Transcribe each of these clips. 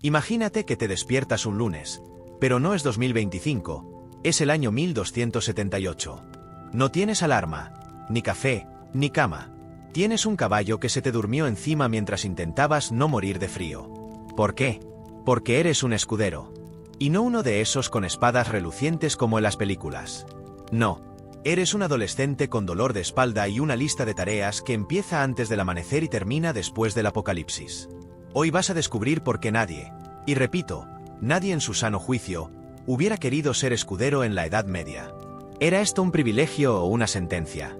Imagínate que te despiertas un lunes, pero no es 2025, es el año 1278. No tienes alarma, ni café, ni cama. Tienes un caballo que se te durmió encima mientras intentabas no morir de frío. ¿Por qué? Porque eres un escudero. Y no uno de esos con espadas relucientes como en las películas. No. Eres un adolescente con dolor de espalda y una lista de tareas que empieza antes del amanecer y termina después del apocalipsis. Hoy vas a descubrir por qué nadie, y repito, nadie en su sano juicio, hubiera querido ser escudero en la Edad Media. ¿Era esto un privilegio o una sentencia?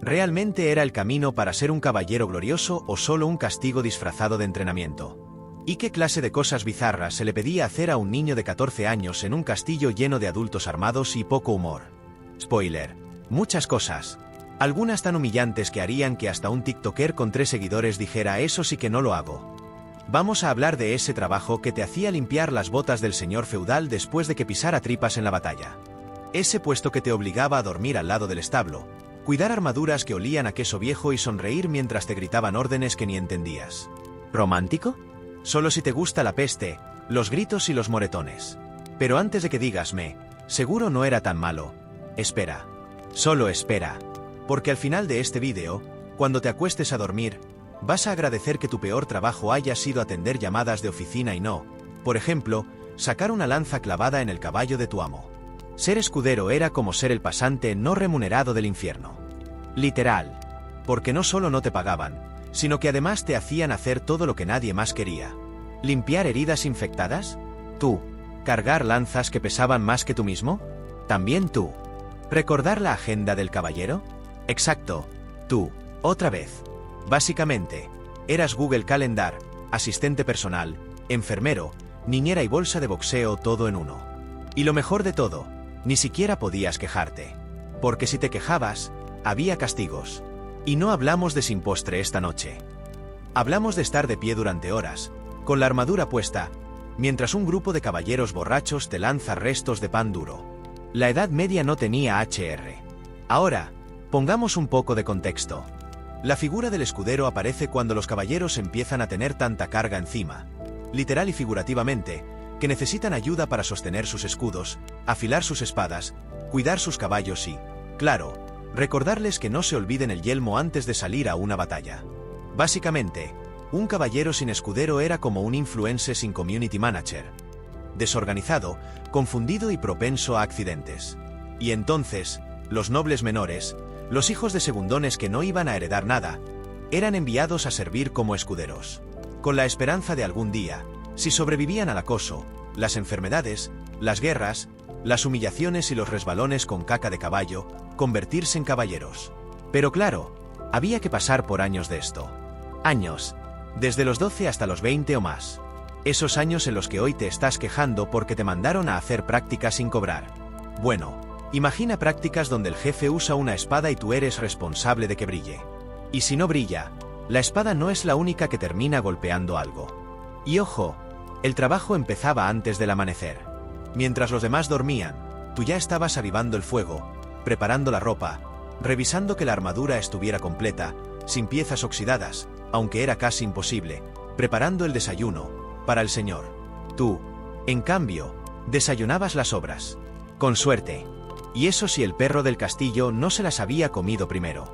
¿Realmente era el camino para ser un caballero glorioso o solo un castigo disfrazado de entrenamiento? ¿Y qué clase de cosas bizarras se le pedía hacer a un niño de 14 años en un castillo lleno de adultos armados y poco humor? Spoiler. Muchas cosas. Algunas tan humillantes que harían que hasta un TikToker con 3 seguidores dijera eso sí que no lo hago. Vamos a hablar de ese trabajo que te hacía limpiar las botas del señor feudal después de que pisara tripas en la batalla. Ese puesto que te obligaba a dormir al lado del establo, cuidar armaduras que olían a queso viejo y sonreír mientras te gritaban órdenes que ni entendías. ¿Romántico? Solo si te gusta la peste, los gritos y los moretones. Pero antes de que digas seguro no era tan malo. Espera. Solo espera. Porque al final de este vídeo, cuando te acuestes a dormir, vas a agradecer que tu peor trabajo haya sido atender llamadas de oficina y no, por ejemplo, sacar una lanza clavada en el caballo de tu amo. Ser escudero era como ser el pasante no remunerado del infierno. Literal. Porque no solo no te pagaban, sino que además te hacían hacer todo lo que nadie más quería. ¿Limpiar heridas infectadas? Tú. ¿Cargar lanzas que pesaban más que tú mismo? También tú. ¿Recordar la agenda del caballero? Exacto. Tú. Otra vez. Básicamente, eras Google Calendar, asistente personal, enfermero, niñera y bolsa de boxeo todo en uno. Y lo mejor de todo, ni siquiera podías quejarte. Porque si te quejabas, había castigos. Y no hablamos de sin postre esta noche. Hablamos de estar de pie durante horas, con la armadura puesta, mientras un grupo de caballeros borrachos te lanza restos de pan duro. La Edad Media no tenía HR. Ahora, pongamos un poco de contexto. La figura del escudero aparece cuando los caballeros empiezan a tener tanta carga encima, literal y figurativamente, que necesitan ayuda para sostener sus escudos, afilar sus espadas, cuidar sus caballos y, claro, recordarles que no se olviden el yelmo antes de salir a una batalla. Básicamente, un caballero sin escudero era como un influencer sin community manager. Desorganizado, confundido y propenso a accidentes. Y entonces, los nobles menores, los hijos de segundones que no iban a heredar nada, eran enviados a servir como escuderos. Con la esperanza de algún día, si sobrevivían al acoso, las enfermedades, las guerras, las humillaciones y los resbalones con caca de caballo, convertirse en caballeros. Pero claro, había que pasar por años de esto. Años. Desde los 12 hasta los 20 o más. Esos años en los que hoy te estás quejando porque te mandaron a hacer prácticas sin cobrar. Bueno, imagina prácticas donde el jefe usa una espada y tú eres responsable de que brille. Y si no brilla, la espada no es la única que termina golpeando algo. Y ojo, el trabajo empezaba antes del amanecer. Mientras los demás dormían, tú ya estabas avivando el fuego, preparando la ropa, revisando que la armadura estuviera completa, sin piezas oxidadas, aunque era casi imposible, preparando el desayuno para el señor. Tú, en cambio, desayunabas las obras. Con suerte. Y eso si el perro del castillo no se las había comido primero.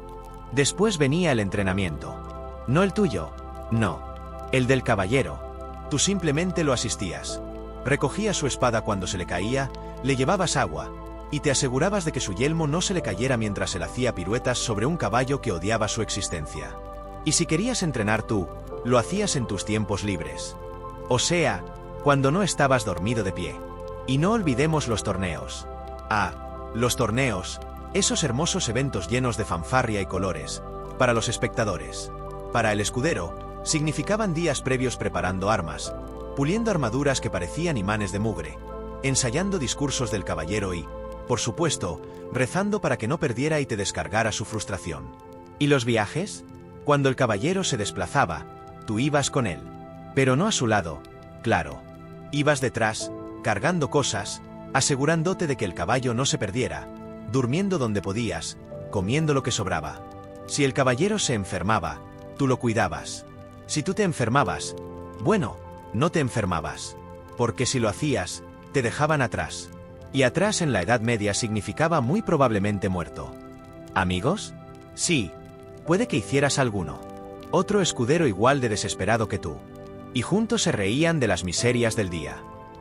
Después venía el entrenamiento. No el tuyo. No. El del caballero. Tú simplemente lo asistías. Recogías su espada cuando se le caía, le llevabas agua, y te asegurabas de que su yelmo no se le cayera mientras él hacía piruetas sobre un caballo que odiaba su existencia. Y si querías entrenar tú, lo hacías en tus tiempos libres. O sea, cuando no estabas dormido de pie. Y no olvidemos los torneos. Los torneos, esos hermosos eventos llenos de fanfarria y colores, para los espectadores. Para el escudero, significaban días previos preparando armas, puliendo armaduras que parecían imanes de mugre, ensayando discursos del caballero y, por supuesto, rezando para que no perdiera y te descargara su frustración. ¿Y los viajes? Cuando el caballero se desplazaba, tú ibas con él. Pero no a su lado, claro. Ibas detrás, cargando cosas, asegurándote de que el caballo no se perdiera, durmiendo donde podías, comiendo lo que sobraba. Si el caballero se enfermaba, tú lo cuidabas. Si tú te enfermabas, bueno, no te enfermabas. Porque si lo hacías, te dejaban atrás. Y atrás en la Edad Media significaba muy probablemente muerto. ¿Amigos? Sí. Puede que hicieras alguno. Otro escudero igual de desesperado que tú. Y juntos se reían de las miserias del día.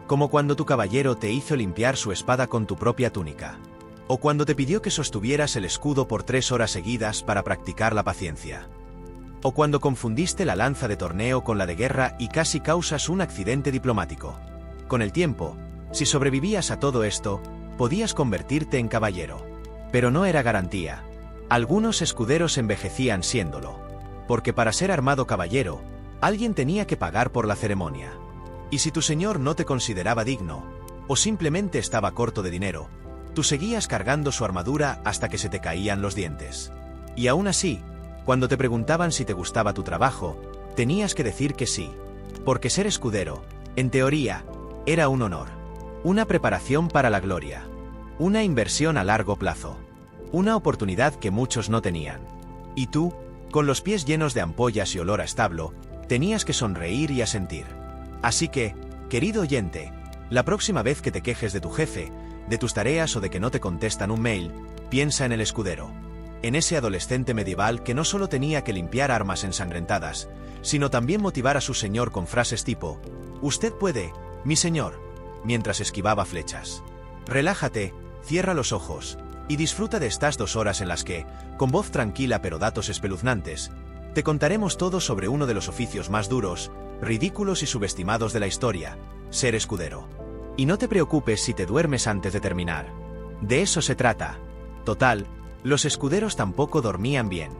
Como cuando tu caballero te hizo limpiar su espada con tu propia túnica. O cuando te pidió que sostuvieras el escudo por 3 horas seguidas para practicar la paciencia. O cuando confundiste la lanza de torneo con la de guerra y casi causas un accidente diplomático. Con el tiempo, si sobrevivías a todo esto, podías convertirte en caballero. Pero no era garantía. Algunos escuderos envejecían siéndolo. Porque para ser armado caballero, alguien tenía que pagar por la ceremonia. Y si tu señor no te consideraba digno, o simplemente estaba corto de dinero, tú seguías cargando su armadura hasta que se te caían los dientes. Y aún así, cuando te preguntaban si te gustaba tu trabajo, tenías que decir que sí. Porque ser escudero, en teoría, era un honor. Una preparación para la gloria. Una inversión a largo plazo. Una oportunidad que muchos no tenían. Y tú, con los pies llenos de ampollas y olor a establo, tenías que sonreír y asentir. Así que, querido oyente, la próxima vez que te quejes de tu jefe, de tus tareas o de que no te contestan un mail, piensa en el escudero. En ese adolescente medieval que no solo tenía que limpiar armas ensangrentadas, sino también motivar a su señor con frases tipo: «Usted puede, mi señor», mientras esquivaba flechas. Relájate, cierra los ojos, y disfruta de estas 2 horas en las que, con voz tranquila pero datos espeluznantes, te contaremos todo sobre uno de los oficios más duros, ridículos y subestimados de la historia, ser escudero. Y no te preocupes si te duermes antes de terminar. De eso se trata. Total, los escuderos tampoco dormían bien.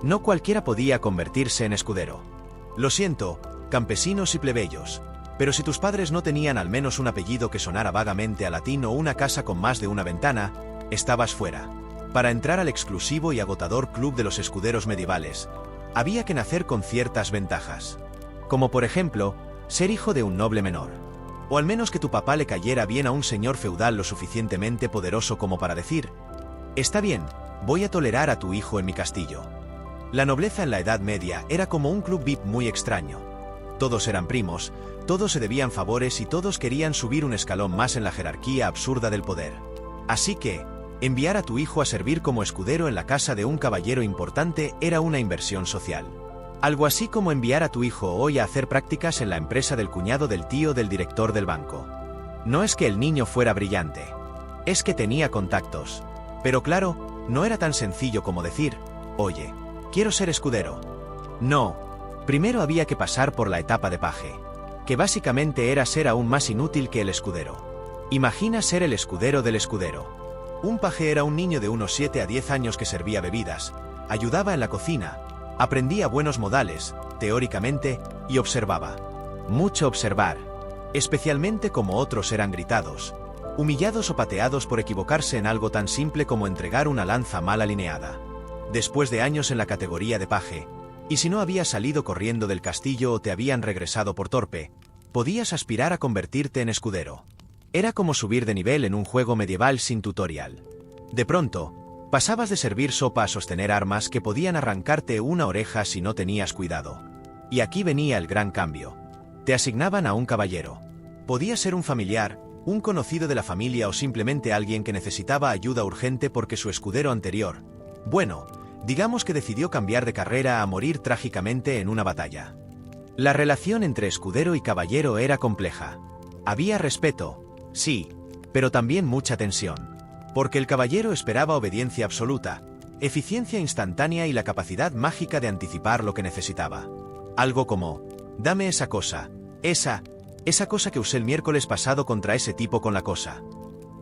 No cualquiera podía convertirse en escudero. Lo siento, campesinos y plebeyos, pero si tus padres no tenían al menos un apellido que sonara vagamente a latín o una casa con más de una ventana, estabas fuera. Para entrar al exclusivo y agotador club de los escuderos medievales, había que nacer con ciertas ventajas. Como por ejemplo, ser hijo de un noble menor. O al menos que tu papá le cayera bien a un señor feudal lo suficientemente poderoso como para decir: «Está bien, voy a tolerar a tu hijo en mi castillo». La nobleza en la Edad Media era como un club VIP muy extraño. Todos eran primos, todos se debían favores y todos querían subir un escalón más en la jerarquía absurda del poder. Así que, enviar a tu hijo a servir como escudero en la casa de un caballero importante era una inversión social. Algo así como enviar a tu hijo hoy a hacer prácticas en la empresa del cuñado del tío del director del banco. No es que el niño fuera brillante. Es que tenía contactos. Pero claro, no era tan sencillo como decir: «Oye, quiero ser escudero». No. Primero había que pasar por la etapa de paje. Que básicamente era ser aún más inútil que el escudero. Imagina ser el escudero del escudero. Un paje era un niño de unos 7 a 10 años que servía bebidas, ayudaba en la cocina, aprendía buenos modales, teóricamente, y observaba. Mucho observar. Especialmente como otros eran gritados, humillados o pateados por equivocarse en algo tan simple como entregar una lanza mal alineada. Después de años en la categoría de paje, y si no habías salido corriendo del castillo o te habían regresado por torpe, podías aspirar a convertirte en escudero. Era como subir de nivel en un juego medieval sin tutorial. De pronto, pasabas de servir sopa a sostener armas que podían arrancarte una oreja si no tenías cuidado. Y aquí venía el gran cambio. Te asignaban a un caballero. Podía ser un familiar, un conocido de la familia o simplemente alguien que necesitaba ayuda urgente porque su escudero anterior, bueno, digamos que decidió cambiar de carrera a morir trágicamente en una batalla. La relación entre escudero y caballero era compleja. Había respeto, sí, pero también mucha tensión. Porque el caballero esperaba obediencia absoluta, eficiencia instantánea y la capacidad mágica de anticipar lo que necesitaba. Algo como: «Dame esa cosa, esa cosa que usé el miércoles pasado contra ese tipo con la cosa».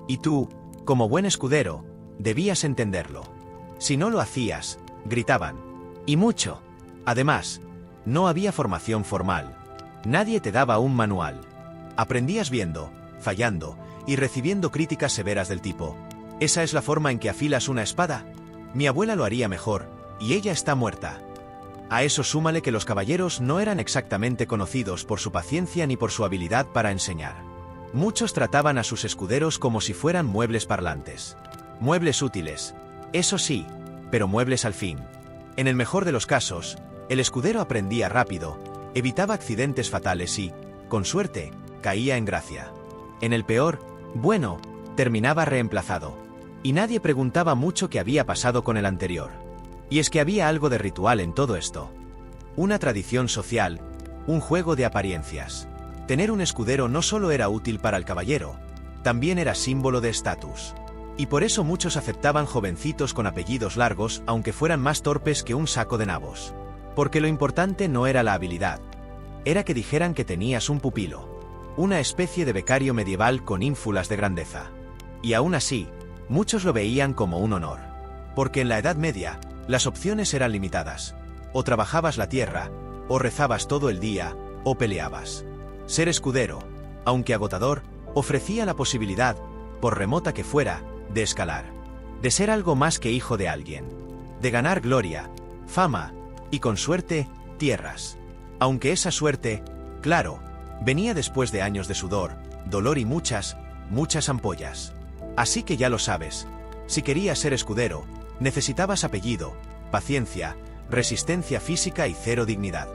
Y tú, como buen escudero, debías entenderlo. Si no lo hacías, gritaban. Y mucho. Además, no había formación formal. Nadie te daba un manual. Aprendías viendo, fallando, y recibiendo críticas severas del tipo: «¿Esa es la forma en que afilas una espada? Mi abuela lo haría mejor, y ella está muerta». A eso súmale que los caballeros no eran exactamente conocidos por su paciencia ni por su habilidad para enseñar. Muchos trataban a sus escuderos como si fueran muebles parlantes. Muebles útiles, eso sí, pero muebles al fin. En el mejor de los casos, el escudero aprendía rápido, evitaba accidentes fatales y, Con suerte, caía en gracia. En el peor, bueno, terminaba reemplazado. Y nadie preguntaba mucho qué había pasado con el anterior. Y es que había algo de ritual en todo esto. Una tradición social, un juego de apariencias. Tener un escudero no solo era útil para el caballero, también era símbolo de estatus. Y por eso muchos aceptaban jovencitos con apellidos largos, aunque fueran más torpes que un saco de nabos. Porque lo importante no era la habilidad. Era que dijeran que tenías un pupilo. Una especie de becario medieval con ínfulas de grandeza. Y aún así, muchos lo veían como un honor. Porque en la Edad Media, las opciones eran limitadas. O trabajabas la tierra, o rezabas todo el día, o peleabas. Ser escudero, aunque agotador, ofrecía la posibilidad, por remota que fuera, de escalar. De ser algo más que hijo de alguien. De ganar gloria, fama, y con suerte, tierras. Aunque esa suerte, claro, venía después de años de sudor, dolor y muchas ampollas. Así que ya lo sabes, si querías ser escudero, necesitabas apellido, paciencia, resistencia física y cero dignidad.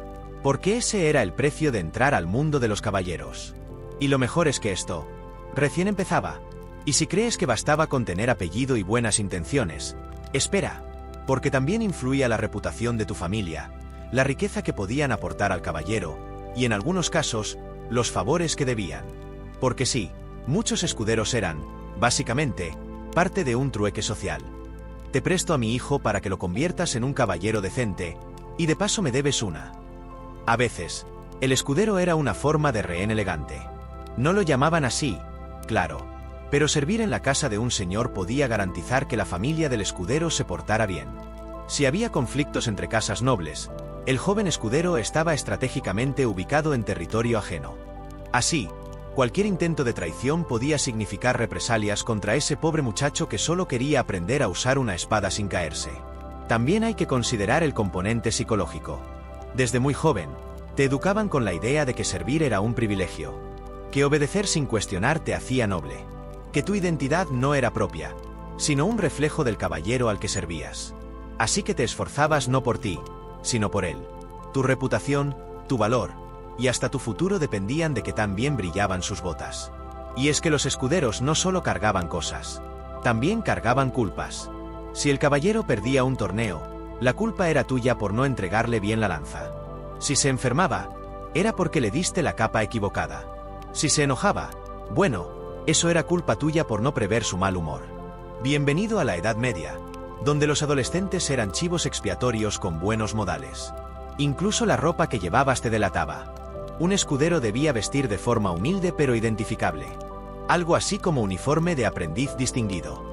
Porque ese era el precio de entrar al mundo de los caballeros. Y lo mejor es que esto recién empezaba. Y si crees que bastaba con tener apellido y buenas intenciones, espera, porque también influía la reputación de tu familia, la riqueza que podían aportar al caballero, y en algunos casos, los favores que debían. Porque sí, muchos escuderos eran, básicamente, parte de un trueque social. Te presto a mi hijo para que lo conviertas en un caballero decente, y de paso me debes una. A veces, el escudero era una forma de rehén elegante. No lo llamaban así, claro, pero servir en la casa de un señor podía garantizar que la familia del escudero se portara bien. Si había conflictos entre casas nobles, el joven escudero estaba estratégicamente ubicado en territorio ajeno. Así, cualquier intento de traición podía significar represalias contra ese pobre muchacho que solo quería aprender a usar una espada sin caerse. También hay que considerar el componente psicológico. Desde muy joven, te educaban con la idea de que servir era un privilegio, que obedecer sin cuestionar te hacía noble, que tu identidad no era propia, sino un reflejo del caballero al que servías. Así que te esforzabas no por ti, sino por él. Tu reputación, tu valor, y hasta tu futuro dependían de que tan bien brillaban sus botas. Y es que los escuderos no solo cargaban cosas, también cargaban culpas. Si el caballero perdía un torneo, la culpa era tuya por no entregarle bien la lanza. Si se enfermaba, era porque le diste la capa equivocada. Si se enojaba, bueno, eso era culpa tuya por no prever su mal humor. Bienvenido a la Edad Media, donde los adolescentes eran chivos expiatorios con buenos modales. Incluso la ropa que llevabas te delataba. Un escudero debía vestir de forma humilde pero identificable. Algo así como uniforme de aprendiz distinguido.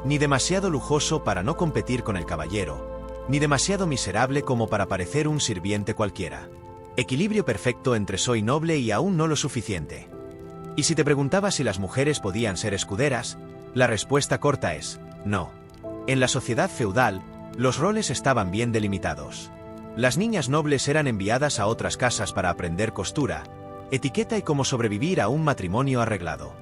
Ni demasiado lujoso para no competir con el caballero, ni demasiado miserable como para parecer un sirviente cualquiera. Equilibrio perfecto entre soy noble y aún no lo suficiente. Y si te preguntabas si las mujeres podían ser escuderas, la respuesta corta es, no. En la sociedad feudal, los roles estaban bien delimitados. Las niñas nobles eran enviadas a otras casas para aprender costura, etiqueta y cómo sobrevivir a un matrimonio arreglado.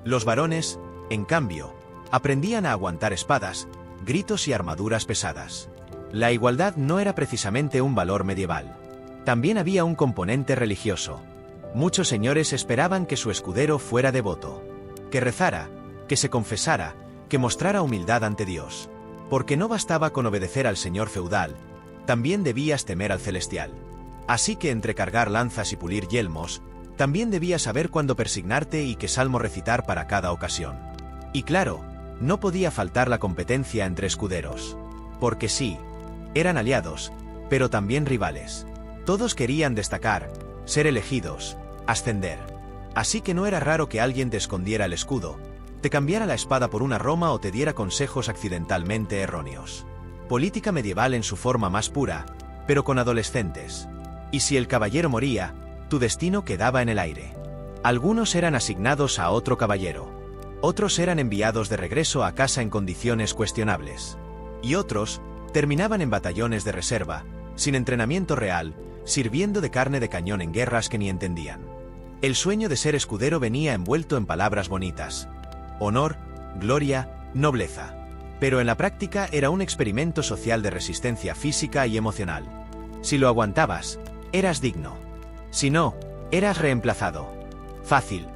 Los varones, en cambio, aprendían a aguantar espadas, gritos y armaduras pesadas. La igualdad no era precisamente un valor medieval. También había un componente religioso. Muchos señores esperaban que su escudero fuera devoto, que rezara, que se confesara, que mostrara humildad ante Dios. Porque no bastaba con obedecer al señor feudal, también debías temer al celestial. Así que entre cargar lanzas y pulir yelmos, también debías saber cuándo persignarte y qué salmo recitar para cada ocasión. Y claro, no podía faltar la competencia entre escuderos. Porque sí, eran aliados, pero también rivales. Todos querían destacar, ser elegidos, ascender. Así que no era raro que alguien te escondiera el escudo, te cambiara la espada por una roma o te diera consejos accidentalmente erróneos. Política medieval en su forma más pura, pero con adolescentes. Y si el caballero moría, tu destino quedaba en el aire. Algunos eran asignados a otro caballero. Otros eran enviados de regreso a casa en condiciones cuestionables. Y otros terminaban en batallones de reserva, sin entrenamiento real, sirviendo de carne de cañón en guerras que ni entendían. El sueño de ser escudero venía envuelto en palabras bonitas: honor, gloria, nobleza. Pero en la práctica era un experimento social de resistencia física y emocional. Si lo aguantabas, eras digno. Si no, Eras reemplazado. Fácil,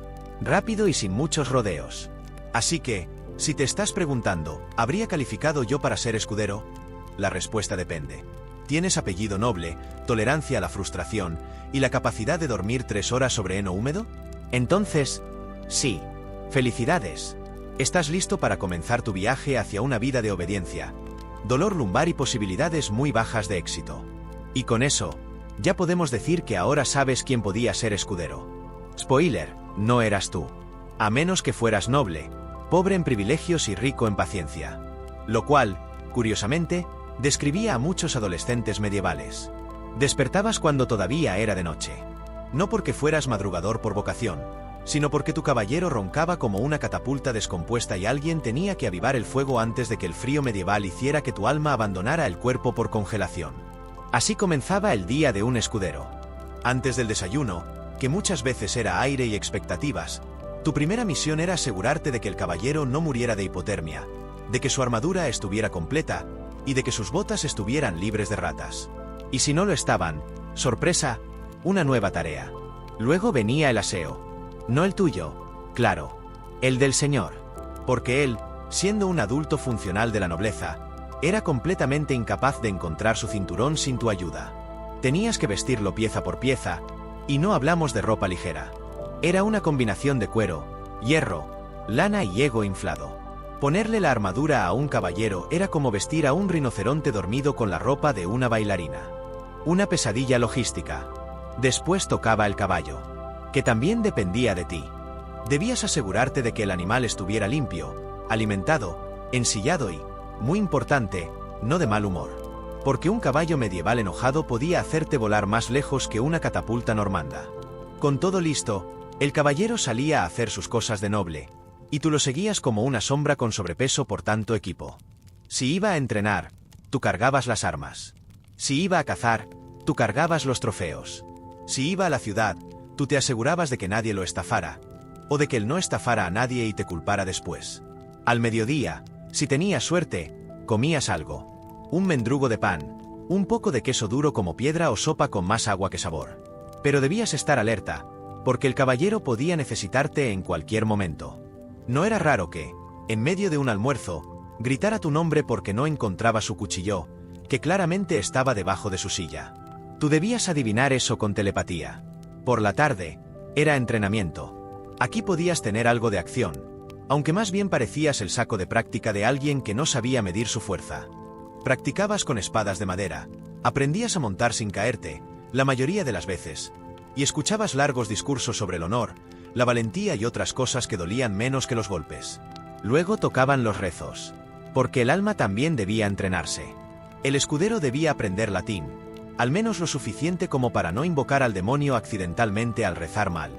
rápido y sin muchos rodeos. Así que, si te estás preguntando, ¿habría calificado yo para ser escudero? La respuesta depende. ¿Tienes apellido noble, tolerancia a la frustración y la capacidad de dormir 3 horas sobre heno húmedo? Entonces, sí. Felicidades. Estás listo para comenzar tu viaje hacia una vida de obediencia, dolor lumbar y posibilidades muy bajas de éxito. Y con eso, ya podemos decir que ahora sabes quién podía ser escudero. Spoiler, no eras tú. A menos que fueras noble, pobre en privilegios y rico en paciencia. Lo cual, curiosamente, describía a muchos adolescentes medievales. Despertabas cuando todavía era de noche. No porque fueras madrugador por vocación, sino porque tu caballero roncaba como una catapulta descompuesta y alguien tenía que avivar el fuego antes de que el frío medieval hiciera que tu alma abandonara el cuerpo por congelación. Así comenzaba el día de un escudero. Antes del desayuno, que muchas veces era aire y expectativas, tu primera misión era asegurarte de que el caballero no muriera de hipotermia, de que su armadura estuviera completa y de que sus botas estuvieran libres de ratas. Y si no lo estaban, sorpresa, una nueva tarea. Luego venía el aseo. No el tuyo, claro, el del señor. Porque él, siendo un adulto funcional de la nobleza, era completamente incapaz de encontrar su cinturón sin tu ayuda. Tenías que vestirlo pieza por pieza, y no hablamos de ropa ligera. Era una combinación de cuero, hierro, lana y ego inflado. Ponerle la armadura a un caballero era como vestir a un rinoceronte dormido con la ropa de una bailarina. Una pesadilla logística. Después tocaba el caballo, que también dependía de ti. Debías asegurarte de que el animal estuviera limpio, alimentado, ensillado y, muy importante, no de mal humor. Porque un caballo medieval enojado podía hacerte volar más lejos que una catapulta normanda. Con todo listo, el caballero salía a hacer sus cosas de noble, y tú lo seguías como una sombra con sobrepeso por tanto equipo. Si iba a entrenar, tú cargabas las armas. Si iba a cazar, tú cargabas los trofeos. Si iba a la ciudad, tú te asegurabas de que nadie lo estafara, o de que él no estafara a nadie y te culpara después. Al mediodía, si tenías suerte, comías algo. Un mendrugo de pan, un poco de queso duro como piedra o sopa con más agua que sabor. Pero debías estar alerta, porque el caballero podía necesitarte en cualquier momento. No era raro que, en medio de un almuerzo, gritara tu nombre porque no encontraba su cuchillo, que claramente estaba debajo de su silla. Tú debías adivinar eso con telepatía. Por la tarde, era entrenamiento. Aquí podías tener algo de acción, aunque más bien parecías el saco de práctica de alguien que no sabía medir su fuerza. Practicabas con espadas de madera, aprendías a montar sin caerte, la mayoría de las veces, y escuchabas largos discursos sobre el honor, la valentía y otras cosas que dolían menos que los golpes. Luego tocaban los rezos, porque el alma también debía entrenarse. El escudero debía aprender latín, al menos lo suficiente como para no invocar al demonio accidentalmente al rezar mal.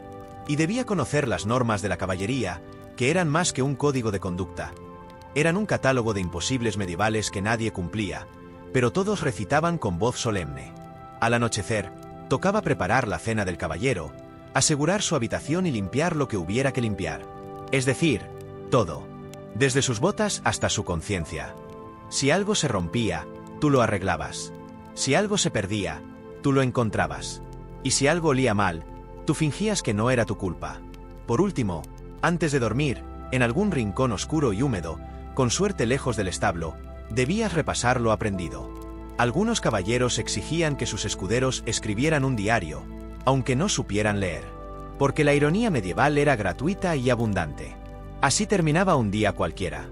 Y debía conocer las normas de la caballería, que eran más que un código de conducta. Eran un catálogo de imposibles medievales que nadie cumplía, pero todos recitaban con voz solemne. Al anochecer, tocaba preparar la cena del caballero, asegurar su habitación y limpiar lo que hubiera que limpiar. Es decir, todo. Desde sus botas hasta su conciencia. Si algo se rompía, tú lo arreglabas. Si algo se perdía, tú lo encontrabas. Y si algo olía mal, tú fingías que no era tu culpa. Por último, antes de dormir, en algún rincón oscuro y húmedo, con suerte lejos del establo, debías repasar lo aprendido. Algunos caballeros exigían que sus escuderos escribieran un diario, aunque no supieran leer. Porque la ironía medieval era gratuita y abundante. Así terminaba un día cualquiera.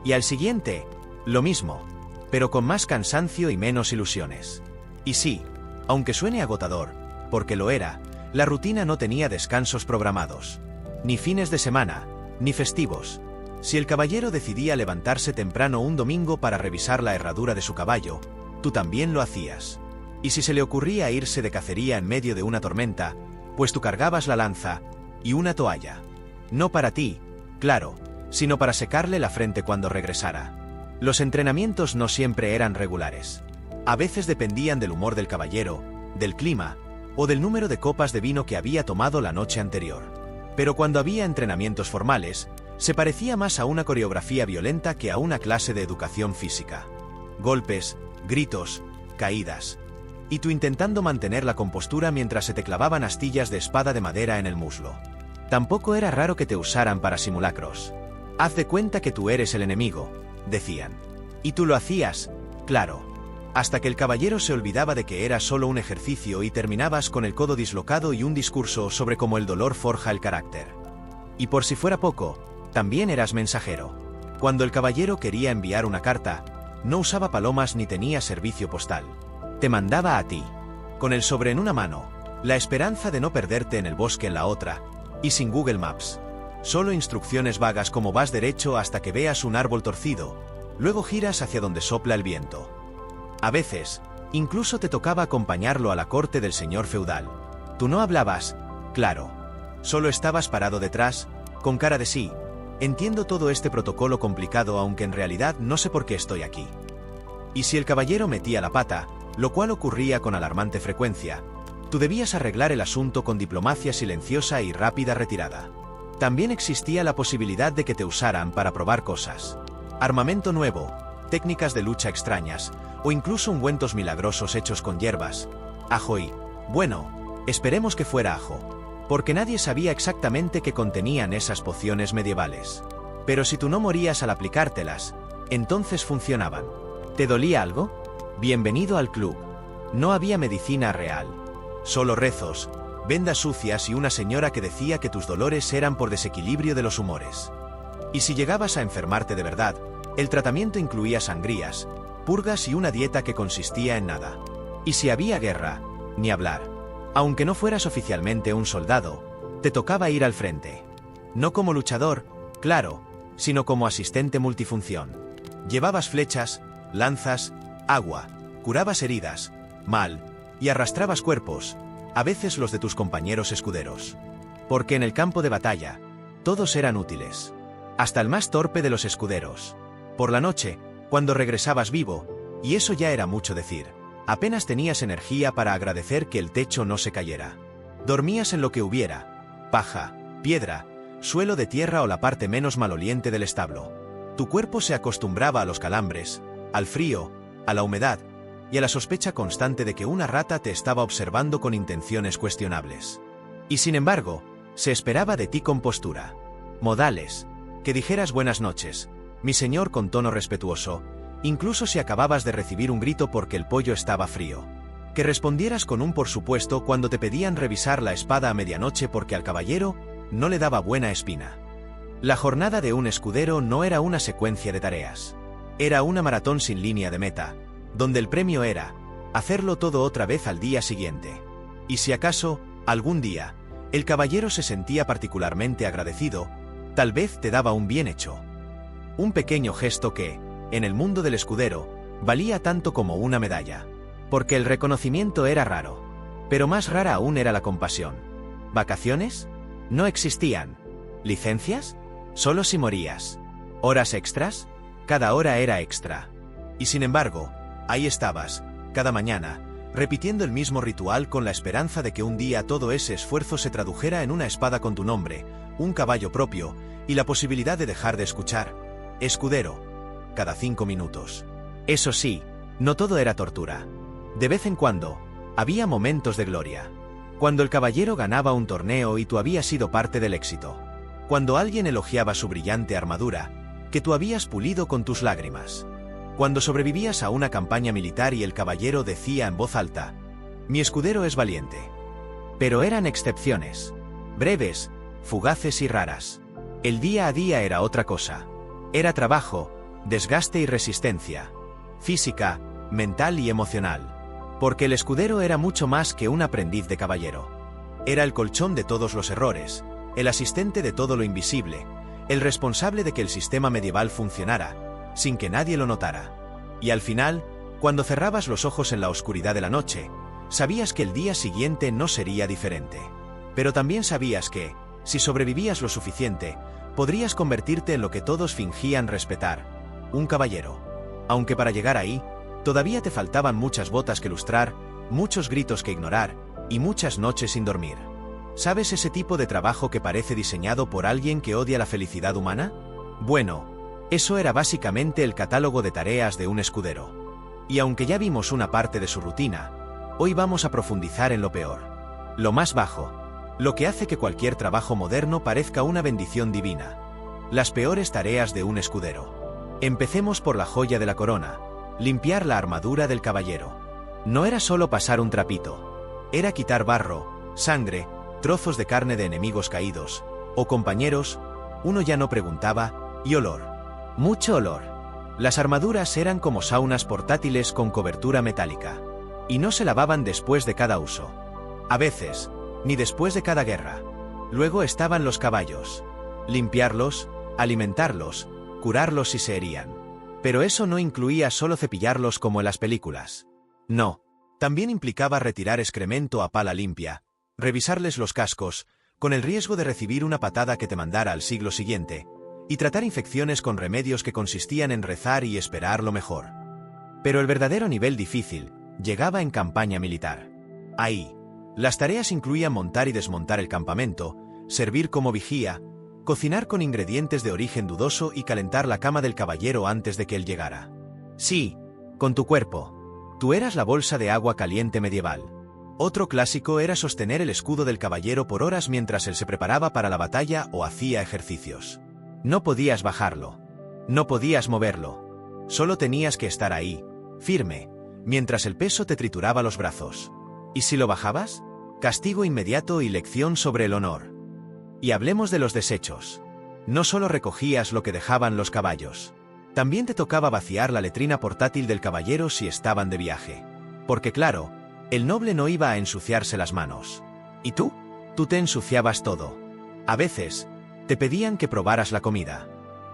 Y al siguiente, lo mismo, pero con más cansancio y menos ilusiones. Y sí, aunque suene agotador, porque lo era, la rutina no tenía descansos programados. Ni fines de semana, ni festivos. Si el caballero decidía levantarse temprano un domingo para revisar la herradura de su caballo, tú también lo hacías. Y si se le ocurría irse de cacería en medio de una tormenta, pues tú cargabas la lanza y una toalla. No para ti, claro, sino para secarle la frente cuando regresara. Los entrenamientos no siempre eran regulares. A veces dependían del humor del caballero, del clima, o del número de copas de vino que había tomado la noche anterior. Pero cuando había entrenamientos formales, se parecía más a una coreografía violenta que a una clase de educación física. Golpes, gritos, caídas. y tú intentando mantener la compostura mientras se te clavaban astillas de espada de madera en el muslo. Tampoco era raro que te usaran para simulacros. Haz de cuenta que tú eres el enemigo, decían. Y tú lo hacías, claro. Hasta que el caballero se olvidaba de que era solo un ejercicio y terminabas con el codo dislocado y un discurso sobre cómo el dolor forja el carácter. Y por si fuera poco, también eras mensajero. Cuando el caballero quería enviar una carta, no usaba palomas ni tenía servicio postal. Te mandaba a ti, con el sobre en una mano, la esperanza de no perderte en el bosque en la otra, y sin Google Maps. Solo instrucciones vagas como vas derecho hasta que veas un árbol torcido, luego giras hacia donde sopla el viento. A veces, incluso te tocaba acompañarlo a la corte del señor feudal. Tú no hablabas, claro. Solo estabas parado detrás, con cara de sí. Entiendo todo este protocolo complicado aunque en realidad no sé por qué estoy aquí. Y si el caballero metía la pata, lo cual ocurría con alarmante frecuencia, tú debías arreglar el asunto con diplomacia silenciosa y rápida retirada. También existía la posibilidad de que te usaran para probar cosas. Armamento nuevo, técnicas de lucha extrañas, o incluso ungüentos milagrosos hechos con hierbas, ajo y, bueno, esperemos que fuera ajo, porque nadie sabía exactamente qué contenían esas pociones medievales. Pero si tú no morías al aplicártelas, entonces funcionaban. ¿Te dolía algo? Bienvenido al club. No había medicina real. Solo rezos, vendas sucias y una señora que decía que tus dolores eran por desequilibrio de los humores. Y si llegabas a enfermarte de verdad, el tratamiento incluía sangrías, purgas y una dieta que consistía en nada. Y si había guerra, ni hablar. Aunque no fueras oficialmente un soldado, te tocaba ir al frente. No como luchador, claro, sino como asistente multifunción. Llevabas flechas, lanzas, agua, curabas heridas, mal, y arrastrabas cuerpos, a veces los de tus compañeros escuderos. Porque en el campo de batalla, todos eran útiles. Hasta el más torpe de los escuderos. Por la noche, cuando regresabas vivo, y eso ya era mucho decir, apenas tenías energía para agradecer que el techo no se cayera. Dormías en lo que hubiera, paja, piedra, suelo de tierra o la parte menos maloliente del establo. Tu cuerpo se acostumbraba a los calambres, al frío, a la humedad, y a la sospecha constante de que una rata te estaba observando con intenciones cuestionables. Y sin embargo, se esperaba de ti compostura. Modales, que dijeras buenas noches, mi señor con tono respetuoso, incluso si acababas de recibir un grito porque el pollo estaba frío. Que respondieras con un por supuesto cuando te pedían revisar la espada a medianoche porque al caballero no le daba buena espina. La jornada de un escudero no era una secuencia de tareas. Era una maratón sin línea de meta, donde el premio era hacerlo todo otra vez al día siguiente. Y si acaso, algún día, el caballero se sentía particularmente agradecido, tal vez te daba un bien hecho. Un pequeño gesto que, en el mundo del escudero, valía tanto como una medalla. Porque el reconocimiento era raro. Pero más rara aún era la compasión. ¿Vacaciones? No existían. ¿Licencias? Solo si morías. ¿Horas extras? Cada hora era extra. Y sin embargo, ahí estabas, cada mañana, repitiendo el mismo ritual con la esperanza de que un día todo ese esfuerzo se tradujera en una espada con tu nombre, un caballo propio, y la posibilidad de dejar de escuchar escudero cada 5 minutos. Eso sí, no todo era tortura. De vez en cuando, había momentos de gloria. Cuando el caballero ganaba un torneo y tú habías sido parte del éxito. Cuando alguien elogiaba su brillante armadura, que tú habías pulido con tus lágrimas. Cuando sobrevivías a una campaña militar y el caballero decía en voz alta, mi escudero es valiente. Pero eran excepciones. Breves, fugaces y raras. El día a día era otra cosa. Era trabajo, desgaste y resistencia. Física, mental y emocional. Porque el escudero era mucho más que un aprendiz de caballero. Era el colchón de todos los errores, el asistente de todo lo invisible, el responsable de que el sistema medieval funcionara, sin que nadie lo notara. Y al final, cuando cerrabas los ojos en la oscuridad de la noche, sabías que el día siguiente no sería diferente. Pero también sabías que, si sobrevivías lo suficiente, podrías convertirte en lo que todos fingían respetar, un caballero. Aunque para llegar ahí, todavía te faltaban muchas botas que lustrar, muchos gritos que ignorar, y muchas noches sin dormir. ¿Sabes ese tipo de trabajo que parece diseñado por alguien que odia la felicidad humana? Bueno, eso era básicamente el catálogo de tareas de un escudero. Y aunque ya vimos una parte de su rutina, Hoy vamos a profundizar en lo peor. Lo más bajo. Lo que hace que cualquier trabajo moderno parezca una bendición divina. Las peores tareas de un escudero. Empecemos por la joya de la corona. Limpiar la armadura del caballero. No era solo pasar un trapito. Era quitar barro, sangre, trozos de carne de enemigos caídos, o compañeros, uno ya no preguntaba, y olor. Mucho olor. Las armaduras eran como saunas portátiles con cobertura metálica. Y no se lavaban después de cada uso. A veces, ni después de cada guerra. Luego estaban los caballos. Limpiarlos, alimentarlos, curarlos si se herían. Pero eso no incluía solo cepillarlos como en las películas. No, también implicaba retirar excremento a pala limpia, revisarles los cascos, con el riesgo de recibir una patada que te mandara al siglo siguiente, y tratar infecciones con remedios que consistían en rezar y esperar lo mejor. Pero el verdadero nivel difícil llegaba en campaña militar. Ahí, las tareas incluían montar y desmontar el campamento, servir como vigía, cocinar con ingredientes de origen dudoso y calentar la cama del caballero antes de que él llegara. Sí, con tu cuerpo. Tú eras la bolsa de agua caliente medieval. Otro clásico era sostener el escudo del caballero por horas mientras él se preparaba para la batalla o hacía ejercicios. No podías bajarlo. No podías moverlo. Solo tenías que estar ahí, firme, mientras el peso te trituraba los brazos. ¿Y si lo bajabas? Castigo inmediato y lección sobre el honor. Y hablemos de los desechos. No solo recogías lo que dejaban los caballos. También te tocaba vaciar la letrina portátil del caballero si estaban de viaje. Porque claro, el noble no iba a ensuciarse las manos. ¿Y tú? Tú te ensuciabas todo. A veces, te pedían que probaras la comida,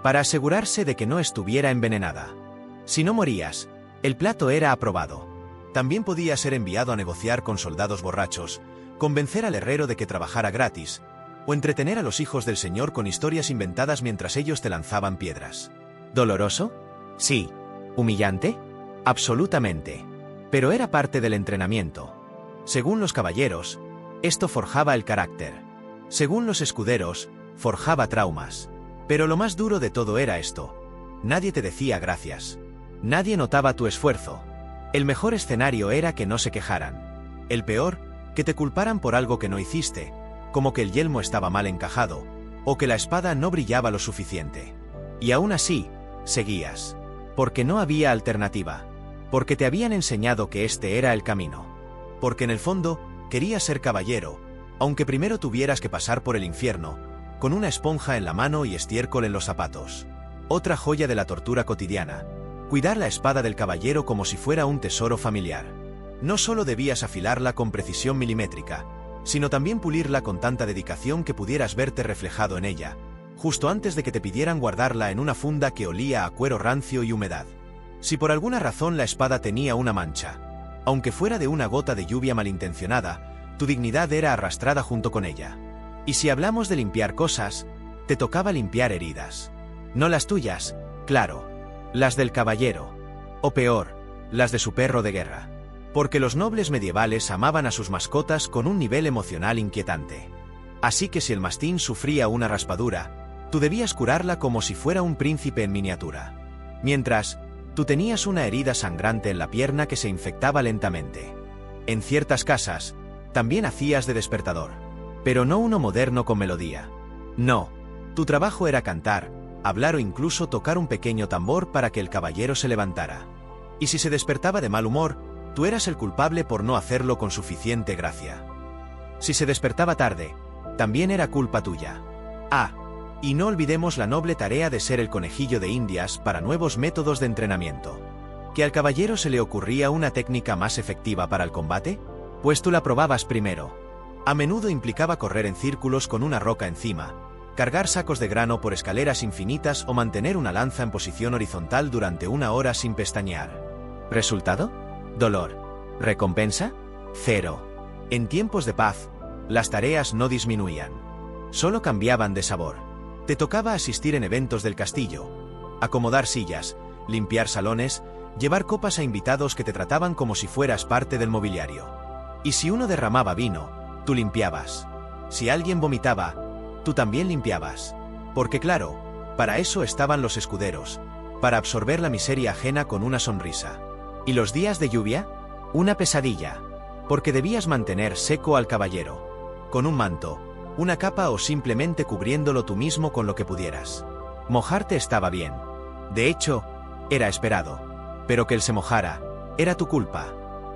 para asegurarse de que no estuviera envenenada. Si no morías, el plato era aprobado. También podía ser enviado a negociar con soldados borrachos, convencer al herrero de que trabajara gratis, o entretener a los hijos del señor con historias inventadas mientras ellos te lanzaban piedras. ¿Doloroso? Sí. ¿Humillante? Absolutamente. Pero era parte del entrenamiento. Según los caballeros, esto forjaba el carácter. Según los escuderos, forjaba traumas. Pero lo más duro de todo era esto. Nadie te decía gracias. Nadie notaba tu esfuerzo. El mejor escenario era que no se quejaran. El peor, que te culparan por algo que no hiciste, como que el yelmo estaba mal encajado, o que la espada no brillaba lo suficiente. Y aún así, seguías. Porque no había alternativa. Porque te habían enseñado que este era el camino. Porque en el fondo, querías ser caballero, aunque primero tuvieras que pasar por el infierno, con una esponja en la mano y estiércol en los zapatos. Otra joya de la tortura cotidiana. Cuidar la espada del caballero como si fuera un tesoro familiar. No solo debías afilarla con precisión milimétrica, sino también pulirla con tanta dedicación que pudieras verte reflejado en ella, justo antes de que te pidieran guardarla en una funda que olía a cuero rancio y humedad. Si por alguna razón la espada tenía una mancha, aunque fuera de una gota de lluvia malintencionada, tu dignidad era arrastrada junto con ella. Y si hablamos de limpiar cosas, te tocaba limpiar heridas. No las tuyas, claro, las del caballero. O peor, las de su perro de guerra. Porque los nobles medievales amaban a sus mascotas con un nivel emocional inquietante. Así que si el mastín sufría una raspadura, tú debías curarla como si fuera un príncipe en miniatura. Mientras, tú tenías una herida sangrante en la pierna que se infectaba lentamente. En ciertas casas, también hacías de despertador. Pero no uno moderno con melodía. No, tu trabajo era cantar, hablar o incluso tocar un pequeño tambor para que el caballero se levantara. Y si se despertaba de mal humor, tú eras el culpable por no hacerlo con suficiente gracia. Si se despertaba tarde, también era culpa tuya. Ah, y no olvidemos la noble tarea de ser el conejillo de Indias para nuevos métodos de entrenamiento. ¿Que al caballero se le ocurría una técnica más efectiva para el combate? Pues tú la probabas primero. A menudo implicaba correr en círculos con una roca encima, cargar sacos de grano por escaleras infinitas o mantener una lanza en posición horizontal durante 1 hora sin pestañear. ¿Resultado? Dolor. ¿Recompensa? Cero. En tiempos de paz, las tareas no disminuían. Solo cambiaban de sabor. Te tocaba asistir en eventos del castillo, acomodar sillas, limpiar salones, llevar copas a invitados que te trataban como si fueras parte del mobiliario. Y si uno derramaba vino, tú limpiabas. Si alguien vomitaba, tú también limpiabas. Porque claro, para eso estaban los escuderos, para absorber la miseria ajena con una sonrisa. ¿Y los días de lluvia? Una pesadilla. porque debías mantener seco al caballero. Con un manto, una capa o simplemente cubriéndolo tú mismo con lo que pudieras. Mojarte estaba bien. De hecho, era esperado. Pero que él se mojara, era tu culpa.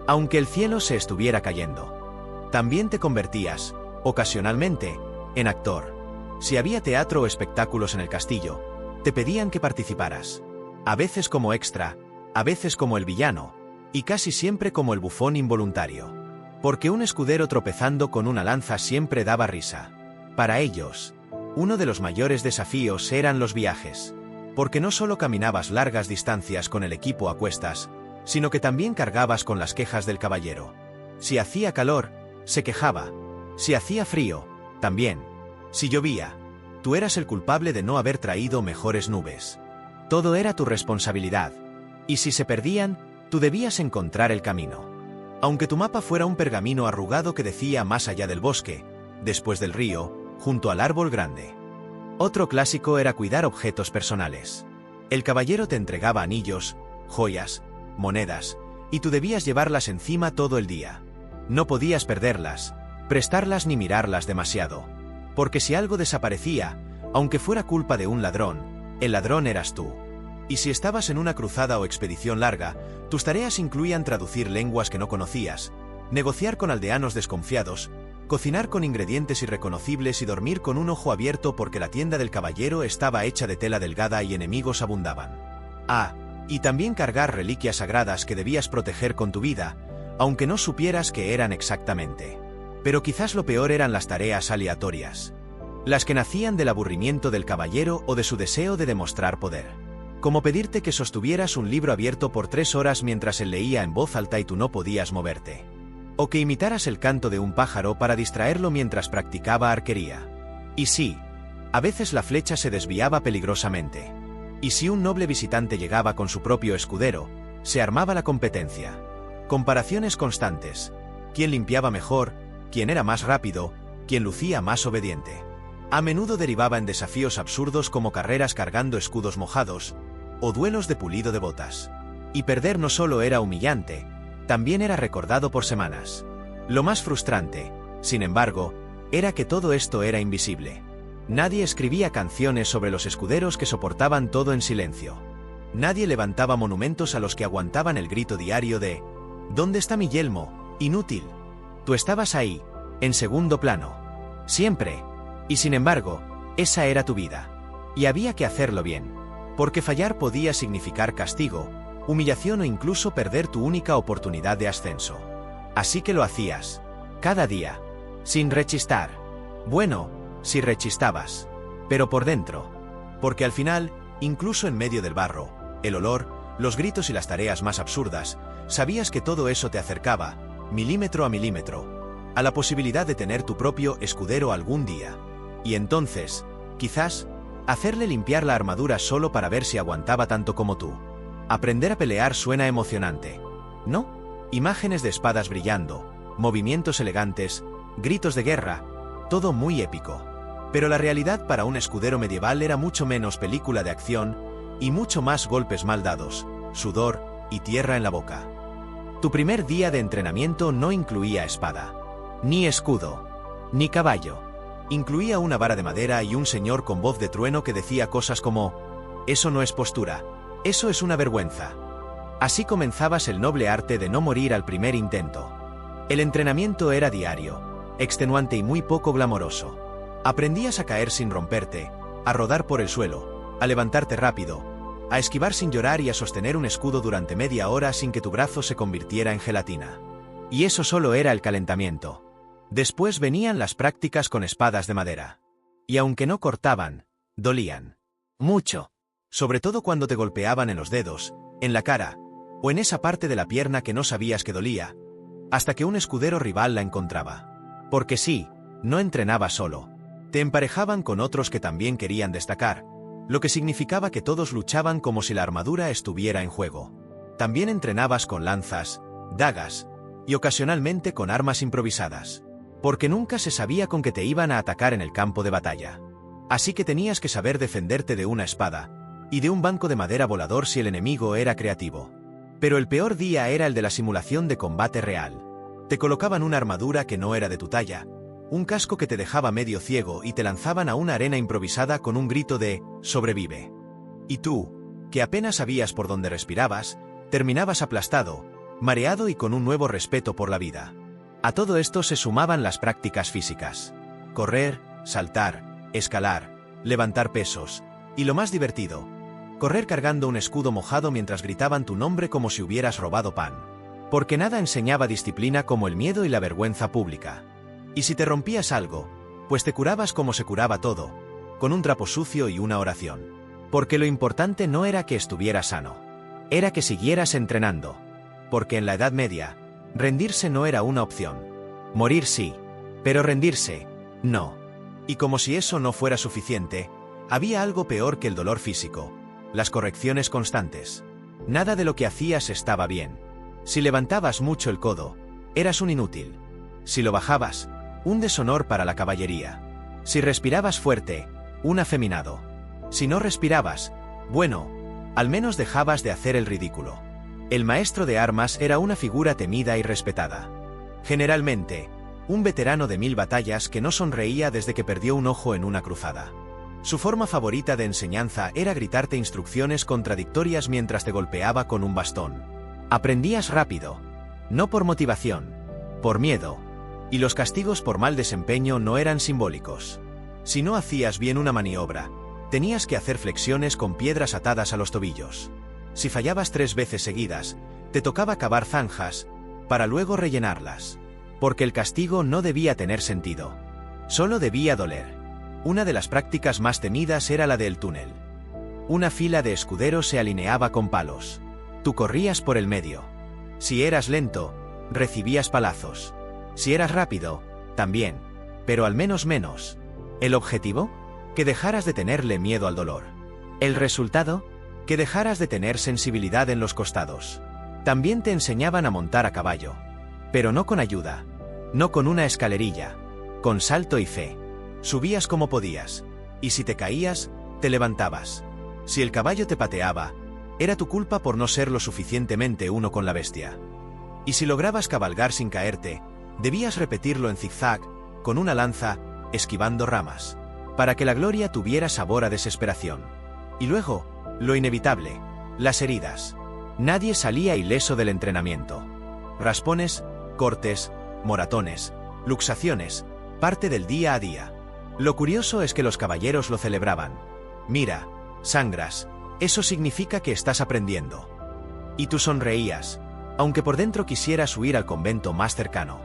Aunque el cielo se estuviera cayendo. También te convertías, ocasionalmente, en actor. Si había teatro o espectáculos en el castillo, te pedían que participaras. A veces como extra, a veces como el villano, y casi siempre como el bufón involuntario. Porque un escudero tropezando con una lanza siempre daba risa. Para ellos, uno de los mayores desafíos eran los viajes. Porque no solo caminabas largas distancias con el equipo a cuestas, sino que también cargabas con las quejas del caballero. Si hacía calor, se quejaba. Si hacía frío, también. Si llovía, tú eras el culpable de no haber traído mejores nubes. Todo era tu responsabilidad. Y si se perdían, tú debías encontrar el camino. Aunque tu mapa fuera un pergamino arrugado que decía más allá del bosque, después del río, junto al árbol grande. Otro clásico era cuidar objetos personales. El caballero te entregaba anillos, joyas, monedas, y tú debías llevarlas encima todo el día. No podías perderlas, prestarlas ni mirarlas demasiado. Porque si algo desaparecía, aunque fuera culpa de un ladrón, el ladrón eras tú. Y si estabas en una cruzada o expedición larga, tus tareas incluían traducir lenguas que no conocías, negociar con aldeanos desconfiados, cocinar con ingredientes irreconocibles y dormir con un ojo abierto porque la tienda del caballero estaba hecha de tela delgada y enemigos abundaban. Ah, y también cargar reliquias sagradas que debías proteger con tu vida, aunque no supieras qué eran exactamente. Pero quizás lo peor eran las tareas aleatorias. Las que nacían del aburrimiento del caballero o de su deseo de demostrar poder. Como pedirte que sostuvieras un libro abierto por 3 horas mientras él leía en voz alta y tú no podías moverte. O que imitaras el canto de un pájaro para distraerlo mientras practicaba arquería. Y sí, a veces la flecha se desviaba peligrosamente. Y si un noble visitante llegaba con su propio escudero, se armaba la competencia. Comparaciones constantes. ¿Quién limpiaba mejor? ¿Quién era más rápido? ¿Quién lucía más obediente? A menudo derivaba en desafíos absurdos como carreras cargando escudos mojados, o duelos de pulido de botas. Y perder no solo era humillante, también era recordado por semanas. Lo más frustrante, sin embargo, era que todo esto era invisible. Nadie escribía canciones sobre los escuderos que soportaban todo en silencio. Nadie levantaba monumentos a los que aguantaban el grito diario de «¿Dónde está mi yelmo? Inútil». Tú estabas ahí, en segundo plano. Siempre. Y sin embargo, esa era tu vida. Y había que hacerlo bien. Porque fallar podía significar castigo, humillación o incluso perder tu única oportunidad de ascenso. Así que lo hacías. Cada día. Sin rechistar. Bueno, si rechistabas. Pero por dentro. Porque al final, incluso en medio del barro, el olor, los gritos y las tareas más absurdas, sabías que todo eso te acercaba, milímetro a milímetro, a la posibilidad de tener tu propio escudero algún día. Y entonces, quizás, hacerle limpiar la armadura solo para ver si aguantaba tanto como tú. Aprender a pelear suena emocionante, ¿no? Imágenes de espadas brillando, movimientos elegantes, gritos de guerra, todo muy épico. Pero la realidad para un escudero medieval era mucho menos película de acción y mucho más golpes mal dados, sudor y tierra en la boca. Tu primer día de entrenamiento no incluía espada, ni escudo, ni caballo. Incluía una vara de madera y un señor con voz de trueno que decía cosas como «Eso no es postura, eso es una vergüenza». Así comenzabas el noble arte de no morir al primer intento. El entrenamiento era diario, extenuante y muy poco glamoroso. Aprendías a caer sin romperte, a rodar por el suelo, a levantarte rápido, a esquivar sin llorar y a sostener un escudo durante media hora sin que tu brazo se convirtiera en gelatina. Y eso solo era el calentamiento. Después venían las prácticas con espadas de madera. Y aunque no cortaban, dolían. Mucho. Sobre todo cuando te golpeaban en los dedos, en la cara, o en esa parte de la pierna que no sabías que dolía, hasta que un escudero rival la encontraba. Porque sí, no entrenabas solo. Te emparejaban con otros que también querían destacar, lo que significaba que todos luchaban como si la armadura estuviera en juego. También entrenabas con lanzas, dagas, y ocasionalmente con armas improvisadas. Porque nunca se sabía con qué te iban a atacar en el campo de batalla. Así que tenías que saber defenderte de una espada, y de un banco de madera volador si el enemigo era creativo. Pero el peor día era el de la simulación de combate real. Te colocaban una armadura que no era de tu talla, un casco que te dejaba medio ciego y te lanzaban a una arena improvisada con un grito de «sobrevive». Y tú, que apenas sabías por dónde respirabas, terminabas aplastado, mareado y con un nuevo respeto por la vida. A todo esto se sumaban las prácticas físicas. Correr, saltar, escalar, levantar pesos, y lo más divertido, correr cargando un escudo mojado mientras gritaban tu nombre como si hubieras robado pan. Porque nada enseñaba disciplina como el miedo y la vergüenza pública. Y si te rompías algo, pues te curabas como se curaba todo, con un trapo sucio y una oración. Porque lo importante no era que estuvieras sano, era que siguieras entrenando. Porque en la Edad Media, rendirse no era una opción. Morir sí, pero rendirse, no. Y como si eso no fuera suficiente, había algo peor que el dolor físico: las correcciones constantes. Nada de lo que hacías estaba bien. Si levantabas mucho el codo, eras un inútil. Si lo bajabas, un deshonor para la caballería. Si respirabas fuerte, un afeminado. Si no respirabas, bueno, al menos dejabas de hacer el ridículo. El maestro de armas era una figura temida y respetada. Generalmente, un veterano de 1000 batallas que no sonreía desde que perdió un ojo en una cruzada. Su forma favorita de enseñanza era gritarte instrucciones contradictorias mientras te golpeaba con un bastón. Aprendías rápido, no por motivación, por miedo, y los castigos por mal desempeño no eran simbólicos. Si no hacías bien una maniobra, tenías que hacer flexiones con piedras atadas a los tobillos. Si fallabas 3 veces seguidas, te tocaba cavar zanjas, para luego rellenarlas. Porque el castigo no debía tener sentido, solo debía doler. Una de las prácticas más temidas era la del túnel. Una fila de escuderos se alineaba con palos. Tú corrías por el medio. Si eras lento, recibías palazos. Si eras rápido, también, pero al menos menos. ¿El objetivo? Que dejaras de tenerle miedo al dolor. ¿El resultado? Que dejaras de tener sensibilidad en los costados. También te enseñaban a montar a caballo. Pero no con ayuda. No con una escalerilla. Con salto y fe. Subías como podías. Y si te caías, te levantabas. Si el caballo te pateaba, era tu culpa por no ser lo suficientemente uno con la bestia. Y si lograbas cabalgar sin caerte, debías repetirlo en zigzag, con una lanza, esquivando ramas, para que la gloria tuviera sabor a desesperación. Y luego, lo inevitable, las heridas. Nadie salía ileso del entrenamiento. Raspones, cortes, moratones, luxaciones, parte del día a día. Lo curioso es que los caballeros lo celebraban. Mira, sangras, eso significa que estás aprendiendo. Y tú sonreías, aunque por dentro quisieras huir al convento más cercano.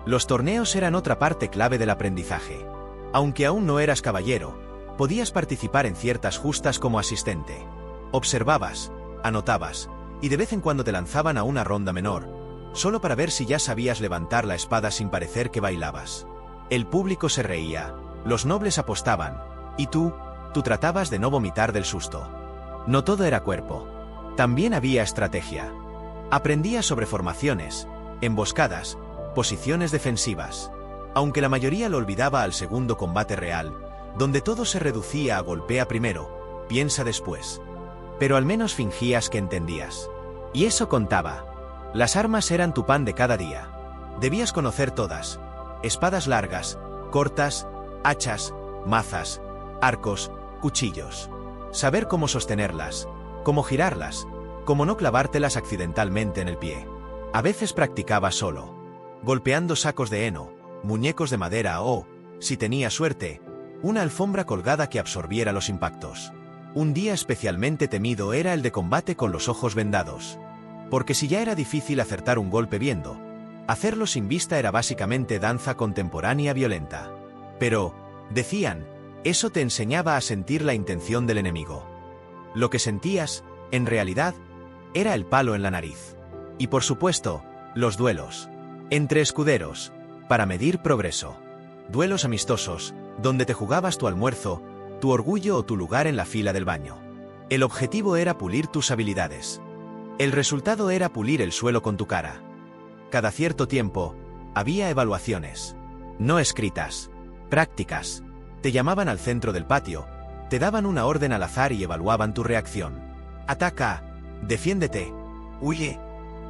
Los torneos eran otra parte clave del aprendizaje. Aunque aún no eras caballero, podías participar en ciertas justas como asistente. Observabas, anotabas, y de vez en cuando te lanzaban a una ronda menor, solo para ver si ya sabías levantar la espada sin parecer que bailabas. El público se reía, los nobles apostaban, y tú tratabas de no vomitar del susto. No todo era cuerpo. También había estrategia. Aprendías sobre formaciones, emboscadas, posiciones defensivas. Aunque la mayoría lo olvidaba al segundo combate real, donde todo se reducía a golpea primero, piensa después. Pero al menos fingías que entendías. Y eso contaba. Las armas eran tu pan de cada día. Debías conocer todas. Espadas largas, cortas, hachas, mazas, arcos, cuchillos. Saber cómo sostenerlas, cómo girarlas, cómo no clavártelas accidentalmente en el pie. A veces practicaba solo, golpeando sacos de heno, muñecos de madera o, si tenía suerte, una alfombra colgada que absorbiera los impactos. Un día especialmente temido era el de combate con los ojos vendados. Porque si ya era difícil acertar un golpe viendo, hacerlo sin vista era básicamente danza contemporánea violenta. Pero, decían, eso te enseñaba a sentir la intención del enemigo. Lo que sentías, en realidad, era el palo en la nariz. Y por supuesto, los duelos. Entre escuderos, para medir progreso. Duelos amistosos, donde te jugabas tu almuerzo, tu orgullo o tu lugar en la fila del baño. El objetivo era pulir tus habilidades. El resultado era pulir el suelo con tu cara. Cada cierto tiempo, había evaluaciones. No escritas. Prácticas. Te llamaban al centro del patio, te daban una orden al azar y evaluaban tu reacción. Ataca, defiéndete, huye.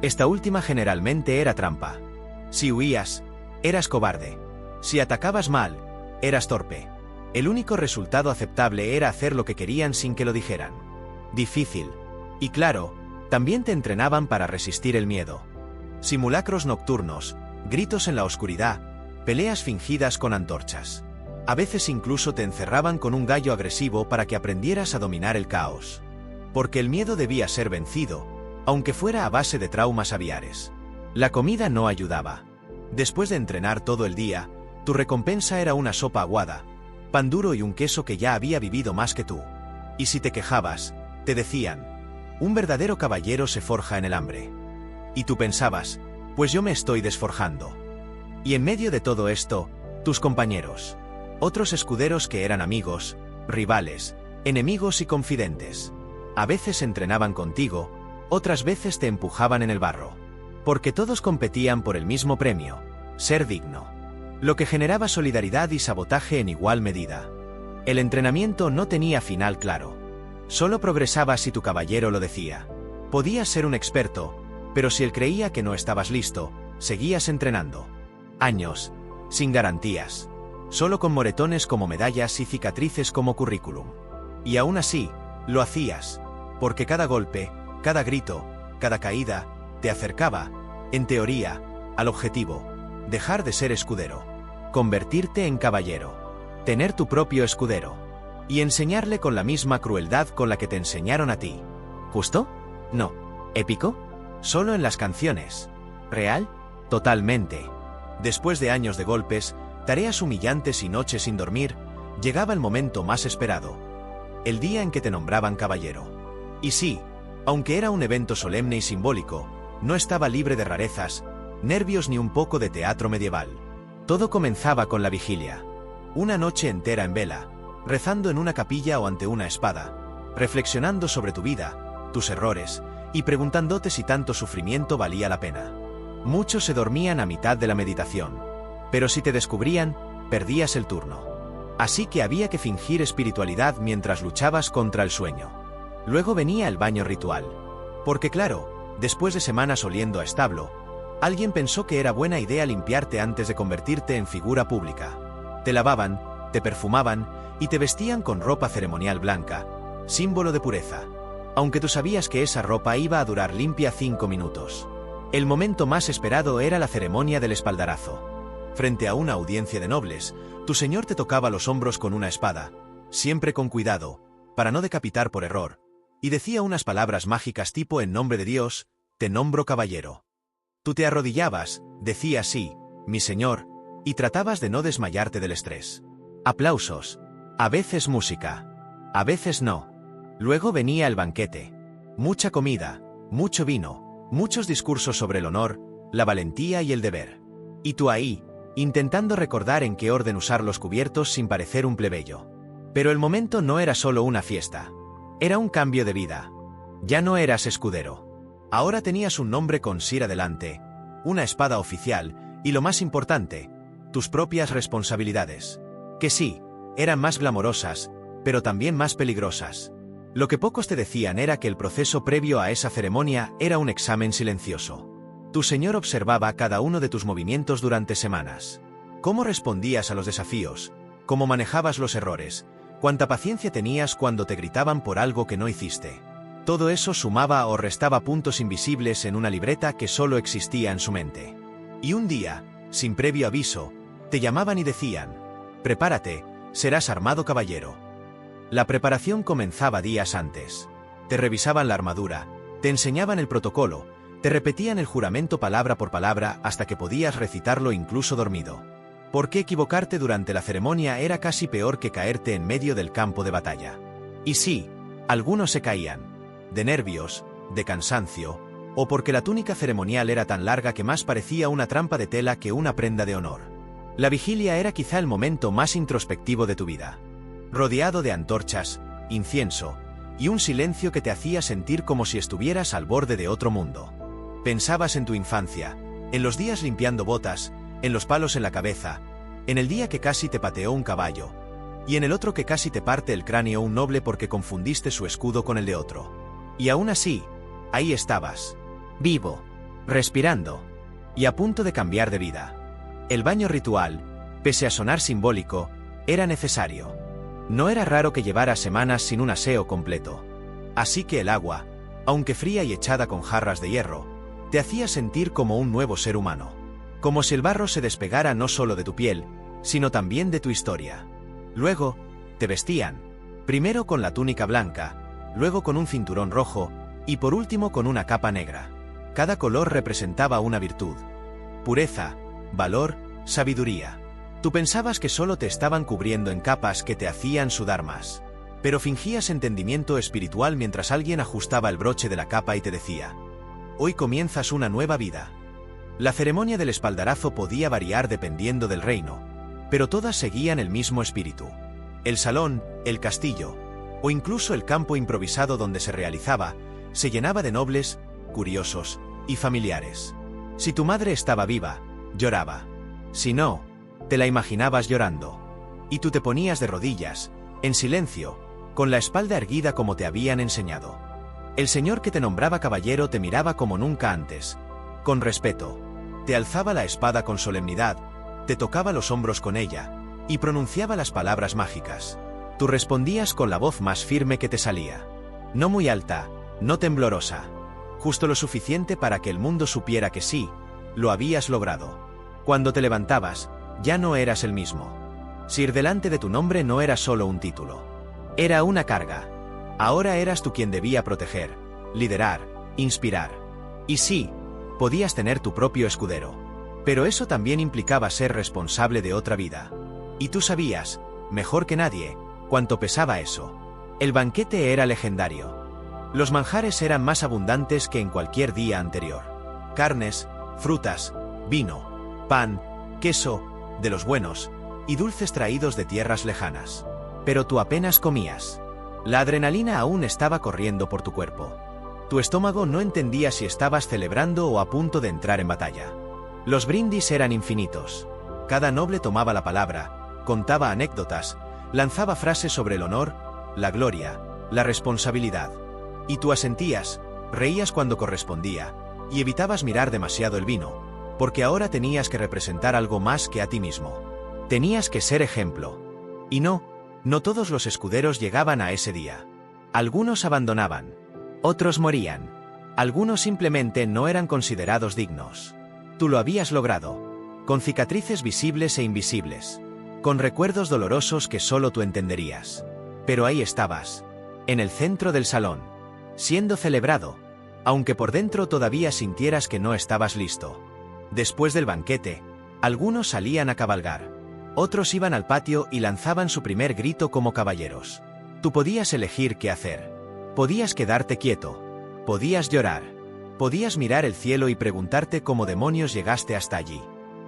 Esta última generalmente era trampa. Si huías, eras cobarde. Si atacabas mal, eras torpe. El único resultado aceptable era hacer lo que querían sin que lo dijeran. Difícil. Y claro, también te entrenaban para resistir el miedo. Simulacros nocturnos, gritos en la oscuridad, peleas fingidas con antorchas. A veces incluso te encerraban con un gallo agresivo para que aprendieras a dominar el caos. Porque el miedo debía ser vencido, aunque fuera a base de traumas aviares. La comida no ayudaba. Después de entrenar todo el día, tu recompensa era una sopa aguada, pan duro y un queso que ya había vivido más que tú. Y si te quejabas, te decían, un verdadero caballero se forja en el hambre. Y tú pensabas, pues yo me estoy desforjando. Y en medio de todo esto, tus compañeros. Otros escuderos que eran amigos, rivales, enemigos y confidentes. A veces entrenaban contigo, otras veces te empujaban en el barro. Porque todos competían por el mismo premio, ser digno. Lo que generaba solidaridad y sabotaje en igual medida. El entrenamiento no tenía final claro. Solo progresaba si tu caballero lo decía. Podías ser un experto, pero si él creía que no estabas listo, seguías entrenando. Años, sin garantías. Solo con moretones como medallas y cicatrices como currículum. Y aún así, lo hacías, porque cada golpe, cada grito, cada caída, te acercaba, en teoría, al objetivo: dejar de ser escudero, convertirte en caballero, tener tu propio escudero, y enseñarle con la misma crueldad con la que te enseñaron a ti. ¿Justo? No. ¿Épico? Solo en las canciones. ¿Real? Totalmente. Después de años de golpes, tareas humillantes y noches sin dormir, llegaba el momento más esperado. El día en que te nombraban caballero. Y sí, aunque era un evento solemne y simbólico, no estaba libre de rarezas, nervios ni un poco de teatro medieval. Todo comenzaba con la vigilia. Una noche entera en vela, rezando en una capilla o ante una espada, reflexionando sobre tu vida, tus errores, y preguntándote si tanto sufrimiento valía la pena. Muchos se dormían a mitad de la meditación, pero si te descubrían, perdías el turno. Así que había que fingir espiritualidad mientras luchabas contra el sueño. Luego venía el baño ritual. Porque claro, después de semanas oliendo a establo, alguien pensó que era buena idea limpiarte antes de convertirte en figura pública. Te lavaban, te perfumaban y te vestían con ropa ceremonial blanca, símbolo de pureza. Aunque tú sabías que esa ropa iba a durar limpia 5 minutos. El momento más esperado era la ceremonia del espaldarazo. Frente a una audiencia de nobles, tu señor te tocaba los hombros con una espada, siempre con cuidado, para no decapitar por error, y decía unas palabras mágicas tipo: en nombre de Dios, te nombro caballero. Tú te arrodillabas, decías sí, mi señor, y tratabas de no desmayarte del estrés. Aplausos. A veces música. A veces no. Luego venía el banquete. Mucha comida, mucho vino, muchos discursos sobre el honor, la valentía y el deber. Y tú ahí, intentando recordar en qué orden usar los cubiertos sin parecer un plebeyo. Pero el momento no era solo una fiesta. Era un cambio de vida. Ya no eras escudero. Ahora tenías un nombre con sir adelante, una espada oficial, y lo más importante, tus propias responsabilidades. Que sí, eran más glamorosas, pero también más peligrosas. Lo que pocos te decían era que el proceso previo a esa ceremonia era un examen silencioso. Tu señor observaba cada uno de tus movimientos durante semanas. Cómo respondías a los desafíos, cómo manejabas los errores, cuánta paciencia tenías cuando te gritaban por algo que no hiciste. Todo eso sumaba o restaba puntos invisibles en una libreta que solo existía en su mente. Y un día, sin previo aviso, te llamaban y decían: prepárate, serás armado caballero. La preparación comenzaba días antes. Te revisaban la armadura, te enseñaban el protocolo, te repetían el juramento palabra por palabra hasta que podías recitarlo incluso dormido. Porque equivocarte durante la ceremonia era casi peor que caerte en medio del campo de batalla. Y sí, algunos se caían, de nervios, de cansancio, o porque la túnica ceremonial era tan larga que más parecía una trampa de tela que una prenda de honor. La vigilia era quizá el momento más introspectivo de tu vida. Rodeado de antorchas, incienso, y un silencio que te hacía sentir como si estuvieras al borde de otro mundo. Pensabas en tu infancia, en los días limpiando botas, en los palos en la cabeza, en el día que casi te pateó un caballo, y en el otro que casi te parte el cráneo un noble porque confundiste su escudo con el de otro. Y aún así, ahí estabas, vivo, respirando. y a punto de cambiar de vida. El baño ritual, pese a sonar simbólico, era necesario. No era raro que llevara semanas sin un aseo completo. Así que el agua, aunque fría y echada con jarras de hierro, te hacía sentir como un nuevo ser humano. Como si el barro se despegara no solo de tu piel, sino también de tu historia. Luego, te vestían, primero con la túnica blanca, luego con un cinturón rojo, y por último con una capa negra. Cada color representaba una virtud. Pureza, valor, sabiduría. Tú pensabas que solo te estaban cubriendo en capas que te hacían sudar más. Pero fingías entendimiento espiritual mientras alguien ajustaba el broche de la capa y te decía: hoy comienzas una nueva vida. La ceremonia del espaldarazo podía variar dependiendo del reino, pero todas seguían el mismo espíritu. El salón, el castillo, o incluso el campo improvisado donde se realizaba, se llenaba de nobles, curiosos y familiares. Si tu madre estaba viva, lloraba. Si no, te la imaginabas llorando. Y tú te ponías de rodillas, en silencio, con la espalda erguida como te habían enseñado. El señor que te nombraba caballero te miraba como nunca antes, con respeto. Te alzaba la espada con solemnidad, te tocaba los hombros con ella, y pronunciaba las palabras mágicas. Tú respondías con la voz más firme que te salía. No muy alta, no temblorosa. Justo lo suficiente para que el mundo supiera que sí, lo habías logrado. Cuando te levantabas, ya no eras el mismo. Sir delante de tu nombre no era solo un título. Era una carga. Ahora eras tú quien debía proteger, liderar, inspirar. Y sí, podías tener tu propio escudero. Pero eso también implicaba ser responsable de otra vida. Y tú sabías, mejor que nadie, cuánto pesaba eso. El banquete era legendario. Los manjares eran más abundantes que en cualquier día anterior. Carnes, frutas, vino, pan, queso, de los buenos, y dulces traídos de tierras lejanas. Pero tú apenas comías. La adrenalina aún estaba corriendo por tu cuerpo. Tu estómago no entendía si estabas celebrando o a punto de entrar en batalla. Los brindis eran infinitos. Cada noble tomaba la palabra, contaba anécdotas, lanzaba frases sobre el honor, la gloria, la responsabilidad. Y tú asentías, reías cuando correspondía, y evitabas mirar demasiado el vino, porque ahora tenías que representar algo más que a ti mismo. Tenías que ser ejemplo. Y no todos los escuderos llegaban a ese día. Algunos abandonaban. Otros morían. Algunos simplemente no eran considerados dignos. Tú lo habías logrado. Con cicatrices visibles e invisibles. Con recuerdos dolorosos que solo tú entenderías. Pero ahí estabas. En el centro del salón. Siendo celebrado. Aunque por dentro todavía sintieras que no estabas listo. Después del banquete, algunos salían a cabalgar. Otros iban al patio y lanzaban su primer grito como caballeros. Tú podías elegir qué hacer. Podías quedarte quieto. Podías llorar. Podías mirar el cielo y preguntarte cómo demonios llegaste hasta allí.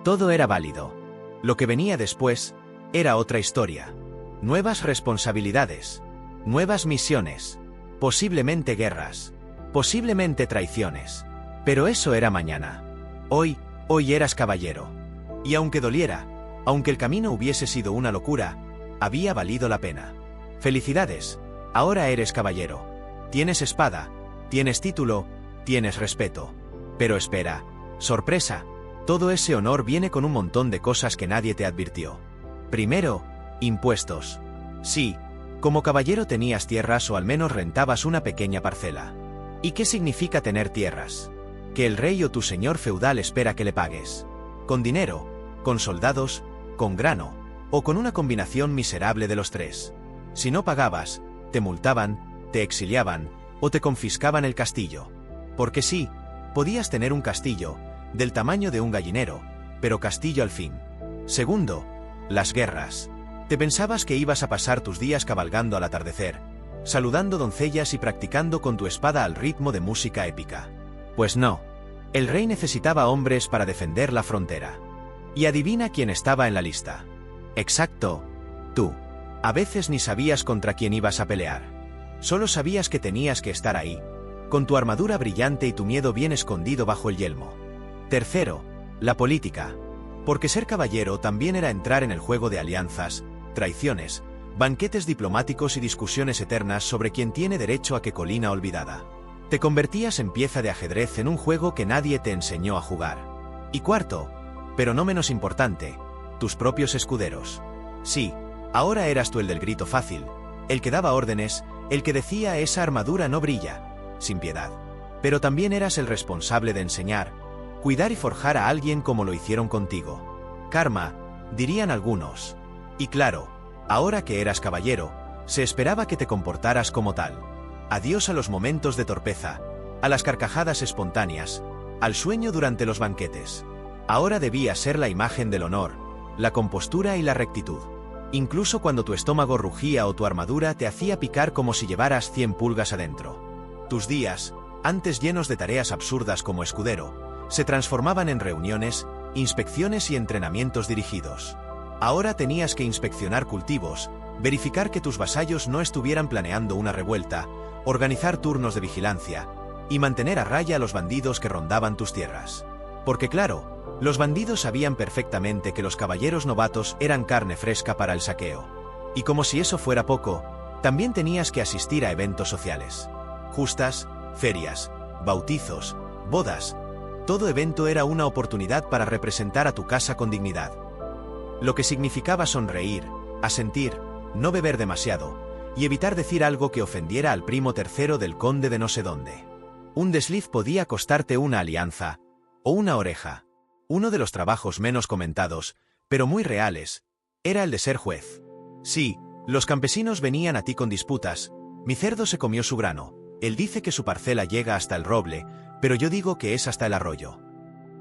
Todo era válido. Lo que venía después era otra historia. Nuevas responsabilidades. Nuevas misiones. Posiblemente guerras. Posiblemente traiciones. Pero eso era mañana. Hoy eras caballero. Y aunque doliera, aunque el camino hubiese sido una locura, había valido la pena. Felicidades, ahora eres caballero. Tienes espada, tienes título, tienes respeto. Pero espera, sorpresa, todo ese honor viene con un montón de cosas que nadie te advirtió. Primero, impuestos. Sí, como caballero tenías tierras o al menos rentabas una pequeña parcela. ¿Y qué significa tener tierras? Que el rey o tu señor feudal espera que le pagues. Con dinero, con soldados, con grano, o con una combinación miserable de los tres. Si no pagabas, te multaban, te exiliaban, o te confiscaban el castillo. Porque sí, podías tener un castillo, del tamaño de un gallinero, pero castillo al fin. Segundo, las guerras. Te pensabas que ibas a pasar tus días cabalgando al atardecer, saludando doncellas y practicando con tu espada al ritmo de música épica. Pues no. El rey necesitaba hombres para defender la frontera. Y adivina quién estaba en la lista. Exacto, tú. A veces ni sabías contra quién ibas a pelear. Solo sabías que tenías que estar ahí, con tu armadura brillante y tu miedo bien escondido bajo el yelmo. Tercero, la política. Porque ser caballero también era entrar en el juego de alianzas, traiciones, banquetes diplomáticos y discusiones eternas sobre quién tiene derecho a qué colina olvidada. Te convertías en pieza de ajedrez en un juego que nadie te enseñó a jugar. Y cuarto, pero no menos importante, tus propios escuderos. Sí, ahora eras tú el del grito fácil, el que daba órdenes, el que decía esa armadura no brilla, sin piedad. Pero también eras el responsable de enseñar, cuidar y forjar a alguien como lo hicieron contigo. Karma, dirían algunos. Y claro, ahora que eras caballero, se esperaba que te comportaras como tal. Adiós a los momentos de torpeza, a las carcajadas espontáneas, al sueño durante los banquetes. Ahora debías ser la imagen del honor, la compostura y la rectitud. Incluso cuando tu estómago rugía o tu armadura te hacía picar como si llevaras 100 pulgas adentro. Tus días, antes llenos de tareas absurdas como escudero, se transformaban en reuniones, inspecciones y entrenamientos dirigidos. Ahora tenías que inspeccionar cultivos, verificar que tus vasallos no estuvieran planeando una revuelta, organizar turnos de vigilancia y mantener a raya a los bandidos que rondaban tus tierras. Porque claro, los bandidos sabían perfectamente que los caballeros novatos eran carne fresca para el saqueo. Y como si eso fuera poco, también tenías que asistir a eventos sociales. Justas, ferias, bautizos, bodas. Todo evento era una oportunidad para representar a tu casa con dignidad. Lo que significaba sonreír, asentir, no beber demasiado, y evitar decir algo que ofendiera al primo tercero del conde de no sé dónde. Un desliz podía costarte una alianza, o una oreja. Uno de los trabajos menos comentados, pero muy reales, era el de ser juez. Sí, los campesinos venían a ti con disputas. Mi cerdo se comió su grano, él dice que su parcela llega hasta el roble, pero yo digo que es hasta el arroyo.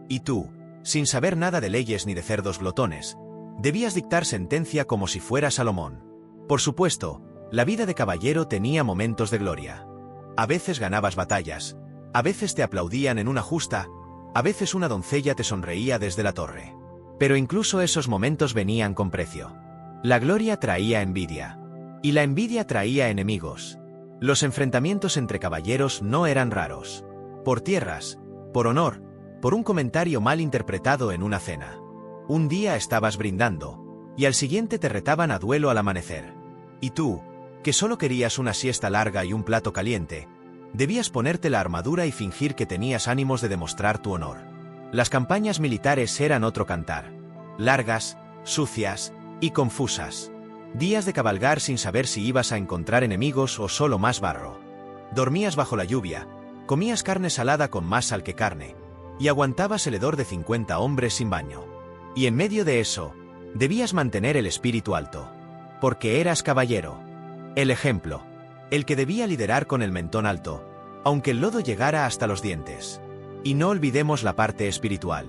Y tú, sin saber nada de leyes ni de cerdos glotones, debías dictar sentencia como si fuera Salomón. Por supuesto, la vida de caballero tenía momentos de gloria. A veces ganabas batallas, a veces te aplaudían en una justa, a veces una doncella te sonreía desde la torre. Pero incluso esos momentos venían con precio. La gloria traía envidia. Y la envidia traía enemigos. Los enfrentamientos entre caballeros no eran raros. Por tierras, por honor, por un comentario mal interpretado en una cena. Un día estabas brindando, y al siguiente te retaban a duelo al amanecer. Y tú, que solo querías una siesta larga y un plato caliente, debías ponerte la armadura y fingir que tenías ánimos de demostrar tu honor. Las campañas militares eran otro cantar. Largas, sucias y confusas. Días de cabalgar sin saber si ibas a encontrar enemigos o solo más barro. Dormías bajo la lluvia, comías carne salada con más sal que carne, y aguantabas el hedor de 50 hombres sin baño. Y en medio de eso, debías mantener el espíritu alto. Porque eras caballero. El ejemplo. El que debía liderar con el mentón alto, aunque el lodo llegara hasta los dientes. Y no olvidemos la parte espiritual.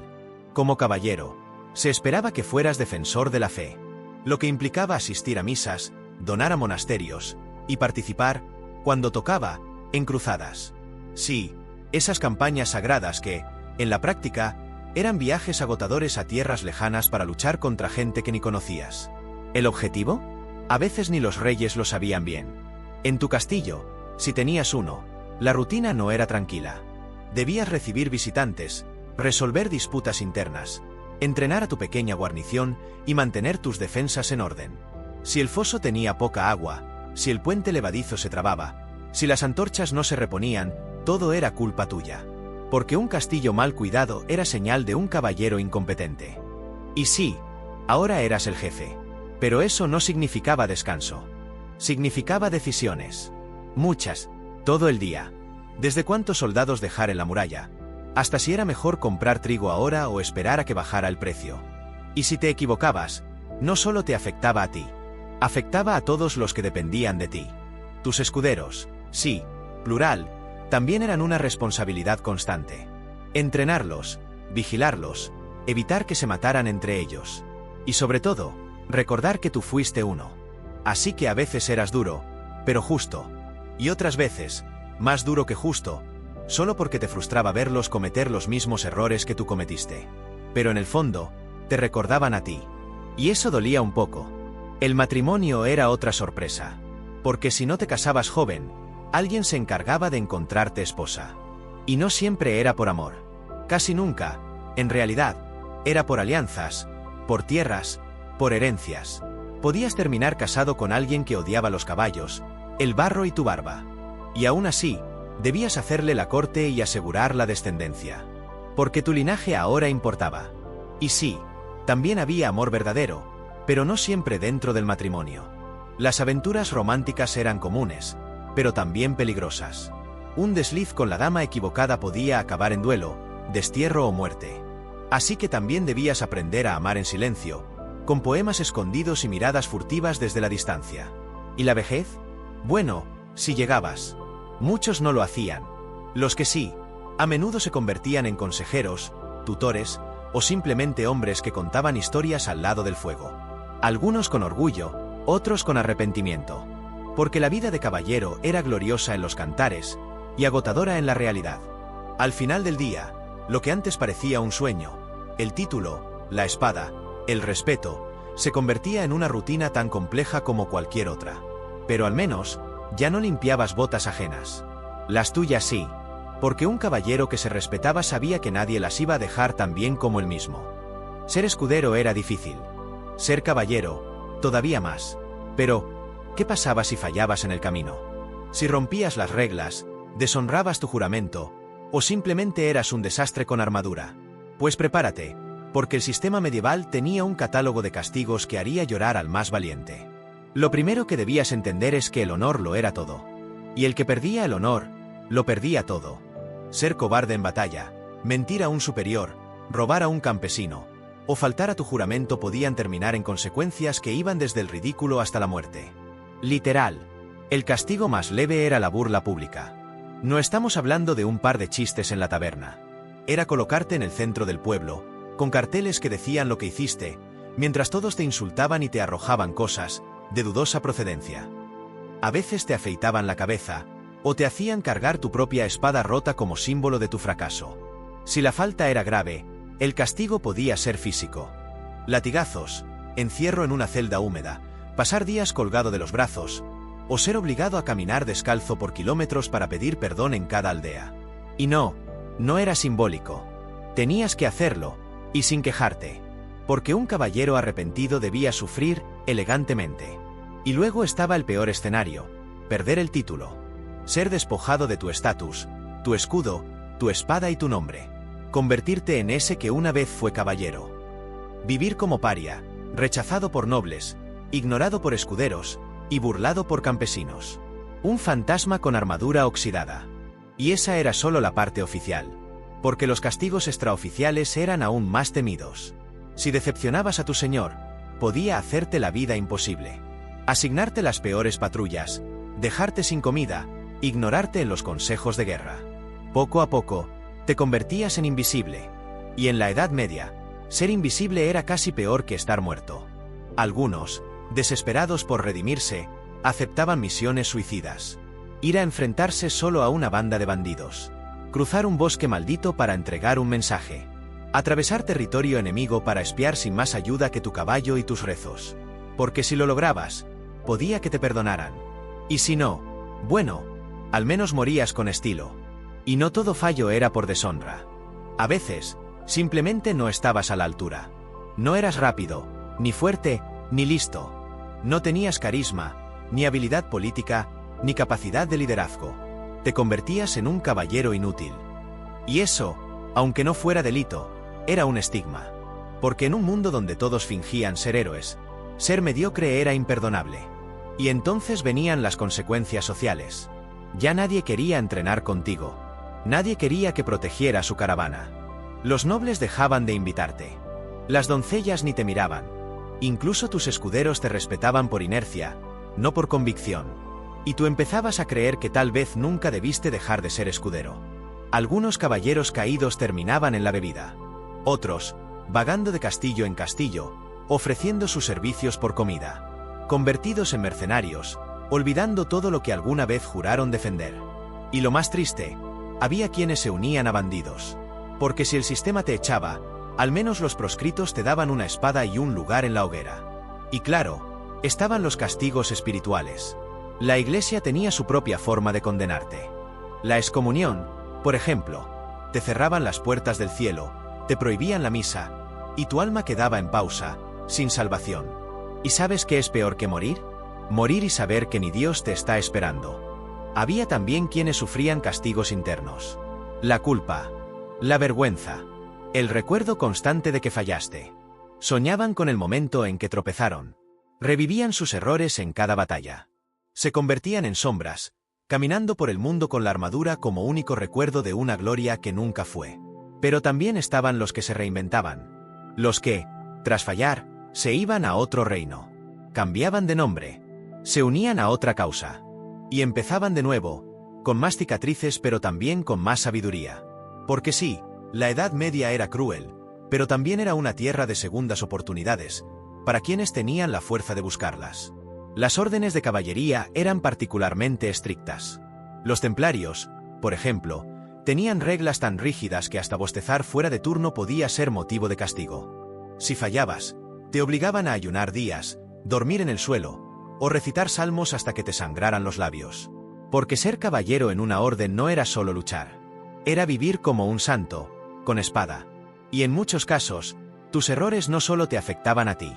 Como caballero, se esperaba que fueras defensor de la fe, lo que implicaba asistir a misas, donar a monasterios, y participar, cuando tocaba, en cruzadas. Sí, esas campañas sagradas que, en la práctica, eran viajes agotadores a tierras lejanas para luchar contra gente que ni conocías. ¿El objetivo? A veces ni los reyes lo sabían bien. En tu castillo, si tenías uno, la rutina no era tranquila. Debías recibir visitantes, resolver disputas internas, entrenar a tu pequeña guarnición y mantener tus defensas en orden. Si el foso tenía poca agua, si el puente levadizo se trababa, si las antorchas no se reponían, todo era culpa tuya. Porque un castillo mal cuidado era señal de un caballero incompetente. Y sí, ahora eras el jefe. Pero eso no significaba descanso. Significaba decisiones. Muchas, todo el día. Desde cuántos soldados dejar en la muralla, hasta si era mejor comprar trigo ahora o esperar a que bajara el precio. Y si te equivocabas, no solo te afectaba a ti, afectaba a todos los que dependían de ti. Tus escuderos, sí, plural, también eran una responsabilidad constante. Entrenarlos, vigilarlos, evitar que se mataran entre ellos. Y sobre todo, recordar que tú fuiste uno. Así que a veces eras duro, pero justo. Y otras veces, más duro que justo, solo porque te frustraba verlos cometer los mismos errores que tú cometiste. Pero en el fondo, te recordaban a ti. Y eso dolía un poco. El matrimonio era otra sorpresa. Porque si no te casabas joven, alguien se encargaba de encontrarte esposa. Y no siempre era por amor. Casi nunca, en realidad, era por alianzas, por tierras, por herencias. Podías terminar casado con alguien que odiaba los caballos, el barro y tu barba. Y aún así, debías hacerle la corte y asegurar la descendencia. porque tu linaje ahora importaba. Y sí, también había amor verdadero, pero no siempre dentro del matrimonio. Las aventuras románticas eran comunes, pero también peligrosas. Un desliz con la dama equivocada podía acabar en duelo, destierro o muerte. Así que también debías aprender a amar en silencio, con poemas escondidos y miradas furtivas desde la distancia. ¿Y la vejez? Bueno, si llegabas. Muchos no lo hacían. Los que sí, a menudo se convertían en consejeros, tutores, o simplemente hombres que contaban historias al lado del fuego. Algunos con orgullo, otros con arrepentimiento. Porque la vida de caballero era gloriosa en los cantares, y agotadora en la realidad. Al final del día, lo que antes parecía un sueño, el título, la espada, el respeto, se convertía en una rutina tan compleja como cualquier otra. Pero al menos, ya no limpiabas botas ajenas. Las tuyas sí, porque un caballero que se respetaba sabía que nadie las iba a dejar tan bien como él mismo. Ser escudero era difícil. Ser caballero, todavía más. Pero, ¿qué pasaba si fallabas en el camino? Si rompías las reglas, deshonrabas tu juramento, o simplemente eras un desastre con armadura. Pues prepárate, porque el sistema medieval tenía un catálogo de castigos que haría llorar al más valiente. Lo primero que debías entender es que el honor lo era todo. Y el que perdía el honor, lo perdía todo. Ser cobarde en batalla, mentir a un superior, robar a un campesino, o faltar a tu juramento podían terminar en consecuencias que iban desde el ridículo hasta la muerte. Literal. El castigo más leve era la burla pública. No estamos hablando de un par de chistes en la taberna. Era colocarte en el centro del pueblo, con carteles que decían lo que hiciste, mientras todos te insultaban y te arrojaban cosas de dudosa procedencia. A veces te afeitaban la cabeza, o te hacían cargar tu propia espada rota como símbolo de tu fracaso. Si la falta era grave, el castigo podía ser físico. Latigazos, encierro en una celda húmeda, pasar días colgado de los brazos, o ser obligado a caminar descalzo por kilómetros para pedir perdón en cada aldea. Y no era simbólico. Tenías que hacerlo, y sin quejarte. Porque un caballero arrepentido debía sufrir elegantemente. Y luego estaba el peor escenario: perder el título. Ser despojado de tu estatus, tu escudo, tu espada y tu nombre. Convertirte en ese que una vez fue caballero. Vivir como paria, rechazado por nobles, ignorado por escuderos, y burlado por campesinos. Un fantasma con armadura oxidada. Y esa era solo la parte oficial. Porque los castigos extraoficiales eran aún más temidos. Si decepcionabas a tu señor, podía hacerte la vida imposible. Asignarte las peores patrullas, dejarte sin comida, ignorarte en los consejos de guerra. Poco a poco, te convertías en invisible. Y en la Edad Media, ser invisible era casi peor que estar muerto. Algunos, desesperados por redimirse, aceptaban misiones suicidas. Ir a enfrentarse solo a una banda de bandidos. Cruzar un bosque maldito para entregar un mensaje. Atravesar territorio enemigo para espiar sin más ayuda que tu caballo y tus rezos. Porque si lo lograbas, podía que te perdonaran. Y si no, bueno, al menos morías con estilo. Y no todo fallo era por deshonra. A veces, simplemente no estabas a la altura. No eras rápido, ni fuerte, ni listo. No tenías carisma, ni habilidad política, ni capacidad de liderazgo. Te convertías en un caballero inútil. Y eso, aunque no fuera delito, era un estigma. Porque en un mundo donde todos fingían ser héroes, ser mediocre era imperdonable. Y entonces venían las consecuencias sociales. Ya nadie quería entrenar contigo. Nadie quería que protegiera su caravana. Los nobles dejaban de invitarte. Las doncellas ni te miraban. Incluso tus escuderos te respetaban por inercia, no por convicción. Y tú empezabas a creer que tal vez nunca debiste dejar de ser escudero. Algunos caballeros caídos terminaban en la bebida. Otros, vagando de castillo en castillo, ofreciendo sus servicios por comida. Convertidos en mercenarios, olvidando todo lo que alguna vez juraron defender. Y lo más triste, había quienes se unían a bandidos. Porque si el sistema te echaba, al menos los proscritos te daban una espada y un lugar en la hoguera. Y claro, estaban los castigos espirituales. La Iglesia tenía su propia forma de condenarte. La excomunión, por ejemplo. Te cerraban las puertas del cielo, te prohibían la misa, y tu alma quedaba en pausa, sin salvación. ¿Y sabes qué es peor que morir? Morir y saber que ni Dios te está esperando. Había también quienes sufrían castigos internos. La culpa. La vergüenza. El recuerdo constante de que fallaste. Soñaban con el momento en que tropezaron. Revivían sus errores en cada batalla. Se convertían en sombras, caminando por el mundo con la armadura como único recuerdo de una gloria que nunca fue. Pero también estaban los que se reinventaban. Los que, tras fallar, se iban a otro reino. Cambiaban de nombre. Se unían a otra causa. Y empezaban de nuevo, con más cicatrices pero también con más sabiduría. Porque sí, la Edad Media era cruel, pero también era una tierra de segundas oportunidades, para quienes tenían la fuerza de buscarlas. Las órdenes de caballería eran particularmente estrictas. Los templarios, por ejemplo, tenían reglas tan rígidas que hasta bostezar fuera de turno podía ser motivo de castigo. Si fallabas, te obligaban a ayunar días, dormir en el suelo, o recitar salmos hasta que te sangraran los labios. Porque ser caballero en una orden no era solo luchar. Era vivir como un santo, con espada. Y en muchos casos, tus errores no solo te afectaban a ti.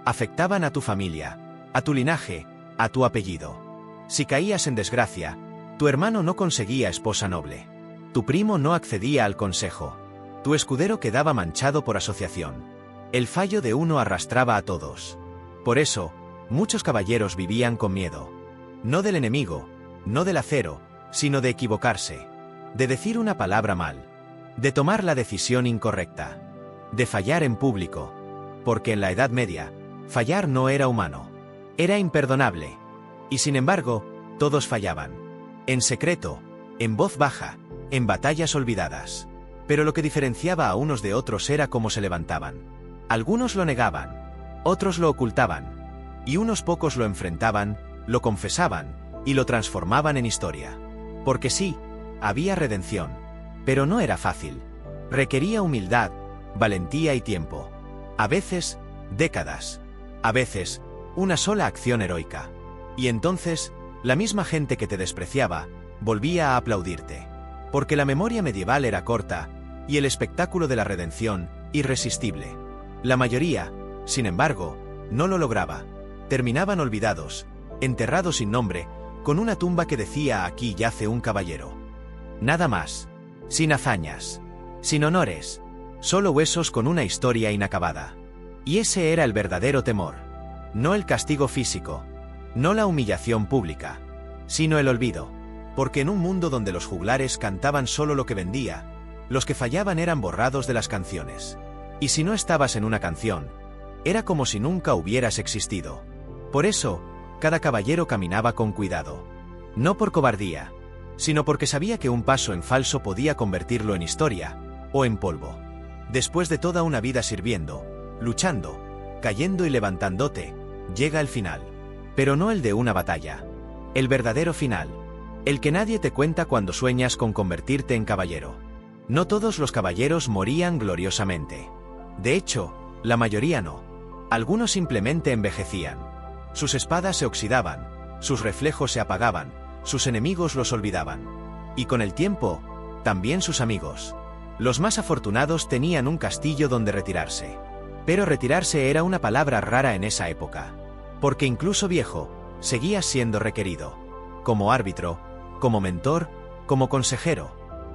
Afectaban a tu familia, a tu linaje, a tu apellido. Si caías en desgracia, tu hermano no conseguía esposa noble. Tu primo no accedía al consejo. Tu escudero quedaba manchado por asociación. El fallo de uno arrastraba a todos. Por eso, muchos caballeros vivían con miedo. No del enemigo, no del acero, sino de equivocarse. De decir una palabra mal. De tomar la decisión incorrecta. De fallar en público. Porque en la Edad Media, fallar no era humano. Era imperdonable. Y sin embargo, todos fallaban. En secreto, en voz baja, en batallas olvidadas. Pero lo que diferenciaba a unos de otros era cómo se levantaban. Algunos lo negaban, otros lo ocultaban, y unos pocos lo enfrentaban, lo confesaban, y lo transformaban en historia. Porque sí, había redención. Pero no era fácil. Requería humildad, valentía y tiempo. A veces, décadas. A veces, una sola acción heroica. Y entonces, la misma gente que te despreciaba, volvía a aplaudirte. Porque la memoria medieval era corta, y el espectáculo de la redención, irresistible. La mayoría, sin embargo, no lo lograba. Terminaban olvidados, enterrados sin nombre, con una tumba que decía aquí yace un caballero. Nada más. Sin hazañas. Sin honores. Solo huesos con una historia inacabada. Y ese era el verdadero temor. No el castigo físico. No la humillación pública. Sino el olvido. Porque en un mundo donde los juglares cantaban solo lo que vendía, los que fallaban eran borrados de las canciones. Y si no estabas en una canción, era como si nunca hubieras existido. Por eso, cada caballero caminaba con cuidado. No por cobardía, sino porque sabía que un paso en falso podía convertirlo en historia, o en polvo. Después de toda una vida sirviendo, luchando, cayendo y levantándote, llega el final. Pero no el de una batalla. El verdadero final. El que nadie te cuenta cuando sueñas con convertirte en caballero. No todos los caballeros morían gloriosamente. De hecho, la mayoría no. Algunos simplemente envejecían. Sus espadas se oxidaban, sus reflejos se apagaban, sus enemigos los olvidaban. Y con el tiempo, también sus amigos. Los más afortunados tenían un castillo donde retirarse. Pero retirarse era una palabra rara en esa época. Porque incluso viejo, seguías siendo requerido. Como árbitro, como mentor, como consejero.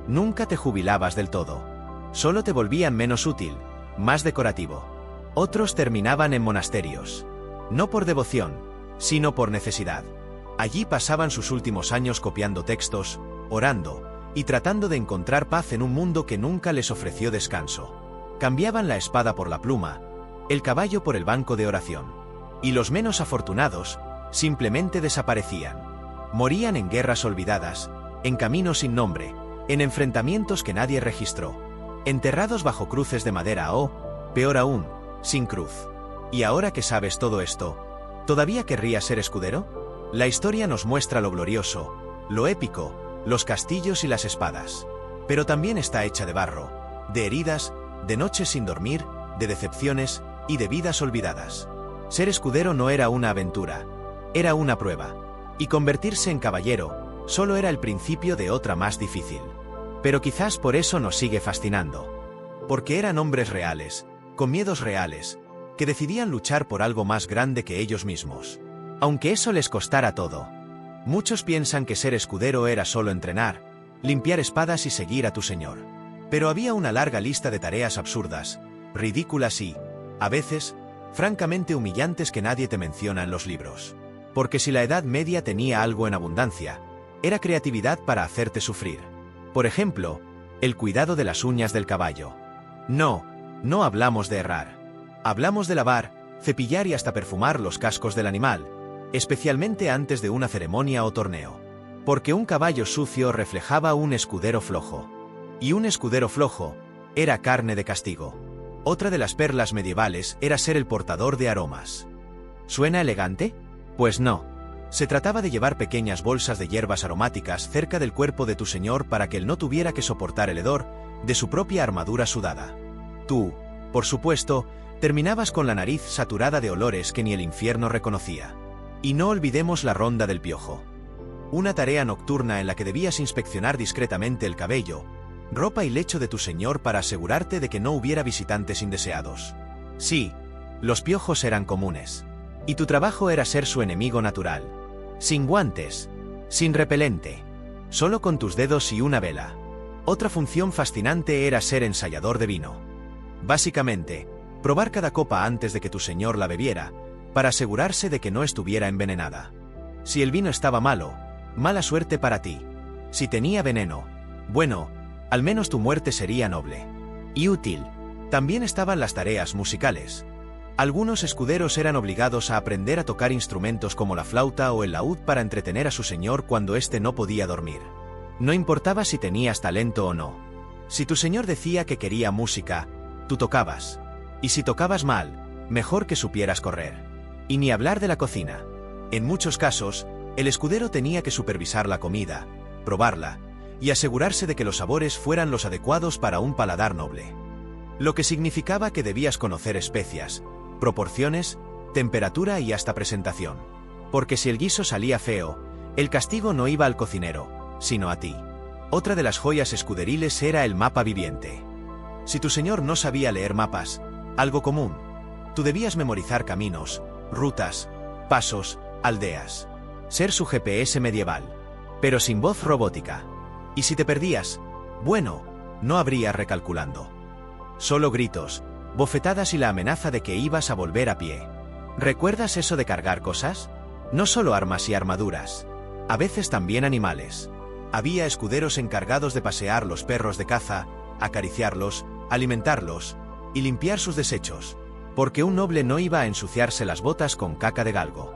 Nunca te jubilabas del todo. Solo te volvían menos útil, más decorativo. Otros terminaban en monasterios. No por devoción, sino por necesidad. Allí pasaban sus últimos años copiando textos, orando, y tratando de encontrar paz en un mundo que nunca les ofreció descanso. Cambiaban la espada por la pluma, el caballo por el banco de oración. Y los menos afortunados, simplemente desaparecían. Morían en guerras olvidadas, en caminos sin nombre, en enfrentamientos que nadie registró. Enterrados bajo cruces de madera o, peor aún, sin cruz. Y ahora que sabes todo esto, ¿todavía querrías ser escudero? La historia nos muestra lo glorioso, lo épico, los castillos y las espadas. Pero también está hecha de barro, de heridas, de noches sin dormir, de decepciones y de vidas olvidadas. Ser escudero no era una aventura, era una prueba. Y convertirse en caballero solo era el principio de otra más difícil. Pero quizás por eso nos sigue fascinando. Porque eran hombres reales, con miedos reales, que decidían luchar por algo más grande que ellos mismos. Aunque eso les costara todo. Muchos piensan que ser escudero era solo entrenar, limpiar espadas y seguir a tu señor. Pero había una larga lista de tareas absurdas, ridículas y, a veces, francamente humillantes que nadie te menciona en los libros. Porque si la Edad Media tenía algo en abundancia, era creatividad para hacerte sufrir. Por ejemplo, el cuidado de las uñas del caballo. No hablamos de errar. Hablamos de lavar, cepillar y hasta perfumar los cascos del animal, especialmente antes de una ceremonia o torneo. Porque un caballo sucio reflejaba un escudero flojo. Y un escudero flojo era carne de castigo. Otra de las perlas medievales era ser el portador de aromas. ¿Suena elegante? Pues no. Se trataba de llevar pequeñas bolsas de hierbas aromáticas cerca del cuerpo de tu señor para que él no tuviera que soportar el hedor de su propia armadura sudada. Tú, por supuesto, terminabas con la nariz saturada de olores que ni el infierno reconocía. Y no olvidemos la ronda del piojo. Una tarea nocturna en la que debías inspeccionar discretamente el cabello, ropa y lecho de tu señor para asegurarte de que no hubiera visitantes indeseados. Sí, los piojos eran comunes. Y tu trabajo era ser su enemigo natural. Sin guantes, sin repelente, solo con tus dedos y una vela. Otra función fascinante era ser ensayador de vino. Básicamente, probar cada copa antes de que tu señor la bebiera, para asegurarse de que no estuviera envenenada. Si el vino estaba malo, mala suerte para ti. Si tenía veneno, bueno, al menos tu muerte sería noble. Y útil. También estaban las tareas musicales. Algunos escuderos eran obligados a aprender a tocar instrumentos como la flauta o el laúd para entretener a su señor cuando éste no podía dormir. No importaba si tenías talento o no. Si tu señor decía que quería música, tú tocabas. Y si tocabas mal, mejor que supieras correr. Y ni hablar de la cocina. En muchos casos, el escudero tenía que supervisar la comida, probarla, y asegurarse de que los sabores fueran los adecuados para un paladar noble. Lo que significaba que debías conocer especias, proporciones, temperatura y hasta presentación. Porque si el guiso salía feo, el castigo no iba al cocinero, sino a ti. Otra de las joyas escuderiles era el mapa viviente. Si tu señor no sabía leer mapas, algo común, tú debías memorizar caminos, rutas, pasos, aldeas. Ser su GPS medieval, pero sin voz robótica. Y si te perdías, bueno, no habría recalculando. Solo gritos, bofetadas y la amenaza de que ibas a volver a pie. ¿Recuerdas eso de cargar cosas? No solo armas y armaduras, a veces también animales. Había escuderos encargados de pasear los perros de caza, acariciarlos, alimentarlos y limpiar sus desechos, porque un noble no iba a ensuciarse las botas con caca de galgo.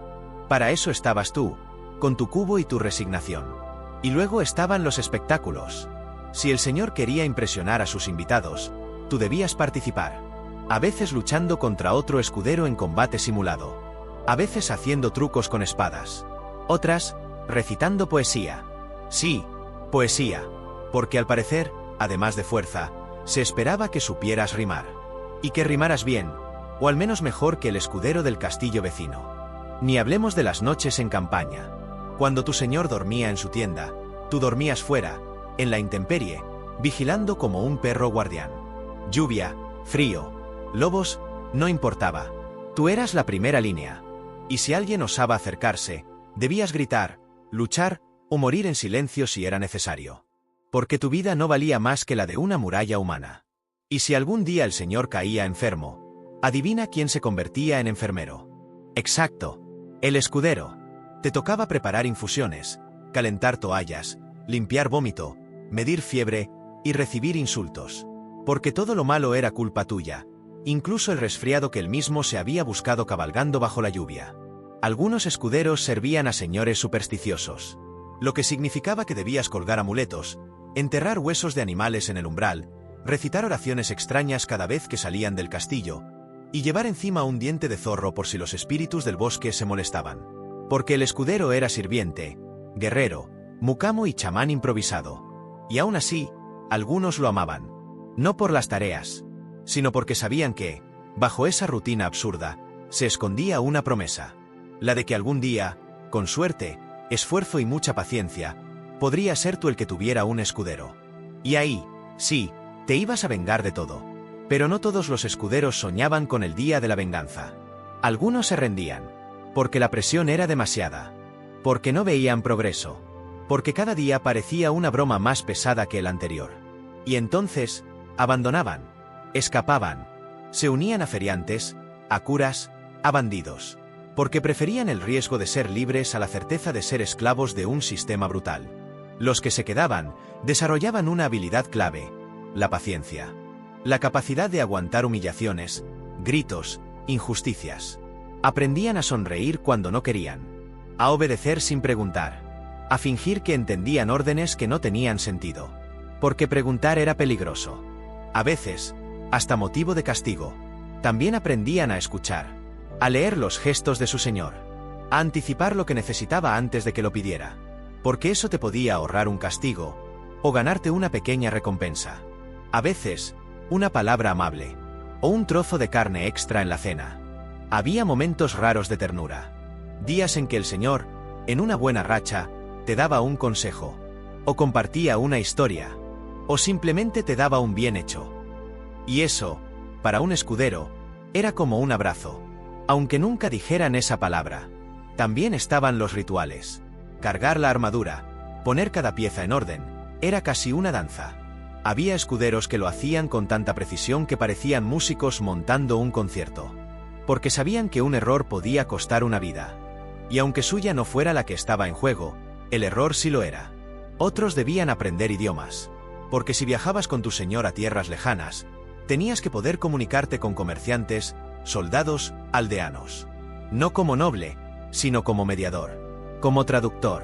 Para eso estabas tú, con tu cubo y tu resignación. Y luego estaban los espectáculos. Si el señor quería impresionar a sus invitados, tú debías participar. A veces luchando contra otro escudero en combate simulado. A veces haciendo trucos con espadas. Otras, recitando poesía. Sí, poesía. Porque al parecer, además de fuerza, se esperaba que supieras rimar. Y que rimaras bien, o al menos mejor que el escudero del castillo vecino. Ni hablemos de las noches en campaña. Cuando tu señor dormía en su tienda, tú dormías fuera, en la intemperie, vigilando como un perro guardián. Lluvia, frío, lobos, no importaba. Tú eras la primera línea. Y si alguien osaba acercarse, debías gritar, luchar o morir en silencio si era necesario. Porque tu vida no valía más que la de una muralla humana. Y si algún día el señor caía enfermo, adivina quién se convertía en enfermero. Exacto, el escudero. Te tocaba preparar infusiones, calentar toallas, limpiar vómito, medir fiebre y recibir insultos. Porque todo lo malo era culpa tuya, incluso el resfriado que él mismo se había buscado cabalgando bajo la lluvia. Algunos escuderos servían a señores supersticiosos, lo que significaba que debías colgar amuletos, enterrar huesos de animales en el umbral, recitar oraciones extrañas cada vez que salían del castillo, y llevar encima un diente de zorro por si los espíritus del bosque se molestaban. Porque el escudero era sirviente, guerrero, mucamo y chamán improvisado. Y aún así, algunos lo amaban. No por las tareas, sino porque sabían que, bajo esa rutina absurda, se escondía una promesa. La de que algún día, con suerte, esfuerzo y mucha paciencia, podría ser tú el que tuviera un escudero. Y ahí, sí, te ibas a vengar de todo. Pero no todos los escuderos soñaban con el día de la venganza. Algunos se rendían, porque la presión era demasiada, porque no veían progreso, porque cada día parecía una broma más pesada que el anterior. Y entonces, Abandonaban. Escapaban. Se unían a feriantes, a curas, a bandidos. Porque preferían el riesgo de ser libres a la certeza de ser esclavos de un sistema brutal. Los que se quedaban, desarrollaban una habilidad clave: la paciencia. La capacidad de aguantar humillaciones, gritos, injusticias. Aprendían a sonreír cuando no querían. A obedecer sin preguntar. A fingir que entendían órdenes que no tenían sentido. Porque preguntar era peligroso. A veces, hasta motivo de castigo. También aprendían a escuchar. A leer los gestos de su señor. A anticipar lo que necesitaba antes de que lo pidiera. Porque eso te podía ahorrar un castigo, o ganarte una pequeña recompensa. A veces, una palabra amable, o un trozo de carne extra en la cena. Había momentos raros de ternura. Días en que el Señor, en una buena racha, te daba un consejo, o compartía una historia, o simplemente te daba un bien hecho. Y eso, para un escudero, era como un abrazo. Aunque nunca dijeran esa palabra. También estaban los rituales. Cargar la armadura, poner cada pieza en orden, era casi una danza. Había escuderos que lo hacían con tanta precisión que parecían músicos montando un concierto. Porque sabían que un error podía costar una vida. Y aunque suya no fuera la que estaba en juego, el error sí lo era. Otros debían aprender idiomas. Porque si viajabas con tu señor a tierras lejanas, tenías que poder comunicarte con comerciantes, soldados, aldeanos. No como noble, sino como mediador. Como traductor.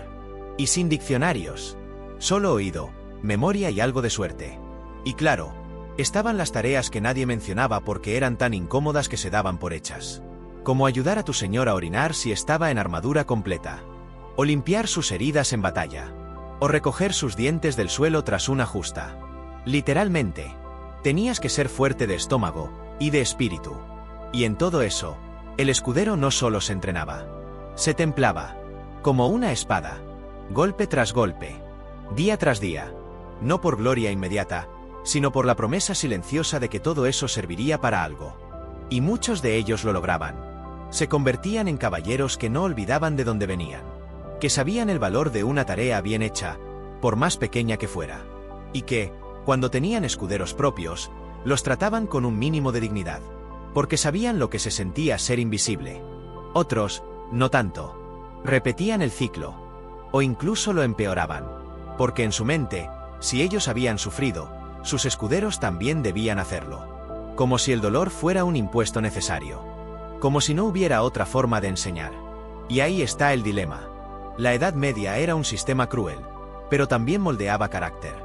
Y sin diccionarios. Solo oído, memoria y algo de suerte. Y claro, estaban las tareas que nadie mencionaba porque eran tan incómodas que se daban por hechas. Como ayudar a tu señor a orinar si estaba en armadura completa. O limpiar sus heridas en batalla. O recoger sus dientes del suelo tras una justa. Literalmente. Tenías que ser fuerte de estómago y de espíritu. Y en todo eso, el escudero no solo se entrenaba. Se templaba. Como una espada. Golpe tras golpe. Día tras día. No por gloria inmediata, sino por la promesa silenciosa de que todo eso serviría para algo. Y muchos de ellos lo lograban. Se convertían en caballeros que no olvidaban de dónde venían. Que sabían el valor de una tarea bien hecha, por más pequeña que fuera. Y que, cuando tenían escuderos propios, los trataban con un mínimo de dignidad. Porque sabían lo que se sentía ser invisible. Otros, no tanto. Repetían el ciclo. O incluso lo empeoraban. Porque en su mente, si ellos habían sufrido, sus escuderos también debían hacerlo. Como si el dolor fuera un impuesto necesario. Como si no hubiera otra forma de enseñar. Y ahí está el dilema. La Edad Media era un sistema cruel, pero también moldeaba carácter.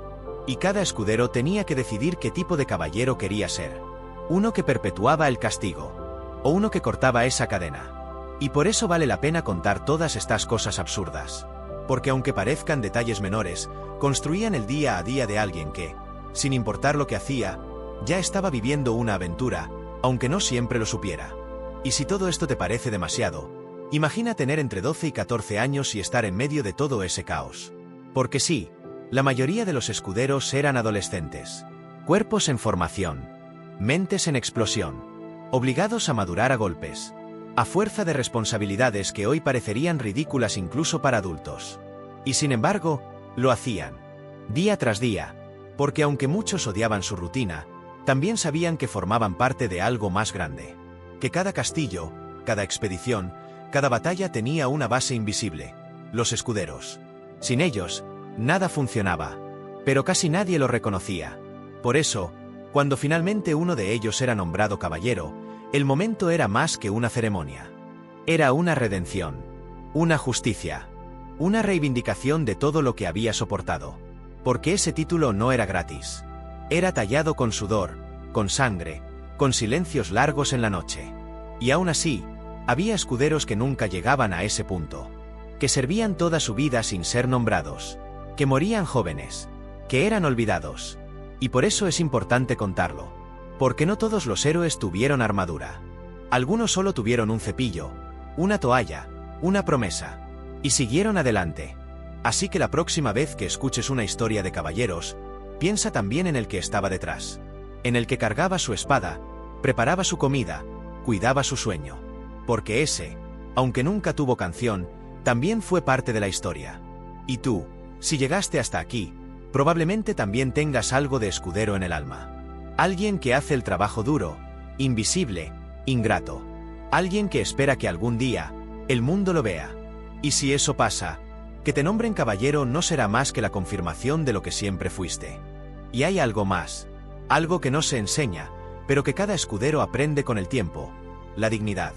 Y cada escudero tenía que decidir qué tipo de caballero quería ser. Uno que perpetuaba el castigo. O uno que cortaba esa cadena. Y por eso vale la pena contar todas estas cosas absurdas. Porque aunque parezcan detalles menores, construían el día a día de alguien que, sin importar lo que hacía, ya estaba viviendo una aventura, aunque no siempre lo supiera. Y si todo esto te parece demasiado, imagina tener entre 12 y 14 años y estar en medio de todo ese caos. Porque sí, la mayoría de los escuderos eran adolescentes. Cuerpos en formación. Mentes en explosión. Obligados a madurar a golpes. A fuerza de responsabilidades que hoy parecerían ridículas incluso para adultos. Y sin embargo, lo hacían. Día tras día. Porque aunque muchos odiaban su rutina, también sabían que formaban parte de algo más grande. Que cada castillo, cada expedición, cada batalla tenía una base invisible. Los escuderos. Sin ellos, nada funcionaba. Pero casi nadie lo reconocía. Por eso, cuando finalmente uno de ellos era nombrado caballero, el momento era más que una ceremonia. Era una redención. Una justicia. Una reivindicación de todo lo que había soportado. Porque ese título no era gratis. Era tallado con sudor, con sangre, con silencios largos en la noche. Y aún así, había escuderos que nunca llegaban a ese punto. Que servían toda su vida sin ser nombrados. Que morían jóvenes. Que eran olvidados. Y por eso es importante contarlo. Porque no todos los héroes tuvieron armadura. Algunos solo tuvieron un cepillo, una toalla, una promesa. Y siguieron adelante. Así que la próxima vez que escuches una historia de caballeros, piensa también en el que estaba detrás. En el que cargaba su espada, preparaba su comida, cuidaba su sueño. Porque ese, aunque nunca tuvo canción, también fue parte de la historia. Y tú, si llegaste hasta aquí, probablemente también tengas algo de escudero en el alma. Alguien que hace el trabajo duro, invisible, ingrato. Alguien que espera que algún día el mundo lo vea. Y si eso pasa, que te nombren caballero no será más que la confirmación de lo que siempre fuiste. Y hay algo más, algo que no se enseña, pero que cada escudero aprende con el tiempo: la dignidad.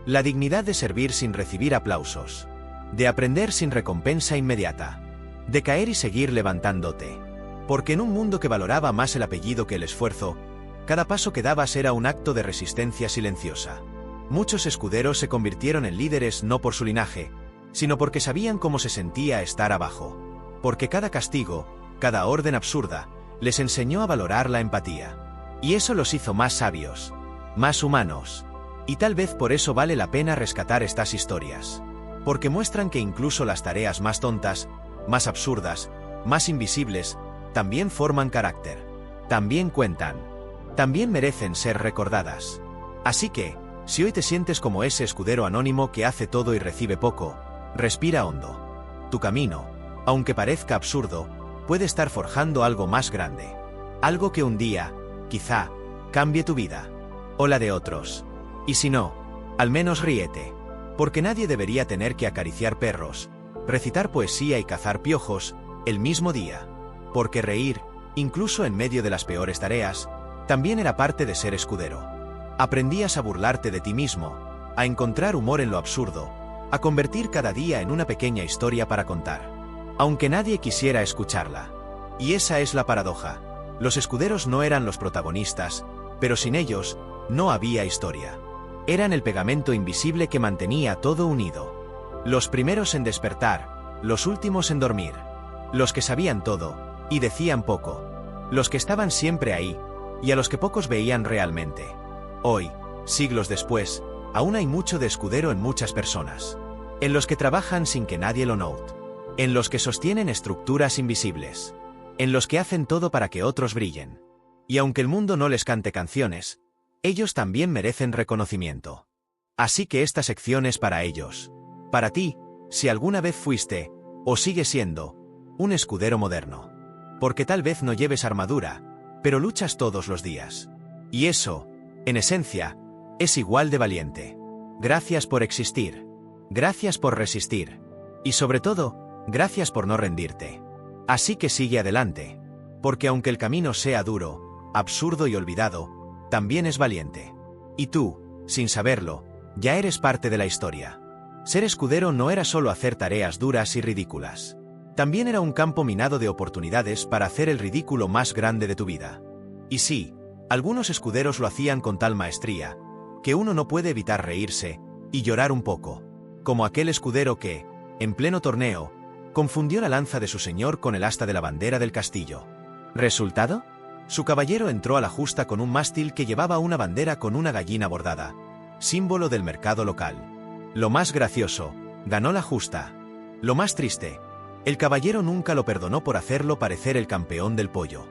La dignidad de servir sin recibir aplausos, de aprender sin recompensa inmediata, de caer y seguir levantándote. Porque en un mundo que valoraba más el apellido que el esfuerzo, cada paso que dabas era un acto de resistencia silenciosa. Muchos escuderos se convirtieron en líderes no por su linaje, sino porque sabían cómo se sentía estar abajo. Porque cada castigo, cada orden absurda, les enseñó a valorar la empatía. Y eso los hizo más sabios, más humanos. Y tal vez por eso vale la pena rescatar estas historias. Porque muestran que incluso las tareas más tontas, más absurdas, más invisibles, también forman carácter. También cuentan. También merecen ser recordadas. Así que, si hoy te sientes como ese escudero anónimo que hace todo y recibe poco, respira hondo. Tu camino, aunque parezca absurdo, puede estar forjando algo más grande. Algo que un día, quizá, cambie tu vida. O la de otros. Y si no, al menos ríete. Porque nadie debería tener que acariciar perros, recitar poesía y cazar piojos el mismo día. Porque reír, incluso en medio de las peores tareas, también era parte de ser escudero. Aprendías a burlarte de ti mismo, a encontrar humor en lo absurdo, a convertir cada día en una pequeña historia para contar, aunque nadie quisiera escucharla. Y esa es la paradoja. Los escuderos no eran los protagonistas, pero sin ellos, no había historia. Eran el pegamento invisible que mantenía todo unido. Los primeros en despertar, los últimos en dormir. Los que sabían todo y decían poco. Los que estaban siempre ahí, y a los que pocos veían realmente. Hoy, siglos después, aún hay mucho de escudero en muchas personas. En los que trabajan sin que nadie lo note. En los que sostienen estructuras invisibles. En los que hacen todo para que otros brillen. Y aunque el mundo no les cante canciones, ellos también merecen reconocimiento. Así que esta sección es para ellos. Para ti, si alguna vez fuiste, o sigues siendo, un escudero moderno. Porque tal vez no lleves armadura, pero luchas todos los días. Y eso, en esencia, es igual de valiente. Gracias por existir. Gracias por resistir. Y sobre todo, gracias por no rendirte. Así que sigue adelante. Porque aunque el camino sea duro, absurdo y olvidado, también es valiente. Y tú, sin saberlo, ya eres parte de la historia. Ser escudero no era solo hacer tareas duras y ridículas. También era un campo minado de oportunidades para hacer el ridículo más grande de tu vida. Y sí, algunos escuderos lo hacían con tal maestría, que uno no puede evitar reírse y llorar un poco. Como aquel escudero que, en pleno torneo, confundió la lanza de su señor con el asta de la bandera del castillo. ¿Resultado? Su caballero entró a la justa con un mástil que llevaba una bandera con una gallina bordada, símbolo del mercado local. Lo más gracioso, ganó la justa. Lo más triste, el caballero nunca lo perdonó por hacerlo parecer el campeón del pollo.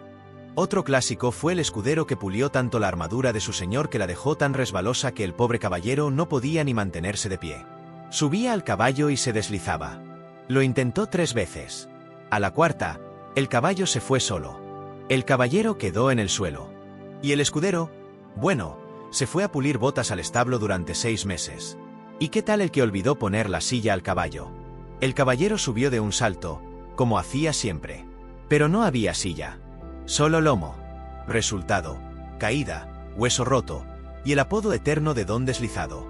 Otro clásico fue el escudero que pulió tanto la armadura de su señor que la dejó tan resbalosa que el pobre caballero no podía ni mantenerse de pie. Subía al caballo y se deslizaba. Lo intentó 3 veces. A la cuarta, el caballo se fue solo. El caballero quedó en el suelo. Y el escudero, bueno, se fue a pulir botas al establo durante 6 meses. ¿Y qué tal el que olvidó poner la silla al caballo? El caballero subió de un salto, como hacía siempre. Pero no había silla. Solo lomo. Resultado, caída, hueso roto, y el apodo eterno de don deslizado.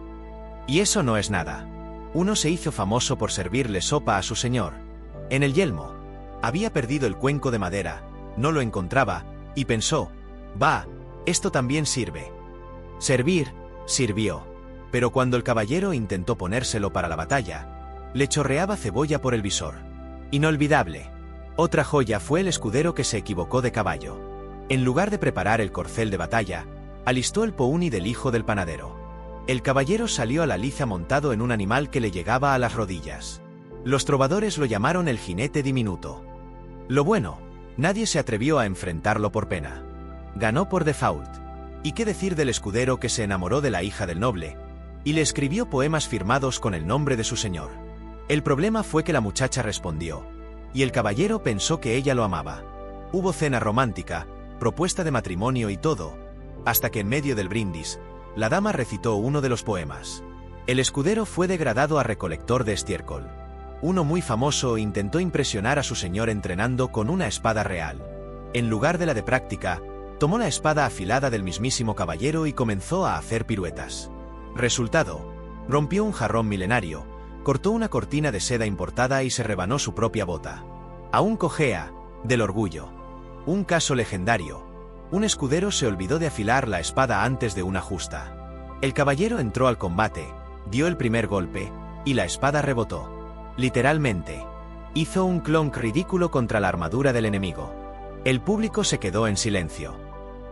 Y eso no es nada. Uno se hizo famoso por servirle sopa a su señor. En el yelmo. Había perdido el cuenco de madera, no lo encontraba, y pensó, va, esto también sirve. Servir, sirvió. Pero cuando el caballero intentó ponérselo para la batalla, le chorreaba cebolla por el visor. Inolvidable. Otra joya fue el escudero que se equivocó de caballo. En lugar de preparar el corcel de batalla, alistó el pouni del hijo del panadero. El caballero salió a la liza montado en un animal que le llegaba a las rodillas. Los trovadores lo llamaron el jinete diminuto. Lo bueno, nadie se atrevió a enfrentarlo por pena. Ganó por default. ¿Y qué decir del escudero que se enamoró de la hija del noble y le escribió poemas firmados con el nombre de su señor? El problema fue que la muchacha respondió, y el caballero pensó que ella lo amaba. Hubo cena romántica, propuesta de matrimonio y todo, hasta que en medio del brindis, la dama recitó uno de los poemas. El escudero fue degradado a recolector de estiércol. Uno muy famoso intentó impresionar a su señor entrenando con una espada real. En lugar de la de práctica, tomó la espada afilada del mismísimo caballero y comenzó a hacer piruetas. Resultado: rompió un jarrón milenario, cortó una cortina de seda importada y se rebanó su propia bota. Aún cojea del orgullo. Un caso legendario. Un escudero se olvidó de afilar la espada antes de una justa. El caballero entró al combate, dio el primer golpe, y la espada rebotó. Literalmente. Hizo un clonk ridículo contra la armadura del enemigo. El público se quedó en silencio.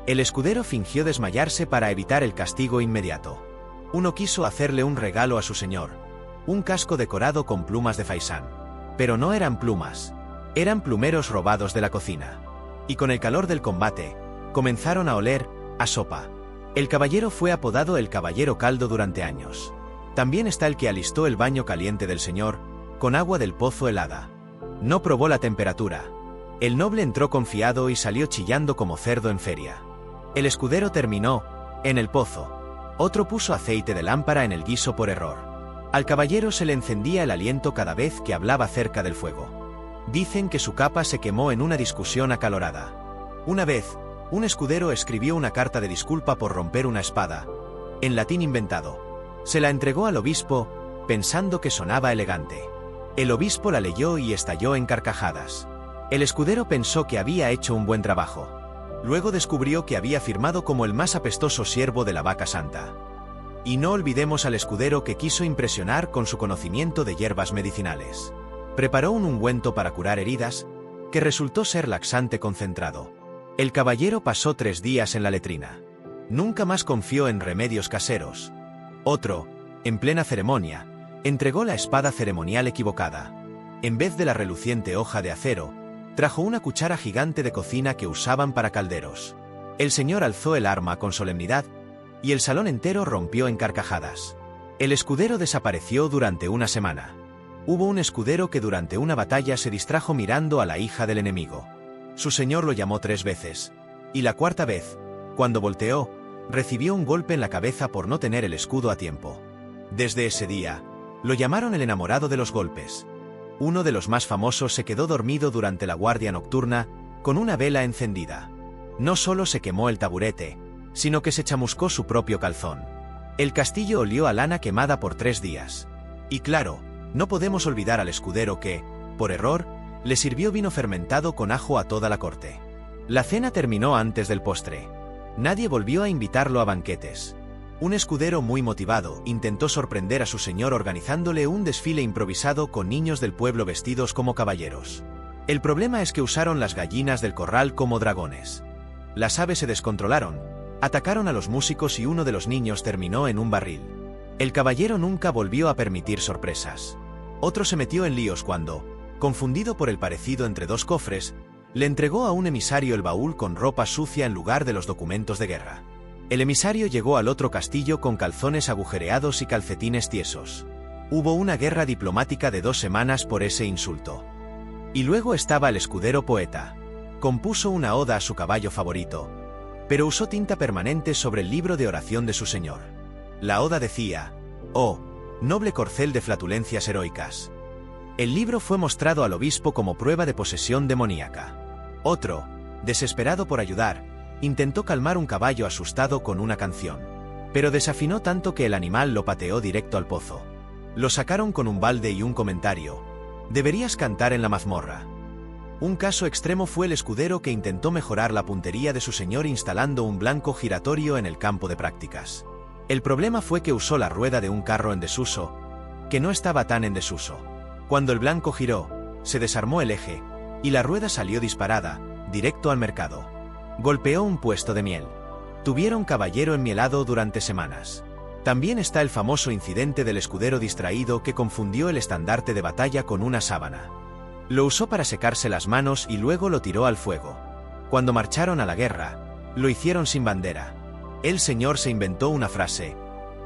El escudero fingió desmayarse para evitar el castigo inmediato. Uno quiso hacerle un regalo a su señor. Un casco decorado con plumas de faisán. Pero no eran plumas. Eran plumeros robados de la cocina. Y con el calor del combate, comenzaron a oler a sopa. El caballero fue apodado el Caballero Caldo durante años. También está el que alistó el baño caliente del señor, con agua del pozo helada. No probó la temperatura. El noble entró confiado y salió chillando como cerdo en feria. El escudero terminó en el pozo. Otro puso aceite de lámpara en el guiso por error. Al caballero se le encendía el aliento cada vez que hablaba cerca del fuego. Dicen que su capa se quemó en una discusión acalorada. Una vez, un escudero escribió una carta de disculpa por romper una espada, en latín inventado. Se la entregó al obispo, pensando que sonaba elegante. El obispo la leyó y estalló en carcajadas. El escudero pensó que había hecho un buen trabajo. Luego descubrió que había firmado como el más apestoso siervo de la vaca santa. Y no olvidemos al escudero que quiso impresionar con su conocimiento de hierbas medicinales. Preparó un ungüento para curar heridas, que resultó ser laxante concentrado. El caballero pasó 3 días en la letrina. Nunca más confió en remedios caseros. Otro, en plena ceremonia, entregó la espada ceremonial equivocada. En vez de la reluciente hoja de acero, trajo una cuchara gigante de cocina que usaban para calderos. El señor alzó el arma con solemnidad, y el salón entero rompió en carcajadas. El escudero desapareció durante una semana. Hubo un escudero que durante una batalla se distrajo mirando a la hija del enemigo. Su señor lo llamó 3 veces, y la 4ª vez, cuando volteó, recibió un golpe en la cabeza por no tener el escudo a tiempo. Desde ese día, lo llamaron el enamorado de los golpes. Uno de los más famosos se quedó dormido durante la guardia nocturna, con una vela encendida. No solo se quemó el taburete, sino que se chamuscó su propio calzón. El castillo olió a lana quemada por 3 días. Y claro, no podemos olvidar al escudero que, por error, le sirvió vino fermentado con ajo a toda la corte. La cena terminó antes del postre. Nadie volvió a invitarlo a banquetes. Un escudero muy motivado intentó sorprender a su señor organizándole un desfile improvisado con niños del pueblo vestidos como caballeros. El problema es que usaron las gallinas del corral como dragones. Las aves se descontrolaron, atacaron a los músicos y uno de los niños terminó en un barril. El caballero nunca volvió a permitir sorpresas. Otro se metió en líos cuando, confundido por el parecido entre 2 cofres, le entregó a un emisario el baúl con ropa sucia en lugar de los documentos de guerra. El emisario llegó al otro castillo con calzones agujereados y calcetines tiesos. Hubo una guerra diplomática de 2 semanas por ese insulto. Y luego estaba el escudero poeta. Compuso una oda a su caballo favorito, pero usó tinta permanente sobre el libro de oración de su señor. La oda decía: «Oh, noble corcel de flatulencias heroicas». El libro fue mostrado al obispo como prueba de posesión demoníaca. Otro, desesperado por ayudar, intentó calmar un caballo asustado con una canción, pero desafinó tanto que el animal lo pateó directo al pozo. Lo sacaron con un balde y un comentario: «Deberías cantar en la mazmorra». Un caso extremo fue el escudero que intentó mejorar la puntería de su señor instalando un blanco giratorio en el campo de prácticas. El problema fue que usó la rueda de un carro en desuso, que no estaba tan en desuso. Cuando el blanco giró, se desarmó el eje, y la rueda salió disparada, directo al mercado. Golpeó un puesto de miel. Tuvieron caballero enmielado durante semanas. También está el famoso incidente del escudero distraído que confundió el estandarte de batalla con una sábana. Lo usó para secarse las manos y luego lo tiró al fuego. Cuando marcharon a la guerra, lo hicieron sin bandera. El señor se inventó una frase: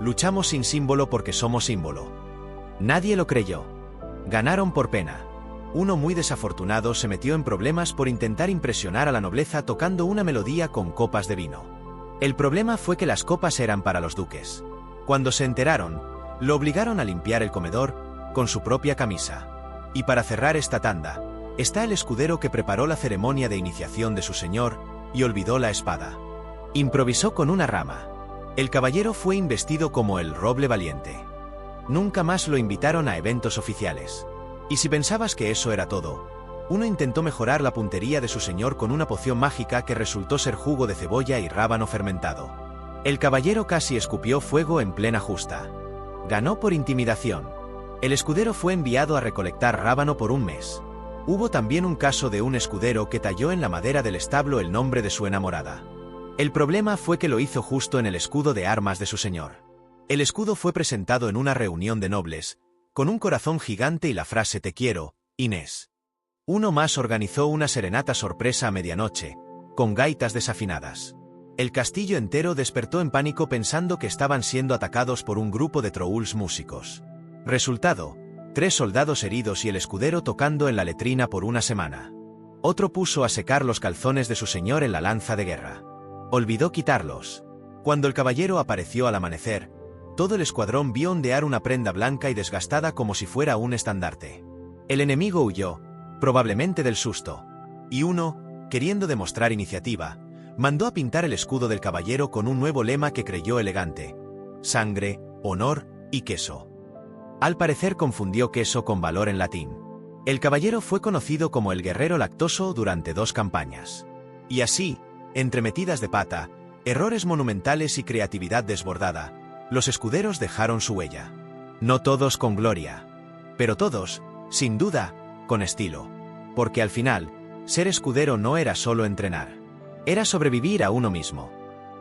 «Luchamos sin símbolo porque somos símbolo». Nadie lo creyó. Ganaron por pena. Uno muy desafortunado se metió en problemas por intentar impresionar a la nobleza tocando una melodía con copas de vino. El problema fue que las copas eran para los duques. Cuando se enteraron, lo obligaron a limpiar el comedor con su propia camisa. Y para cerrar esta tanda, está el escudero que preparó la ceremonia de iniciación de su señor y olvidó la espada. Improvisó con una rama. El caballero fue investido como el Roble Valiente. Nunca más lo invitaron a eventos oficiales. Y si pensabas que eso era todo, uno intentó mejorar la puntería de su señor con una poción mágica que resultó ser jugo de cebolla y rábano fermentado. El caballero casi escupió fuego en plena justa. Ganó por intimidación. El escudero fue enviado a recolectar rábano por un mes. Hubo también un caso de un escudero que talló en la madera del establo el nombre de su enamorada. El problema fue que lo hizo justo en el escudo de armas de su señor. El escudo fue presentado en una reunión de nobles, con un corazón gigante y la frase «Te quiero, Inés». Uno más organizó una serenata sorpresa a medianoche, con gaitas desafinadas. El castillo entero despertó en pánico pensando que estaban siendo atacados por un grupo de trolls músicos. Resultado: 3 soldados heridos y el escudero tocando en la letrina por una semana. Otro puso a secar los calzones de su señor en la lanza de guerra. Olvidó quitarlos. Cuando el caballero apareció al amanecer, todo el escuadrón vio ondear una prenda blanca y desgastada como si fuera un estandarte. El enemigo huyó, probablemente del susto. Y uno, queriendo demostrar iniciativa, mandó a pintar el escudo del caballero con un nuevo lema que creyó elegante: sangre, honor y queso. Al parecer confundió queso con valor en latín. El caballero fue conocido como el guerrero lactoso durante 2 campañas. Y así, entre metidas de pata, errores monumentales y creatividad desbordada, los escuderos dejaron su huella. No todos con gloria, pero todos, sin duda, con estilo. Porque al final, ser escudero no era solo entrenar. Era sobrevivir a uno mismo.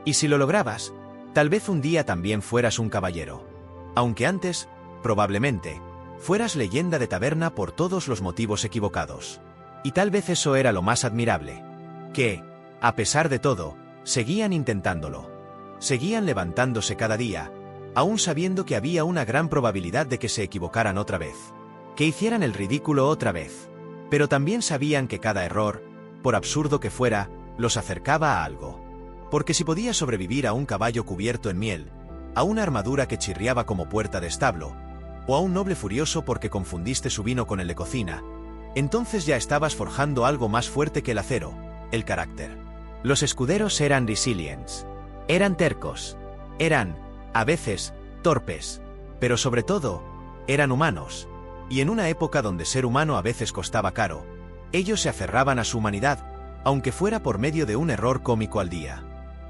Y si lo lograbas, tal vez un día también fueras un caballero. Aunque antes, probablemente, fueras leyenda de taberna por todos los motivos equivocados. Y tal vez eso era lo más admirable. Que, a pesar de todo, seguían intentándolo. Seguían levantándose cada día, aún sabiendo que había una gran probabilidad de que se equivocaran otra vez. Que hicieran el ridículo otra vez. Pero también sabían que cada error, por absurdo que fuera, los acercaba a algo. Porque si podía sobrevivir a un caballo cubierto en miel, a una armadura que chirriaba como puerta de establo, o a un noble furioso porque confundiste su vino con el de cocina, entonces ya estabas forjando algo más fuerte que el acero: el carácter. Los escuderos eran resilients. Eran tercos. Eran, a veces, torpes. Pero sobre todo, eran humanos. Y en una época donde ser humano a veces costaba caro, ellos se aferraban a su humanidad, aunque fuera por medio de un error cómico al día.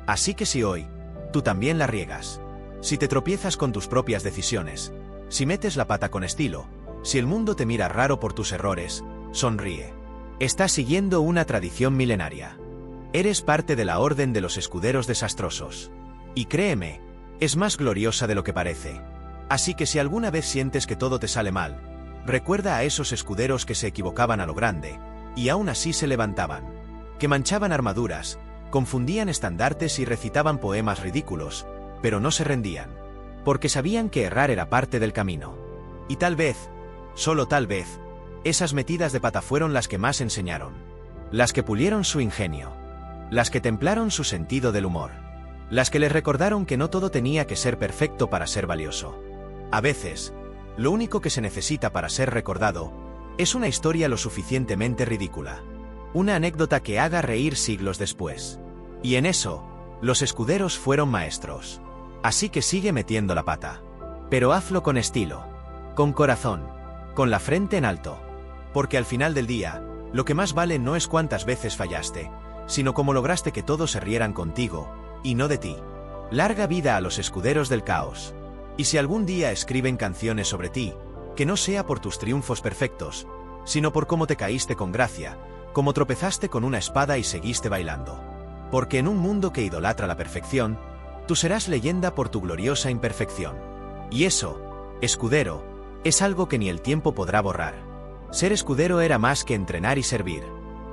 Así que si hoy, tú también la riegas, si te tropiezas con tus propias decisiones, si metes la pata con estilo, si el mundo te mira raro por tus errores, sonríe. Estás siguiendo una tradición milenaria. Eres parte de la orden de los escuderos desastrosos. Y créeme, es más gloriosa de lo que parece. Así que si alguna vez sientes que todo te sale mal, recuerda a esos escuderos que se equivocaban a lo grande, y aún así se levantaban. Que manchaban armaduras, confundían estandartes y recitaban poemas ridículos, pero no se rendían. Porque sabían que errar era parte del camino. Y tal vez, solo tal vez, esas metidas de pata fueron las que más enseñaron. Las que pulieron su ingenio. Las que templaron su sentido del humor. Las que les recordaron que no todo tenía que ser perfecto para ser valioso. A veces, lo único que se necesita para ser recordado es una historia lo suficientemente ridícula. Una anécdota que haga reír siglos después. Y en eso, los escuderos fueron maestros. Así que sigue metiendo la pata. Pero hazlo con estilo. Con corazón. Con la frente en alto. Porque al final del día, lo que más vale no es cuántas veces fallaste, sino cómo lograste que todos se rieran contigo, y no de ti. Larga vida a los escuderos del caos. Y si algún día escriben canciones sobre ti, que no sea por tus triunfos perfectos, sino por cómo te caíste con gracia, cómo tropezaste con una espada y seguiste bailando. Porque en un mundo que idolatra la perfección, tú serás leyenda por tu gloriosa imperfección. Y eso, escudero, es algo que ni el tiempo podrá borrar. Ser escudero era más que entrenar y servir.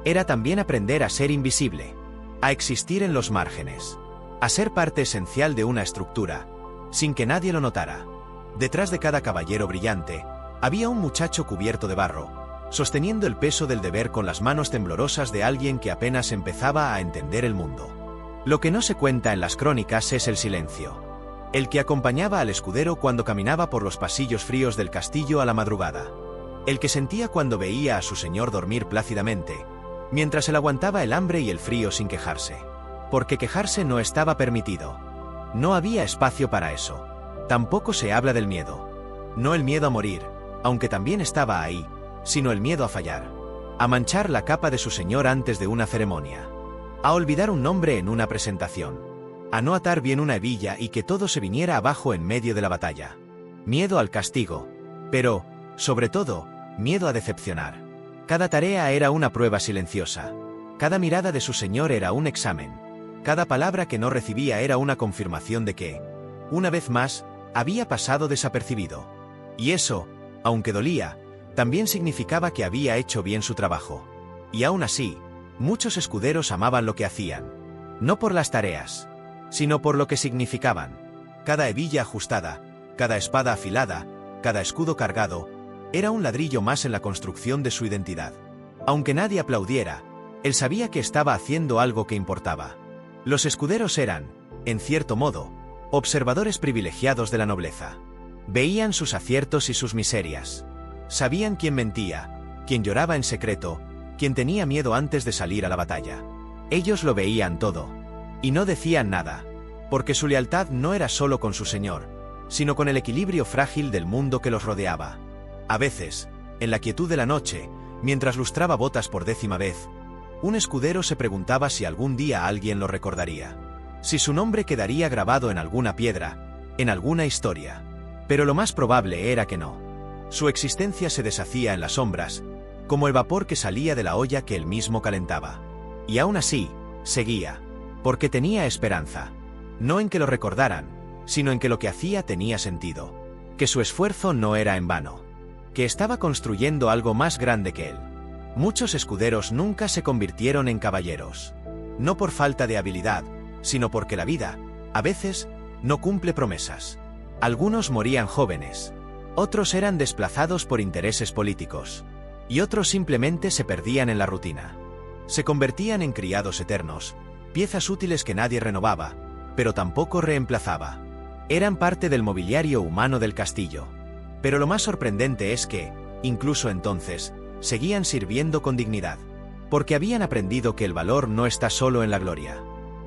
Era también aprender a ser invisible, a existir en los márgenes, a ser parte esencial de una estructura, sin que nadie lo notara. Detrás de cada caballero brillante, había un muchacho cubierto de barro, sosteniendo el peso del deber con las manos temblorosas de alguien que apenas empezaba a entender el mundo. Lo que no se cuenta en las crónicas es el silencio. El que acompañaba al escudero cuando caminaba por los pasillos fríos del castillo a la madrugada. El que sentía cuando veía a su señor dormir plácidamente, mientras él aguantaba el hambre y el frío sin quejarse. Porque quejarse no estaba permitido. No había espacio para eso. Tampoco se habla del miedo. No el miedo a morir, aunque también estaba ahí, sino el miedo a fallar. A manchar la capa de su señor antes de una ceremonia. A olvidar un nombre en una presentación. A no atar bien una hebilla y que todo se viniera abajo en medio de la batalla. Miedo al castigo. Pero, sobre todo, miedo a decepcionar. Cada tarea era una prueba silenciosa. Cada mirada de su señor era un examen. Cada palabra que no recibía era una confirmación de que, una vez más, había pasado desapercibido. Y eso, aunque dolía, también significaba que había hecho bien su trabajo. Y aún así, muchos escuderos amaban lo que hacían. No por las tareas, sino por lo que significaban. Cada hebilla ajustada, cada espada afilada, cada escudo cargado, era un ladrillo más en la construcción de su identidad. Aunque nadie aplaudiera, él sabía que estaba haciendo algo que importaba. Los escuderos eran, en cierto modo, observadores privilegiados de la nobleza. Veían sus aciertos y sus miserias. Sabían quién mentía, quién lloraba en secreto, quién tenía miedo antes de salir a la batalla. Ellos lo veían todo. Y no decían nada, porque su lealtad no era solo con su señor, sino con el equilibrio frágil del mundo que los rodeaba. A veces, en la quietud de la noche, mientras lustraba botas por 10ª vez, un escudero se preguntaba si algún día alguien lo recordaría. Si su nombre quedaría grabado en alguna piedra, en alguna historia. Pero lo más probable era que no. Su existencia se deshacía en las sombras, como el vapor que salía de la olla que él mismo calentaba. Y aún así, seguía, porque tenía esperanza. No en que lo recordaran, sino en que lo que hacía tenía sentido. Que su esfuerzo no era en vano. Que estaba construyendo algo más grande que él. Muchos escuderos nunca se convirtieron en caballeros. No por falta de habilidad, sino porque la vida, a veces, no cumple promesas. Algunos morían jóvenes. Otros eran desplazados por intereses políticos. Y otros simplemente se perdían en la rutina. Se convertían en criados eternos, piezas útiles que nadie renovaba, pero tampoco reemplazaba. Eran parte del mobiliario humano del castillo. Pero lo más sorprendente es que, incluso entonces, seguían sirviendo con dignidad. Porque habían aprendido que el valor no está solo en la gloria.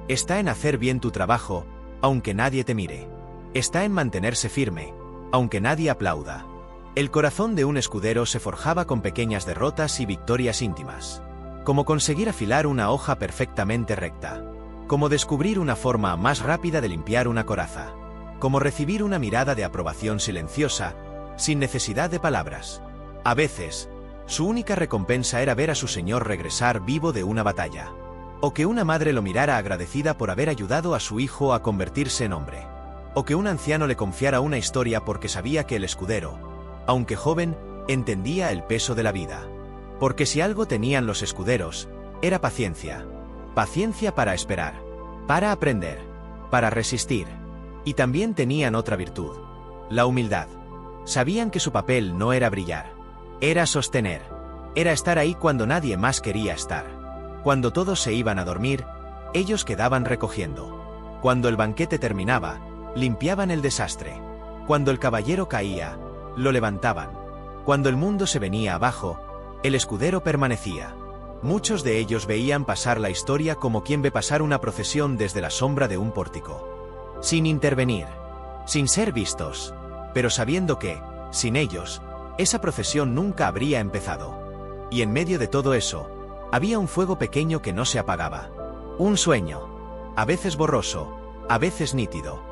Está en hacer bien tu trabajo, aunque nadie te mire. Está en mantenerse firme, aunque nadie aplauda. El corazón de un escudero se forjaba con pequeñas derrotas y victorias íntimas. Como conseguir afilar una hoja perfectamente recta. Como descubrir una forma más rápida de limpiar una coraza. Como recibir una mirada de aprobación silenciosa, sin necesidad de palabras. A veces, su única recompensa era ver a su señor regresar vivo de una batalla. O que una madre lo mirara agradecida por haber ayudado a su hijo a convertirse en hombre. O que un anciano le confiara una historia porque sabía que el escudero, aunque joven, entendía el peso de la vida. Porque si algo tenían los escuderos, era paciencia. Paciencia para esperar, para aprender, para resistir. Y también tenían otra virtud: la humildad. Sabían que su papel no era brillar, era sostener, era estar ahí cuando nadie más quería estar. Cuando todos se iban a dormir, ellos quedaban recogiendo. Cuando el banquete terminaba, limpiaban el desastre. Cuando el caballero caía, lo levantaban. Cuando el mundo se venía abajo, el escudero permanecía. Muchos de ellos veían pasar la historia como quien ve pasar una procesión desde la sombra de un pórtico. Sin intervenir, sin ser vistos, pero sabiendo que, sin ellos, esa procesión nunca habría empezado. Y en medio de todo eso, había un fuego pequeño que no se apagaba. Un sueño, a veces borroso, a veces nítido,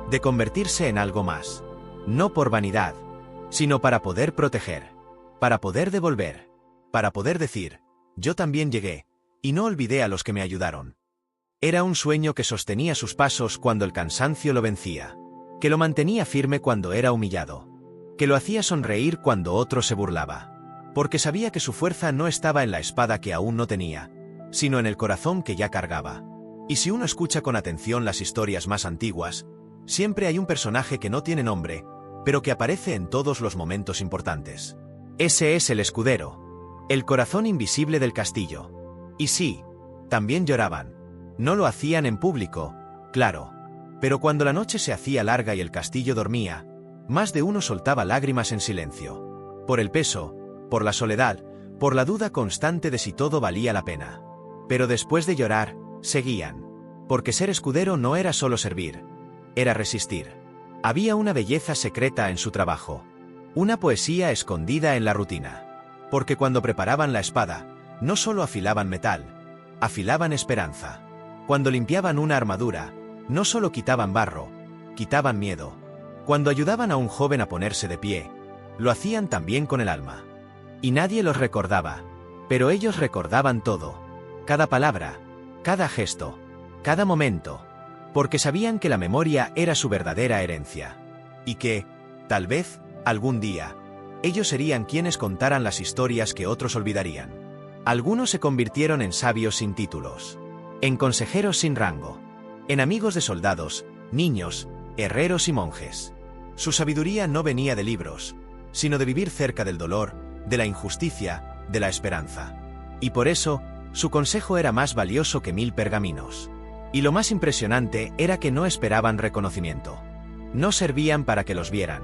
de convertirse en algo más. No por vanidad, sino para poder proteger, para poder devolver, para poder decir: yo también llegué, y no olvidé a los que me ayudaron. Era un sueño que sostenía sus pasos cuando el cansancio lo vencía, que lo mantenía firme cuando era humillado, que lo hacía sonreír cuando otro se burlaba, porque sabía que su fuerza no estaba en la espada que aún no tenía, sino en el corazón que ya cargaba. Y si uno escucha con atención las historias más antiguas, siempre hay un personaje que no tiene nombre, pero que aparece en todos los momentos importantes. Ese es el escudero. El corazón invisible del castillo. Y sí, también lloraban. No lo hacían en público, claro. Pero cuando la noche se hacía larga y el castillo dormía, más de uno soltaba lágrimas en silencio. Por el peso, por la soledad, por la duda constante de si todo valía la pena. Pero después de llorar, seguían. Porque ser escudero no era solo servir, era resistir. Había una belleza secreta en su trabajo. Una poesía escondida en la rutina. Porque cuando preparaban la espada, no solo afilaban metal, afilaban esperanza. Cuando limpiaban una armadura, no solo quitaban barro, quitaban miedo. Cuando ayudaban a un joven a ponerse de pie, lo hacían también con el alma. Y nadie los recordaba, pero ellos recordaban todo. Cada palabra, cada gesto, cada momento. Porque sabían que la memoria era su verdadera herencia. Y que, tal vez, algún día, ellos serían quienes contaran las historias que otros olvidarían. Algunos se convirtieron en sabios sin títulos, en consejeros sin rango, en amigos de soldados, niños, herreros y monjes. Su sabiduría no venía de libros, sino de vivir cerca del dolor, de la injusticia, de la esperanza. Y por eso, su consejo era más valioso que 1000 pergaminos. Y lo más impresionante era que no esperaban reconocimiento. No servían para que los vieran.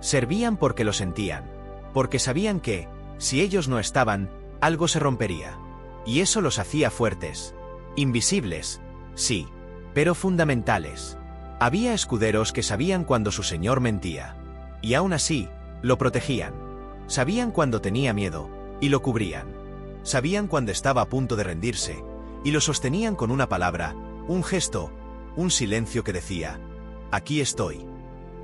Servían porque lo sentían. Porque sabían que, si ellos no estaban, algo se rompería. Y eso los hacía fuertes. Invisibles, sí, pero fundamentales. Había escuderos que sabían cuando su señor mentía. Y aún así, lo protegían. Sabían cuando tenía miedo, y lo cubrían. Sabían cuando estaba a punto de rendirse, y lo sostenían con una palabra, un gesto, un silencio que decía, aquí estoy.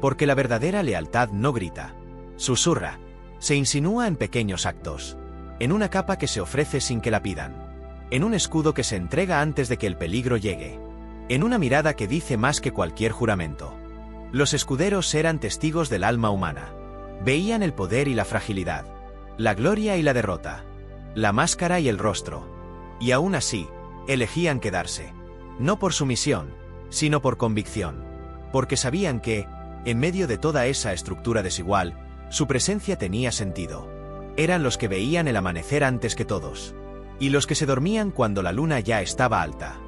Porque la verdadera lealtad no grita, susurra, se insinúa en pequeños actos, en una capa que se ofrece sin que la pidan, en un escudo que se entrega antes de que el peligro llegue, en una mirada que dice más que cualquier juramento. Los escuderos eran testigos del alma humana. Veían el poder y la fragilidad, la gloria y la derrota, la máscara y el rostro. Y aún así, elegían quedarse. No por sumisión, sino por convicción. Porque sabían que, en medio de toda esa estructura desigual, su presencia tenía sentido. Eran los que veían el amanecer antes que todos. Y los que se dormían cuando la luna ya estaba alta.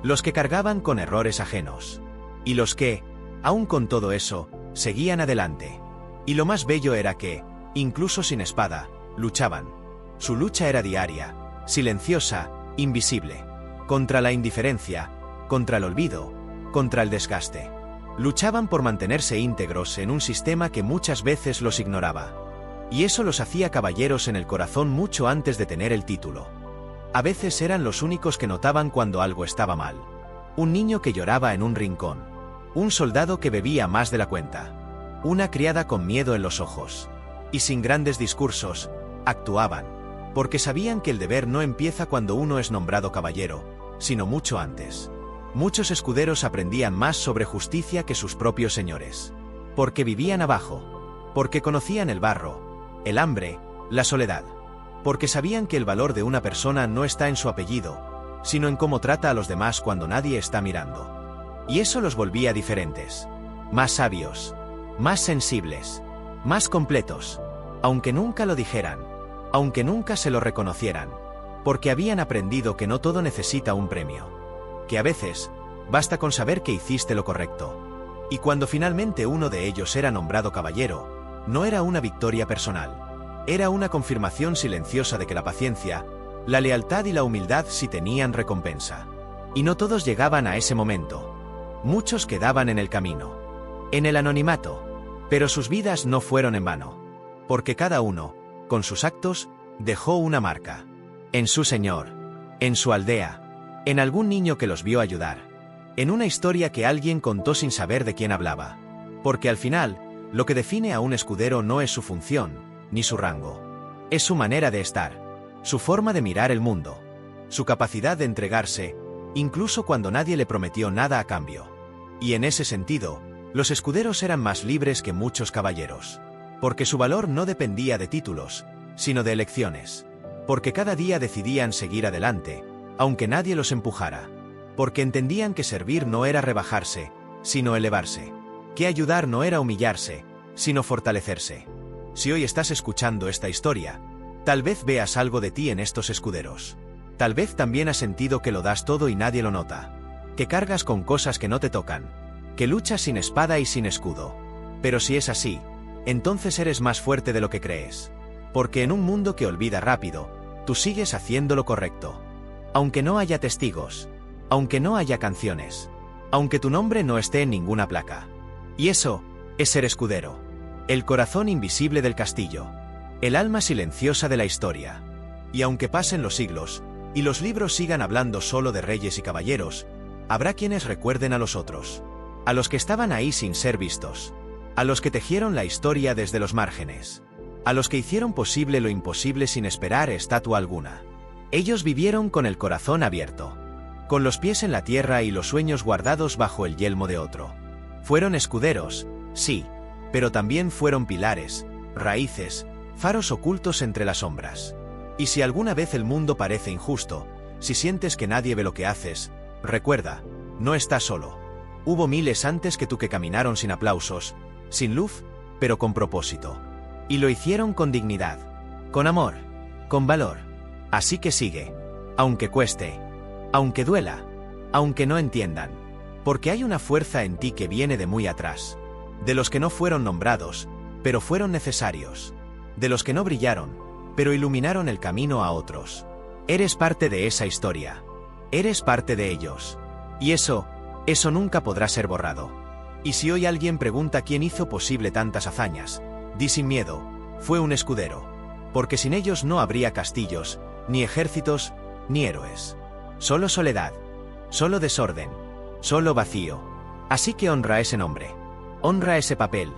Los que cargaban con errores ajenos. Y los que, aún con todo eso, seguían adelante. Y lo más bello era que, incluso sin espada, luchaban. Su lucha era diaria, silenciosa, invisible. Contra la indiferencia, contra el olvido, contra el desgaste. Luchaban por mantenerse íntegros en un sistema que muchas veces los ignoraba. Y eso los hacía caballeros en el corazón mucho antes de tener el título. A veces eran los únicos que notaban cuando algo estaba mal. Un niño que lloraba en un rincón. Un soldado que bebía más de la cuenta. Una criada con miedo en los ojos. Y sin grandes discursos, actuaban. Porque sabían que el deber no empieza cuando uno es nombrado caballero, sino mucho antes. Muchos escuderos aprendían más sobre justicia que sus propios señores. Porque vivían abajo. Porque conocían el barro, el hambre, la soledad. Porque sabían que el valor de una persona no está en su apellido, sino en cómo trata a los demás cuando nadie está mirando. Y eso los volvía diferentes. Más sabios. Más sensibles. Más completos. Aunque nunca lo dijeran. Aunque nunca se lo reconocieran. Porque habían aprendido que no todo necesita un premio. Que a veces, basta con saber que hiciste lo correcto. Y cuando finalmente uno de ellos era nombrado caballero, no era una victoria personal. Era una confirmación silenciosa de que la paciencia, la lealtad y la humildad sí tenían recompensa. Y no todos llegaban a ese momento. Muchos quedaban en el camino. En el anonimato. Pero sus vidas no fueron en vano. Porque cada uno, con sus actos, dejó una marca. En su señor. En su aldea. En algún niño que los vio ayudar. En una historia que alguien contó sin saber de quién hablaba. Porque al final, lo que define a un escudero no es su función, ni su rango. Es su manera de estar. Su forma de mirar el mundo. Su capacidad de entregarse, incluso cuando nadie le prometió nada a cambio. Y en ese sentido, los escuderos eran más libres que muchos caballeros. Porque su valor no dependía de títulos, sino de elecciones. Porque cada día decidían seguir adelante, aunque nadie los empujara. Porque entendían que servir no era rebajarse, sino elevarse. Que ayudar no era humillarse, sino fortalecerse. Si hoy estás escuchando esta historia, Tal vez veas algo de ti en estos escuderos. Tal vez también has sentido que lo das todo y nadie lo nota. Que cargas con cosas que no te tocan. Que luchas sin espada y sin escudo. Pero si es así, entonces eres más fuerte de lo que crees. Porque en un mundo que olvida rápido, tú sigues haciendo lo correcto. Aunque no haya testigos. Aunque no haya canciones. Aunque tu nombre no esté en ninguna placa. Y eso es ser escudero. El corazón invisible del castillo. El alma silenciosa de la historia. Y aunque pasen los siglos, y los libros sigan hablando solo de reyes y caballeros, habrá quienes recuerden a los otros. A los que estaban ahí sin ser vistos. A los que tejieron la historia desde los márgenes. A los que hicieron posible lo imposible sin esperar estatua alguna. Ellos vivieron con el corazón abierto. Con los pies en la tierra y los sueños guardados bajo el yelmo de otro. Fueron escuderos, sí, pero también fueron pilares, raíces, faros ocultos entre las sombras. Y si alguna vez el mundo parece injusto, si sientes que nadie ve lo que haces, recuerda, no estás solo. Hubo miles antes que tú que caminaron sin aplausos, sin luz, pero con propósito. Y lo hicieron con dignidad, con amor, con valor. Así que sigue, aunque cueste, aunque duela, aunque no entiendan. Porque hay una fuerza en ti que viene de muy atrás. De los que no fueron nombrados, pero fueron necesarios. De los que no brillaron, pero iluminaron el camino a otros. Eres parte de esa historia. Eres parte de ellos. Y eso nunca podrá ser borrado. Y si hoy alguien pregunta quién hizo posible tantas hazañas, di sin miedo, fue un escudero. Porque sin ellos no habría castillos, ni ejércitos, ni héroes. Solo soledad, solo desorden, solo vacío. Así que honra ese nombre. Honra ese papel.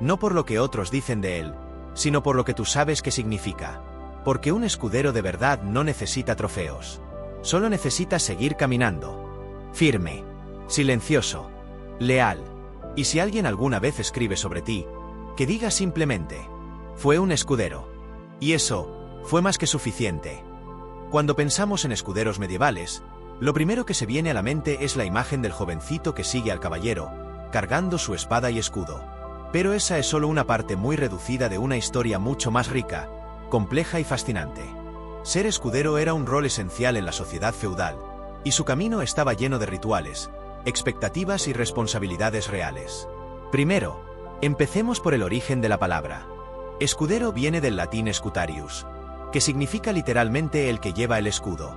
No por lo que otros dicen de él, sino por lo que tú sabes que significa. Porque un escudero de verdad no necesita trofeos. Solo necesita seguir caminando. Firme, silencioso, leal. Y si alguien alguna vez escribe sobre ti, que diga simplemente, fue un escudero. Y eso fue más que suficiente. Cuando pensamos en escuderos medievales, lo primero que se viene a la mente es la imagen del jovencito que sigue al caballero, cargando su espada y escudo. Pero esa es solo una parte muy reducida de una historia mucho más rica, compleja y fascinante. Ser escudero era un rol esencial en la sociedad feudal, y su camino estaba lleno de rituales, expectativas y responsabilidades reales. Primero, empecemos por el origen de la palabra. Escudero viene del latín scutarius, que significa literalmente el que lleva el escudo.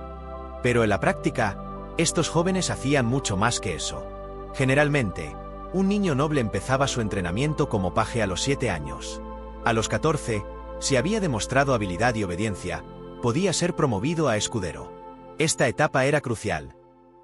Pero en la práctica, estos jóvenes hacían mucho más que eso. Generalmente, un niño noble empezaba su entrenamiento como paje a los 7 años. A los 14, si había demostrado habilidad y obediencia, podía ser promovido a escudero. Esta etapa era crucial.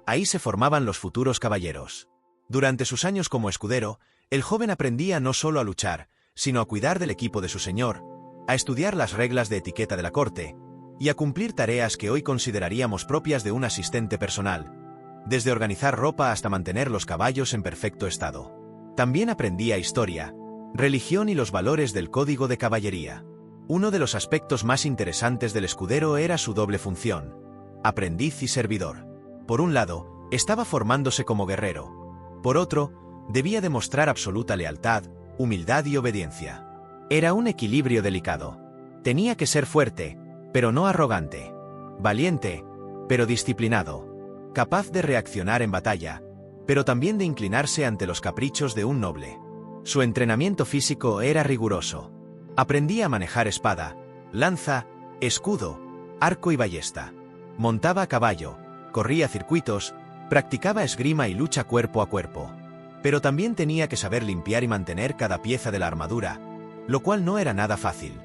Ahí se formaban los futuros caballeros. Durante sus años como escudero, el joven aprendía no solo a luchar, sino a cuidar del equipo de su señor, a estudiar las reglas de etiqueta de la corte, y a cumplir tareas que hoy consideraríamos propias de un asistente personal, desde organizar ropa hasta mantener los caballos en perfecto estado. También aprendía historia, religión y los valores del código de caballería. Uno de los aspectos más interesantes del escudero era su doble función, aprendiz y servidor. Por un lado, estaba formándose como guerrero. Por otro, debía demostrar absoluta lealtad, humildad y obediencia. Era un equilibrio delicado. Tenía que ser fuerte, pero no arrogante. Valiente, pero disciplinado. Capaz de reaccionar en batalla, pero también de inclinarse ante los caprichos de un noble. Su entrenamiento físico era riguroso. Aprendía a manejar espada, lanza, escudo, arco y ballesta. Montaba a caballo, corría circuitos, practicaba esgrima y lucha cuerpo a cuerpo. Pero también tenía que saber limpiar y mantener cada pieza de la armadura, lo cual no era nada fácil.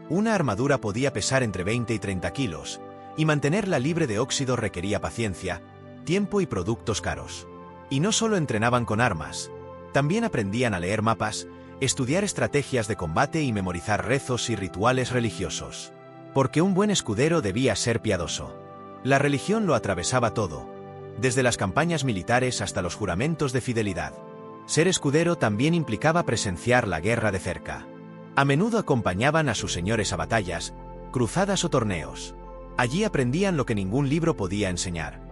Una armadura podía pesar entre 20 y 30 kilos, y mantenerla libre de óxido requería paciencia, tiempo y productos caros. Y no solo entrenaban con armas, también aprendían a leer mapas, estudiar estrategias de combate y memorizar rezos y rituales religiosos. Porque un buen escudero debía ser piadoso. La religión lo atravesaba todo, desde las campañas militares hasta los juramentos de fidelidad. Ser escudero también implicaba presenciar la guerra de cerca. A menudo acompañaban a sus señores a batallas, cruzadas o torneos. Allí aprendían lo que ningún libro podía enseñar: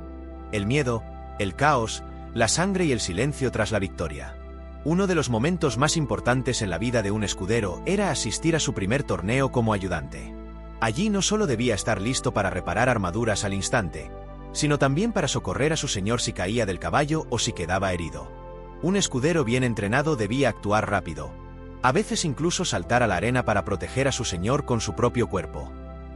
el miedo, el caos, la sangre y el silencio tras la victoria. Uno de los momentos más importantes en la vida de un escudero era asistir a su primer torneo como ayudante. Allí no solo debía estar listo para reparar armaduras al instante, sino también para socorrer a su señor si caía del caballo o si quedaba herido. Un escudero bien entrenado debía actuar rápido, a veces incluso saltar a la arena para proteger a su señor con su propio cuerpo.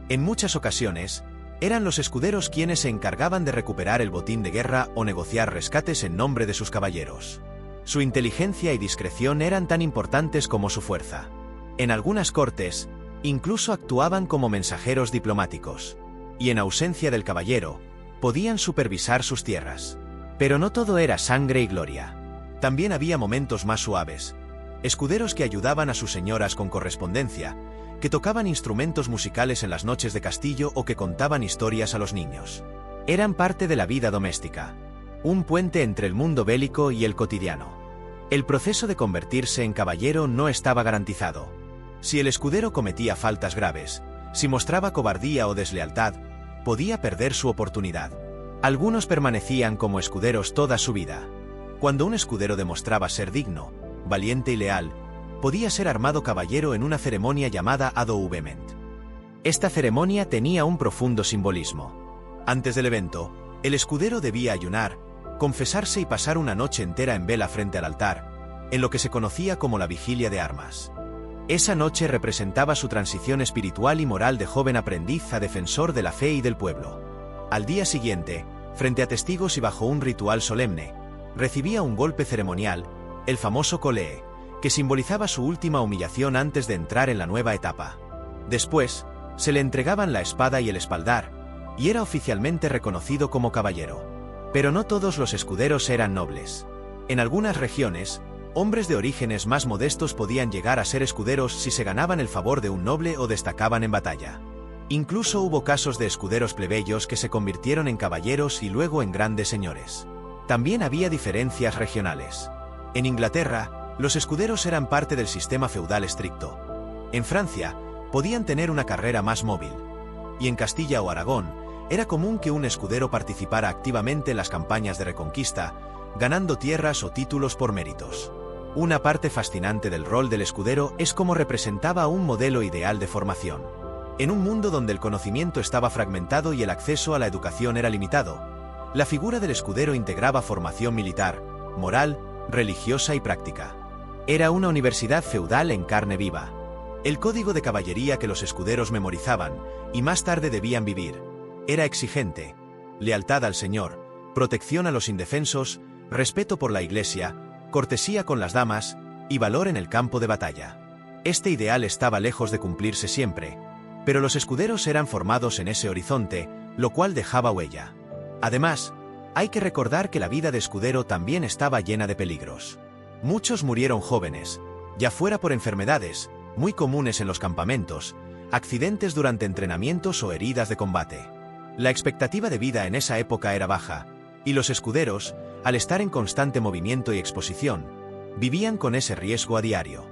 En muchas ocasiones, eran los escuderos quienes se encargaban de recuperar el botín de guerra o negociar rescates en nombre de sus caballeros. Su inteligencia y discreción eran tan importantes como su fuerza. En algunas cortes, incluso actuaban como mensajeros diplomáticos, y en ausencia del caballero, podían supervisar sus tierras. Pero no todo era sangre y gloria. También había momentos más suaves. Escuderos que ayudaban a sus señoras con correspondencia, que tocaban instrumentos musicales en las noches de castillo o que contaban historias a los niños. Eran parte de la vida doméstica, un puente entre el mundo bélico y el cotidiano. El proceso de convertirse en caballero no estaba garantizado. Si el escudero cometía faltas graves, si mostraba cobardía o deslealtad, podía perder su oportunidad. Algunos permanecían como escuderos toda su vida. Cuando un escudero demostraba ser digno, valiente y leal, podía ser armado caballero en una ceremonia llamada adovement. Esta ceremonia tenía un profundo simbolismo. Antes del evento, el escudero debía ayunar, confesarse y pasar una noche entera en vela frente al altar, en lo que se conocía como la vigilia de armas. Esa noche representaba su transición espiritual y moral de joven aprendiz a defensor de la fe y del pueblo. Al día siguiente, frente a testigos y bajo un ritual solemne, recibía un golpe ceremonial, el famoso colee, que simbolizaba su última humillación antes de entrar en la nueva etapa. Después, se le entregaban la espada y el espaldar, y era oficialmente reconocido como caballero. Pero no todos los escuderos eran nobles. En algunas regiones, hombres de orígenes más modestos podían llegar a ser escuderos si se ganaban el favor de un noble o destacaban en batalla. Incluso hubo casos de escuderos plebeyos que se convirtieron en caballeros y luego en grandes señores. También había diferencias regionales. En Inglaterra, los escuderos eran parte del sistema feudal estricto. En Francia, podían tener una carrera más móvil. Y en Castilla o Aragón, era común que un escudero participara activamente en las campañas de reconquista, ganando tierras o títulos por méritos. Una parte fascinante del rol del escudero es cómo representaba un modelo ideal de formación. En un mundo donde el conocimiento estaba fragmentado y el acceso a la educación era limitado, la figura del escudero integraba formación militar, moral, religiosa y práctica. Era una universidad feudal en carne viva. El código de caballería que los escuderos memorizaban, y más tarde debían vivir, era exigente: lealtad al señor, protección a los indefensos, respeto por la iglesia, cortesía con las damas, y valor en el campo de batalla. Este ideal estaba lejos de cumplirse siempre, pero los escuderos eran formados en ese horizonte, lo cual dejaba huella. Además, hay que recordar que la vida de escudero también estaba llena de peligros. Muchos murieron jóvenes, ya fuera por enfermedades, muy comunes en los campamentos, accidentes durante entrenamientos o heridas de combate. La expectativa de vida en esa época era baja, y los escuderos, al estar en constante movimiento y exposición, vivían con ese riesgo a diario.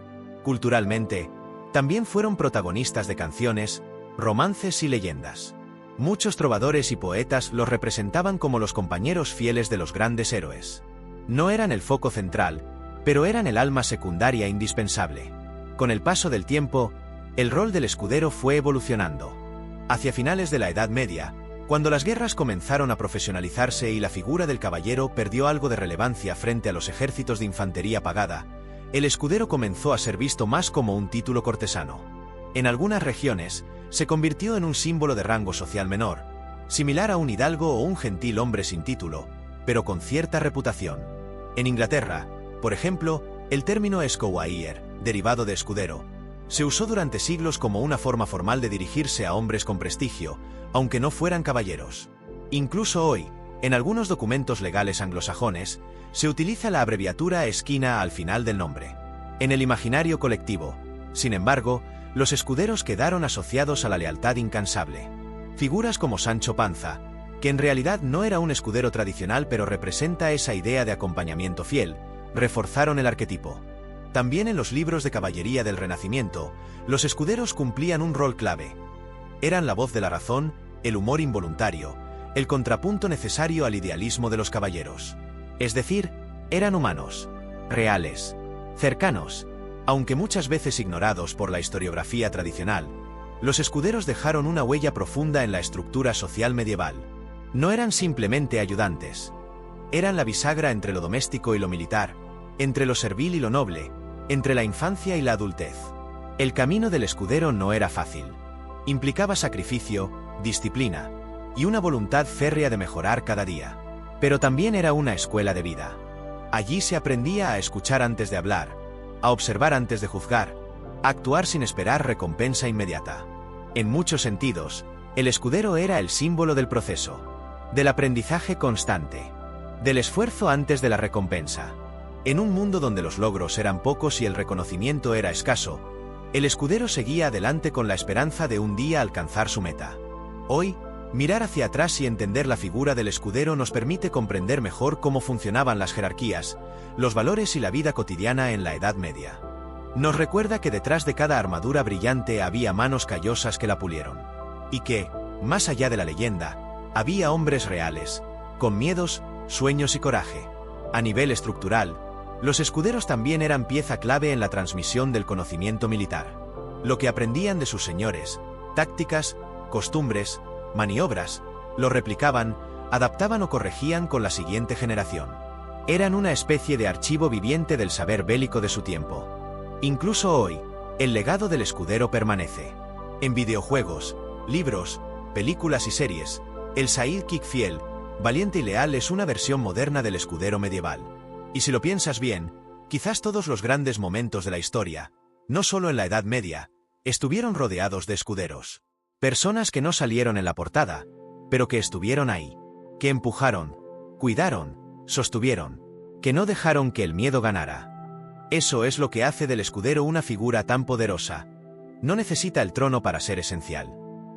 Culturalmente, también fueron protagonistas de canciones, romances y leyendas. Muchos trovadores y poetas los representaban como los compañeros fieles de los grandes héroes. No eran el foco central, pero eran el alma secundaria indispensable. Con el paso del tiempo, el rol del escudero fue evolucionando. Hacia finales de la Edad Media, cuando las guerras comenzaron a profesionalizarse y la figura del caballero perdió algo de relevancia frente a los ejércitos de infantería pagada, el escudero comenzó a ser visto más como un título cortesano. En algunas regiones, se convirtió en un símbolo de rango social menor, similar a un hidalgo o un gentil hombre sin título, pero con cierta reputación. En Inglaterra, por ejemplo, el término esquire, derivado de escudero, se usó durante siglos como una forma formal de dirigirse a hombres con prestigio, aunque no fueran caballeros. Incluso hoy, en algunos documentos legales anglosajones, se utiliza la abreviatura esquina al final del nombre. En el imaginario colectivo, sin embargo, los escuderos quedaron asociados a la lealtad incansable. Figuras como Sancho Panza, que en realidad no era un escudero tradicional pero representa esa idea de acompañamiento fiel, reforzaron el arquetipo. También en los libros de caballería del Renacimiento, los escuderos cumplían un rol clave. Eran la voz de la razón, el humor involuntario, el contrapunto necesario al idealismo de los caballeros. Es decir, eran humanos, reales, cercanos, aunque muchas veces ignorados por la historiografía tradicional. Los escuderos dejaron una huella profunda en la estructura social medieval. No eran simplemente ayudantes. Eran la bisagra entre lo doméstico y lo militar, entre lo servil y lo noble, entre la infancia y la adultez. El camino del escudero no era fácil. Implicaba sacrificio, disciplina y una voluntad férrea de mejorar cada día. Pero también era una escuela de vida. Allí se aprendía a escuchar antes de hablar, a observar antes de juzgar, a actuar sin esperar recompensa inmediata. En muchos sentidos, el escudero era el símbolo del proceso, del aprendizaje constante, del esfuerzo antes de la recompensa. En un mundo donde los logros eran pocos y el reconocimiento era escaso, el escudero seguía adelante con la esperanza de un día alcanzar su meta. Hoy, mirar hacia atrás y entender la figura del escudero nos permite comprender mejor cómo funcionaban las jerarquías, los valores y la vida cotidiana en la Edad Media. Nos recuerda que detrás de cada armadura brillante había manos callosas que la pulieron. Y que, más allá de la leyenda, había hombres reales, con miedos, sueños y coraje. A nivel estructural, los escuderos también eran pieza clave en la transmisión del conocimiento militar. Lo que aprendían de sus señores, tácticas, costumbres, maniobras, lo replicaban, adaptaban o corregían con la siguiente generación. Eran una especie de archivo viviente del saber bélico de su tiempo. Incluso hoy, el legado del escudero permanece. En videojuegos, libros, películas y series, el sidekick fiel, valiente y leal es una versión moderna del escudero medieval. Y si lo piensas bien, quizás todos los grandes momentos de la historia, no solo en la Edad Media, estuvieron rodeados de escuderos. Personas que no salieron en la portada, pero que estuvieron ahí, que empujaron, cuidaron, sostuvieron, que no dejaron que el miedo ganara. Eso es lo que hace del escudero una figura tan poderosa. No necesita el trono para ser esencial.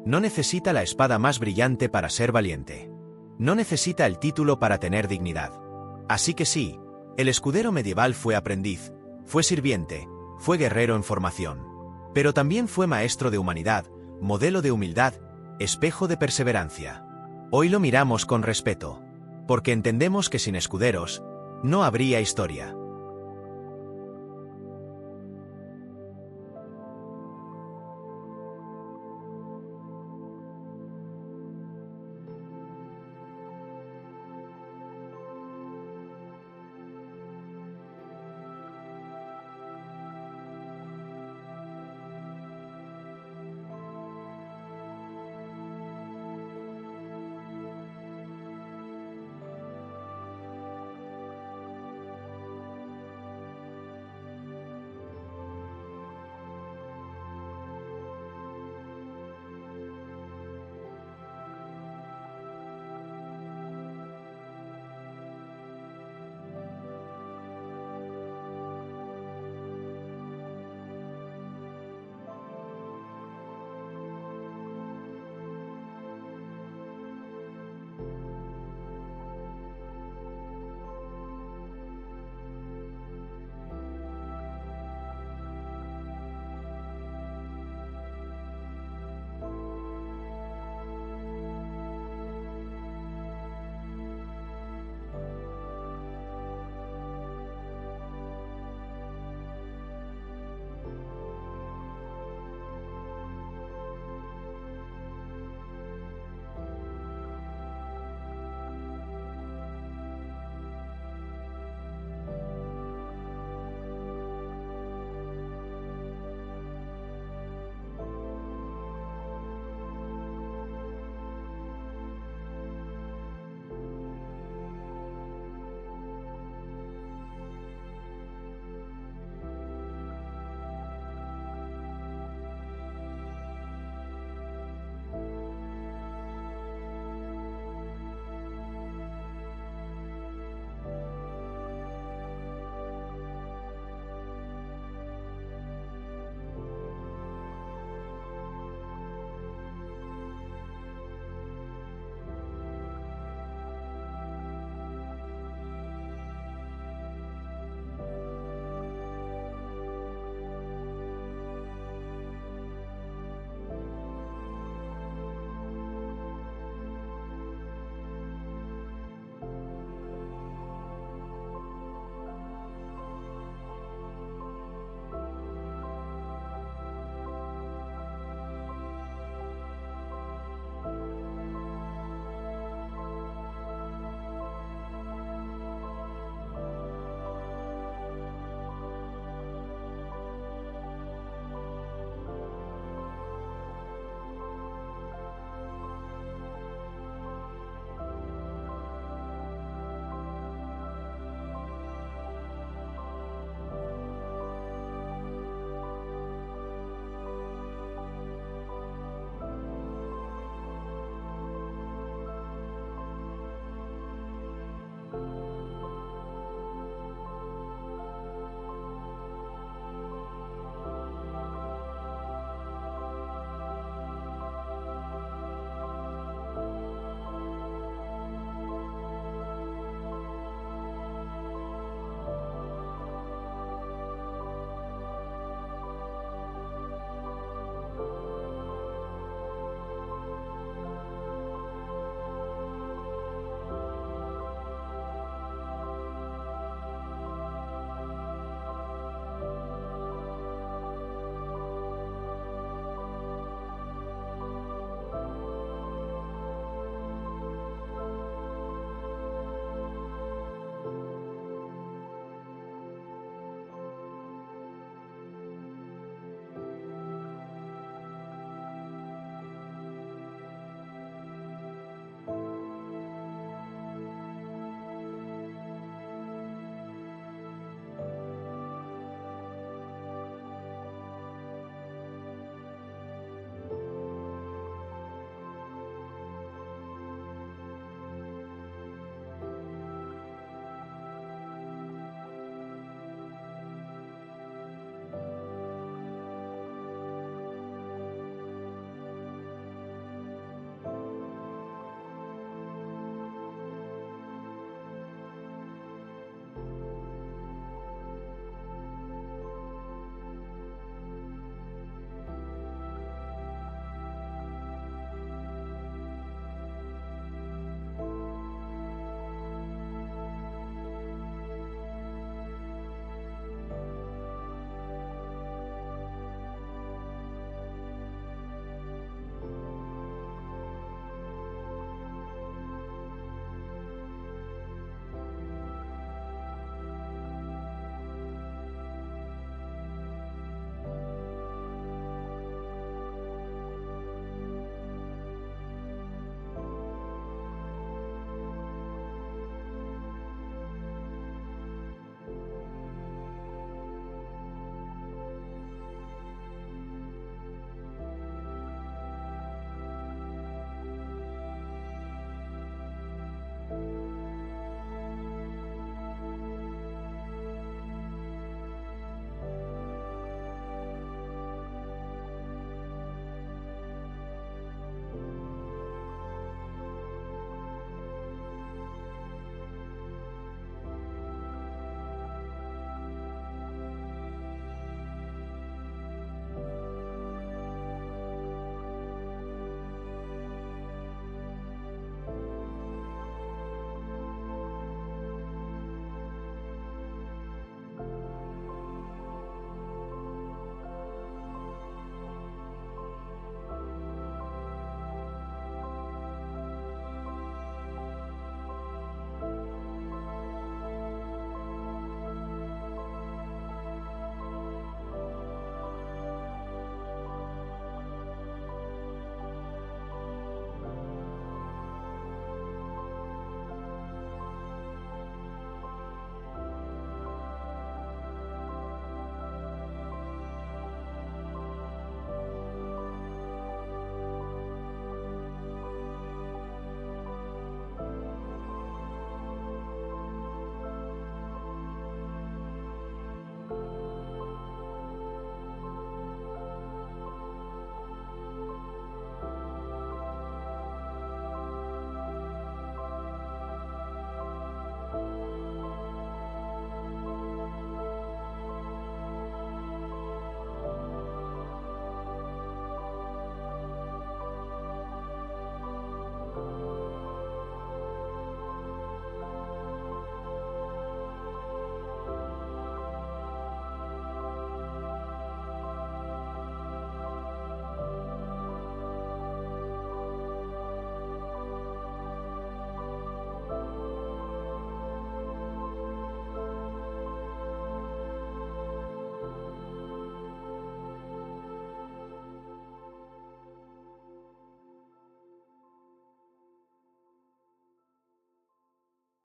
No necesita la espada más brillante para ser valiente. No necesita el título para tener dignidad. Así que sí, el escudero medieval fue aprendiz, fue sirviente, fue guerrero en formación. Pero también fue maestro de humanidad, modelo de humildad, espejo de perseverancia. Hoy lo miramos con respeto, porque entendemos que sin escuderos, no habría historia.